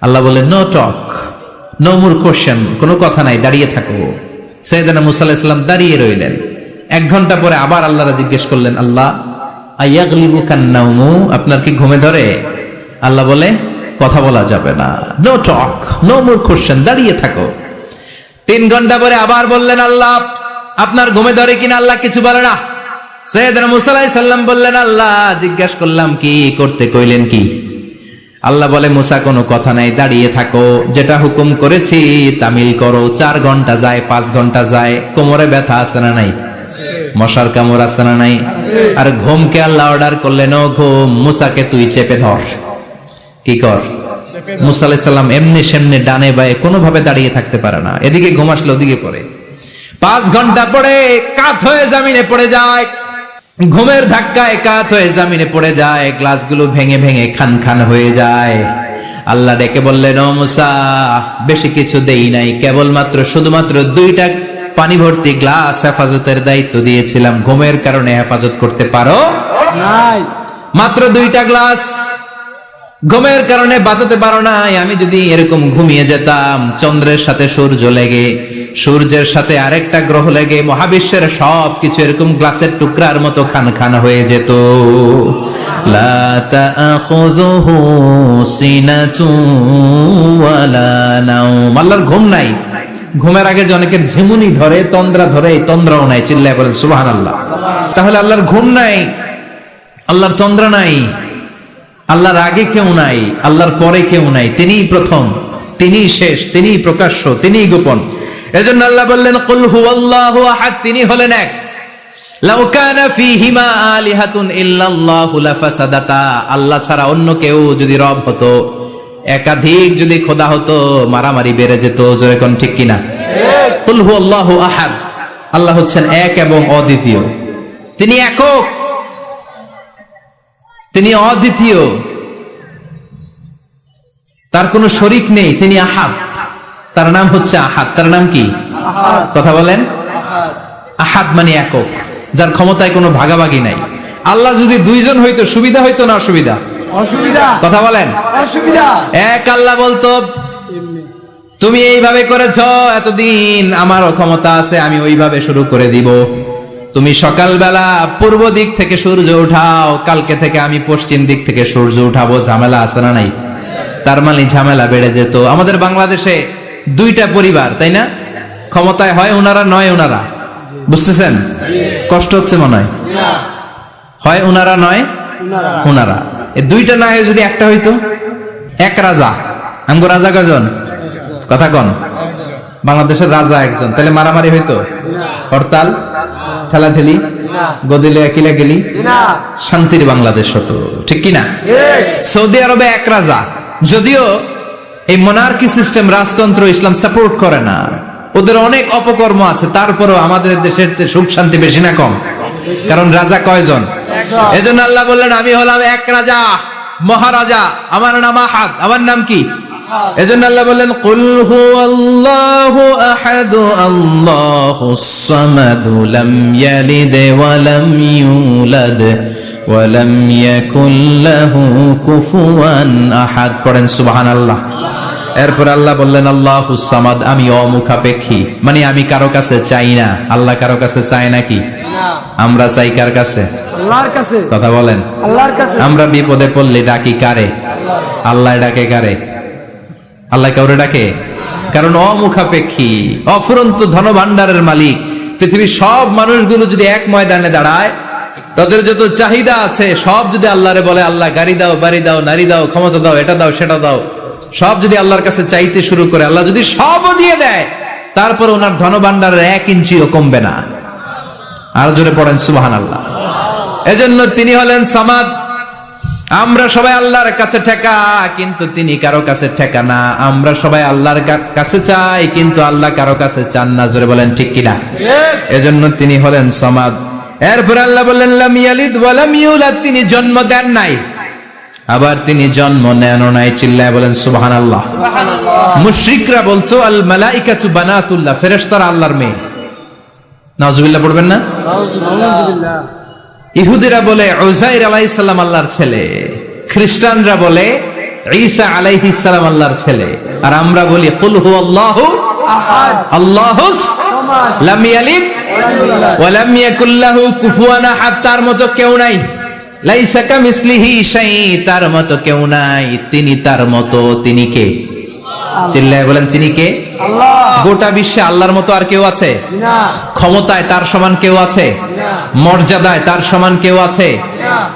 [SPEAKER 1] আল্লাহ বললেন, no talk, no more question, কোনো কথা নাই, দাঁড়িয়ে থাকো। সাইয়েদনা মুসা আলাইহিস সালাম দাঁড়িয়ে রইলেন। 1 ঘন্টা পরে আবার আল্লাহরা জিজ্ঞেস করলেন, আল্লাহ আয়াগলিবুকান নাউমু, আপনার কি ঘুমে ধরে? আল্লাহ বলে, কথা বলা যাবে না, no talk, no more question, দাঁড়িয়ে থাকো। 3 ঘন্টা পরে আবার বললেন, আল্লাহ আপনার ঘুমে ধরে কিনা? আল্লাহ কিছু বলে না। সাইয়েদনা মুসা আলাইহিস সালাম বললেন, আল্লাহ জিজ্ঞেস করলাম কি করতে কইলেন কি? আল্লাহ বলে, মুসা কোনো কথা নাই, দাঁড়িয়ে থাকো, যেটা হুকুম করেছি তামিল করো। 4 ঘন্টা যায়, 5 ঘন্টা যায়, কোমরে ব্যথা আছে না নাই? মশার কামড় আছে না নাই? আর ঘুমকে আল্লাহ অর্ডার করলেন, ও ঘুম, মুসাকে তুই চেপে ধর। কি কর? মুসা আলাইহিস সালাম এমনি সেমনি ডানে বায়ে কোনোভাবে দাঁড়িয়ে থাকতে পারে না, এদিকে ঘুম আসলে ওদিকে পড়ে। 5 ঘন্টা পরে কাত হয়ে জমিনে পড়ে যায়, ঘুমের ধাক্কায় কাত হয়ে জমিনে পড়ে যায়, গ্লাসগুলো ভেঙে ভেঙে খান খান হয়ে যায়। আল্লাহ ডেকে বললেন, ও মুসা, বেশি কিছু দেই নাই, কেবলমাত্র শুধুমাত্র 2টা পানি ভর্তি গ্লাস হেফাজতের দায়িত্ব দিয়েছিলাম, ঘুমের কারণে হেফাজত করতে পারো
[SPEAKER 2] নাই।
[SPEAKER 1] মাত্র 2টা গ্লাস, ঘুমের কারণে বাঁচাতে পারো নাই। আমি যদি এরকম ঘুমিয়ে যেতাম, চন্দ্রের সাথে সূর্য লেগে, সূর্যের সাথে আরেকটা গ্রহ লেগে, মহাবিশ্বের সব কিছু এরকম গ্লাসের টুকরার মতো খান খান হয়ে যেত। লা তাখুযুহু সিনাতুন ওয়ালা নাওম, আল্লাহর ঘুম নাই। ঘুমের আগে যে অনেকের ঝিমুনি ধরে, তন্দ্রা ধরে, এই তন্দ্রাও নাই। চিল্লায় বলেন সুবহানাল্লাহ। তাহলে আল্লাহর ঘুম নাই, আল্লাহর তন্দ্রা নাই, আল্লাহর আগে কেউ নাই, আল্লাহর পরে কেউ নাই। তিনিই প্রথম, তিনিই শেষ, তিনিই প্রকাশ্য, তিনিই গোপন। এজন্য আল্লাহ বললেন, কুল হুয়াল্লাহু আহাদ, তিনি হলেন এক। লাউ কানা ফীহিমা আলিহাতুন ইল্লাল্লাহু লাফাসাদাতা, আল্লাহ ছাড়া অন্য কেউ যদি রব হতো, একাধিক যদি খোদা হতো, মারামারি বেড়ে যেত। জোরে কোন ঠিক কিনা? কুল হুয়াল্লাহু আহাদ, আল্লাহ হচ্ছেন এক এবং অদ্বিতীয়। তিনি একক, তিনি অদ্বিতীয়, তার কোনো শরীক নেই, তিনি আহাদ। তার নাম হচ্ছে আহাদ। তার নাম কি? কথা বলেন। আহাদ মানে একক, যার ক্ষমতায় কোনো ভাগাভাগি নাই। আল্লাহ যদি 2 জন হইতো, সুবিধা হইতো না অসুবিধা?
[SPEAKER 2] অসুবিধা।
[SPEAKER 1] কথা বলেন।
[SPEAKER 2] অসুবিধা।
[SPEAKER 1] এক আল্লাহ বলতো, তুমি এইভাবে করেছ এতদিন, আমারও ক্ষমতা আছে, আমি ওইভাবে শুরু করে দিব। তুমি সকালবেলা পূর্ব দিক থেকে সূর্য উঠাও, কালকে থেকে আমি পশ্চিম দিক থেকে সূর্য উঠাবো। ঝামেলা আছে না নাই? তার মানে ঝামেলা বেড়ে যেত। আমাদের বাংলাদেশে 2টা পরিবার, তাই না? ক্ষমতায় হয় ওনারা, নয় ওনারা। বুঝতেছেন? কষ্ট হচ্ছে মনে হয়। হয় ওনারা, নয় ওনারা। এই 2টা না হয়ে যদি একটা হইতো, এক রাজা। আমগো রাজা কয়জন? কথা কন। বাংলাদেশের রাজা একজন, তাহলে মারামারি হইতো? হরতাল, ঠেলাঠেলি, গদিলে কিলা গেলি, শান্তির বাংলাদেশ হতো। ঠিক কিনা? সৌদি আরবে এক রাজা, যদিও এই মোনার্কি সিস্টেম, রাজতন্ত্র, ইসলাম সাপোর্ট করে না, ওদের অনেক অপকর্ম আছে, তারপরেও আমাদের দেশের চেয়ে সুখ শান্তি বেশি না কম? কারণ রাজা কয়জন? এজন্য আল্লাহ বললেন, আমি হলাম এক রাজা, মহারাজা, আমার নাম আহাদ। আমার নাম কি? এজন্য আল্লাহ বললেন, কুল হুয়াল্লাহু আহাদ, আল্লাহুস সামাদ, লাম ইয়ালিদ ওয়া লাম ইউলাদ ওয়া লাম ইয়াকুল লাহু কুফুয়ান আহাদ। পড়েন সুবহানাল্লাহ। এরপর আল্লাহ বললেন, আল্লাহুস সামাদ, আমি অমুখাপেক্ষী, মানে আমি কারো কাছে চাই না। আল্লাহ কারো কাছে চায় নাকি? আমরা চাই কার কাছে?
[SPEAKER 2] আল্লাহর কাছে।
[SPEAKER 1] কথা বলেন।
[SPEAKER 2] আল্লাহর কাছে।
[SPEAKER 1] আমরা বিপদে পড়লে ডাকি কারে? আল্লাহ ডাকে কারে? আল্লাহ কাউরে ডাকে? কারণ অমুখাপেক্ষী, অফুরন্ত ধনভাণ্ডারের মালিক। পৃথিবীর সব মানুষগুলো যদি এক ময়দানে দাঁড়ায়, তাদের যত চাহিদা আছে সব যদি আল্লাহরে বলে, আল্লাহ গাড়ি দাও, বাড়ি দাও, নারী দাও, ক্ষমতা দাও, এটা দাও, সেটা দাও, সব যদি আল্লাহর কাছে চাইতে শুরু করে, আল্লাহ যদি সবও দিয়ে দেয়, তারপর ওনার ধনভাণ্ডারের 1 ইঞ্চিও কমবে না। আর জোরে পড়েন সুবহানাল্লাহ। এজন্য তিনি হলেন সামাদ। আমরা সবাই আল্লাহর কাছে ঠেকা, কিন্তু তিনি কারো কাছে ঠেকা না। আমরা সবাই আল্লাহর কাছে চাই, কিন্তু আল্লাহ কারো কাছে চান না। জোরে বলেন ঠিক কিনা? এজন্য তিনি হলেন সামাদ। এরপর আল্লাহ বললেন, লাম ইয়ালিদ ওয়া লাম ইউলাদ, তিনি জন্ম দেন নাই, আবার তিনি জন্ম নেনও নাই। চিল্লায় বলেন সুবহানাল্লাহ। মুশরিকরা বলতো, আল মালাইকাতু বানাতুল্লাহ, ফেরেশতারা আল্লাহর মেয়ে। নাউজুবিল্লাহ পড়বেন না?
[SPEAKER 2] নাউজুবিল্লাহ।
[SPEAKER 1] ইহুদিরা বলে উযাইর আলাইহিস সালাম আল্লাহর ছেলে, খ্রিস্টানরা বলে ঈসা আলাইহিস সালাম আল্লাহর ছেলে, আর আমরা বলি কুল হুয়াল্লাহু
[SPEAKER 2] আহাদ।
[SPEAKER 1] আল্লাহুস
[SPEAKER 2] সামাদ।
[SPEAKER 1] লাম ইয়ালিদ ওয়া লাম ইয়াকুল লাহু কুফুয়ান আহাদ। তার মতো কেউ নাই। লাইসা কামিসলিহি শাই, তার মতো কেউ নাই। তিনি তার মতো, তিনি কে? চিল্লায় বলেন তিনি কে?
[SPEAKER 2] আল্লাহ।
[SPEAKER 1] গোটা বিশ্বে আল্লাহর মতো আর কেউ আছে?
[SPEAKER 2] না।
[SPEAKER 1] ক্ষমতায় তার সমান কেউ আছে? মর্যাদায় তার সমান কেউ আছে?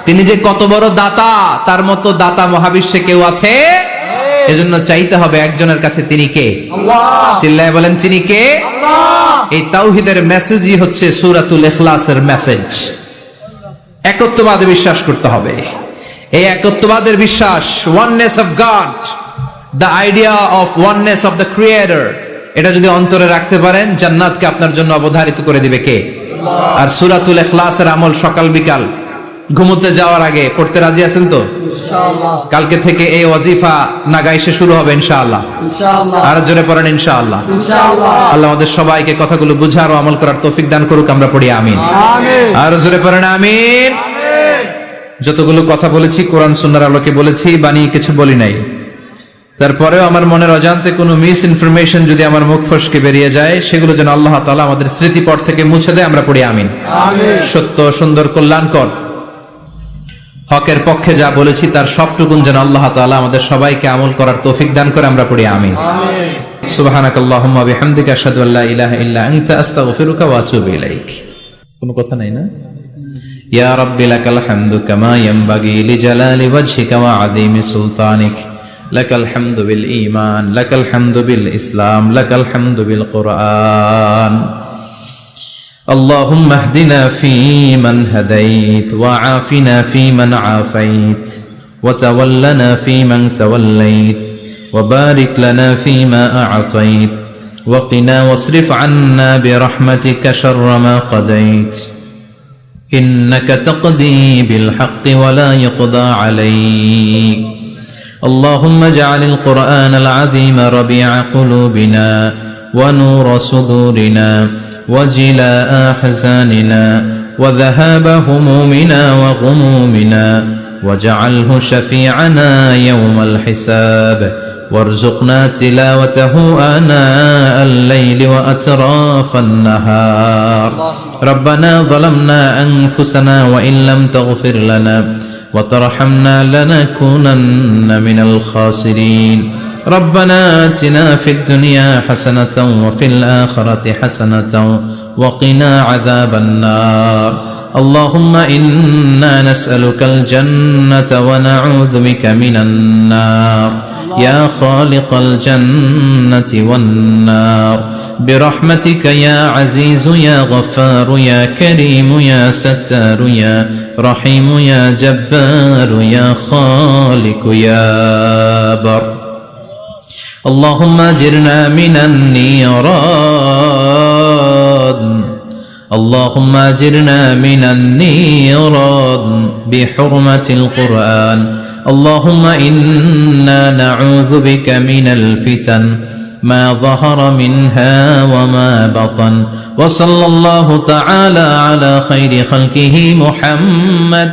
[SPEAKER 1] তিনি যে কত বড় দাতা, তার মতো দাতা মহাবিশ্বে কেউ আছে? এজন্য চাইতে হবে একজনের কাছে, তিনি কে?
[SPEAKER 2] আল্লাহ।
[SPEAKER 1] চিল্লায় বলেন তিনি কে?
[SPEAKER 2] আল্লাহ।
[SPEAKER 1] এই তাওহীদের মেসেজই হচ্ছে সূরাতুল ইখলাসের মেসেজ। একত্ববাদে বিশ্বাস করতে হবে। এই একত্ববাদের বিশ্বাস, oneness of god, the idea of oneness of the creator, এটা যদি অন্তরে রাখতে পারেন, জান্নাতকে আপনার জন্য অবধারিত করে দিবে কে? আর সূরাতুল ইখলাসের আমল সকাল বিকাল ঘুমোতে যাওয়ার আগে পড়তে রাজি আছেন তো?
[SPEAKER 2] ইনশাআল্লাহ।
[SPEAKER 1] কালকে থেকে এই ওয়াজিফা নাগাইশে শুরু হবে ইনশাআল্লাহ।
[SPEAKER 2] ইনশাআল্লাহ।
[SPEAKER 1] আর জোরে পড়েন ইনশাআল্লাহ।
[SPEAKER 2] ইনশাআল্লাহ।
[SPEAKER 1] আল্লাহ আমাদের সবাইকে কথাগুলো বুঝার ও আমল করার তৌফিক দান করুক। আমরা পড়ি আমিন।
[SPEAKER 2] আমিন।
[SPEAKER 1] আর জোরে পড়েন আমিন। যতগুলো কথা বলেছি কোরআন সুন্নাহর আলোকে বলেছি, বানিয়ে কিছু বলি নাই। তারপরেও আমার মনের অজান্তে কোনো মিস ইনফরমেশন যদি আমার মুখ ফসকে বেরিয়ে যায়, সেগুলো যেন আল্লাহ তাআলা আমাদের স্মৃতিপট থেকে মুছে দেয়। আমরা পড়ি আমিন।
[SPEAKER 2] আমিন।
[SPEAKER 1] সত্য, সুন্দর, কল্যাণকর, হকের পক্ষে যা বলেছি তার সবটুকুন যেন আল্লাহ তাআলা আমাদের সবাইকে আমল করার তৌফিক দান করে। আমরা পড়ি আমিন।
[SPEAKER 2] আমিন।
[SPEAKER 1] সুবহানাকাল্লাহুম্মা বিহামদিকা আশহাদু আল্লা ইলাহা ইল্লা আনতা আস্তাগফিরুকা ওয়া আতুবু ইলাইক। কোনো কথা নাই না? ইয়া রাব্বি লাকাল হামদু কামা ইয়ানবাগি লিজালালি ওয়াজহিকা ওয়া আযীমি সুলতানিক। লাকাল হামদু বিল ঈমান, লাকাল হামদু বিল ইসলাম, লাকাল হামদু বিল কুরআন। اللهم اهدنا فيمن هديت، وعافنا فيمن عافيت، وتولنا فيمن توليت، وبارك لنا فيما أعطيت، وقنا واصرف عنا برحمتك شر ما قضيت، إنك تقضي بالحق ولا يقضى عليك. اللهم اجعل القرآن العظيم ربيع قلوبنا ونور صدورنا وجلاء أحزاننا وذهاب همومنا وغمومنا، واجعله شفيعنا يوم الحساب، وارزقنا تلاوته آناء الليل وأطراف النهار. ربنا ظلمنا أنفسنا وإن لم تغفر لنا وترحمنا لنكونن من الخاسرين. ربنا آتنا في الدنيا حسنة وفي الآخرة حسنة وقنا عذاب النار. اللهم إنا نسألك الجنة ونعوذ بك من النار، يا خالق الجنة والنار، برحمتك يا عزيز يا غفار يا كريم يا ستار يا رحيم يا جبار يا خالق يا بر. اللهم اجرنا من النيران، اللهم اجرنا من النيران بحرمة القرآن. اللهم إنا نعوذ بك من الفتن ما ظهر منها وما بطن. وصلى الله تعالى على خير خلقه محمد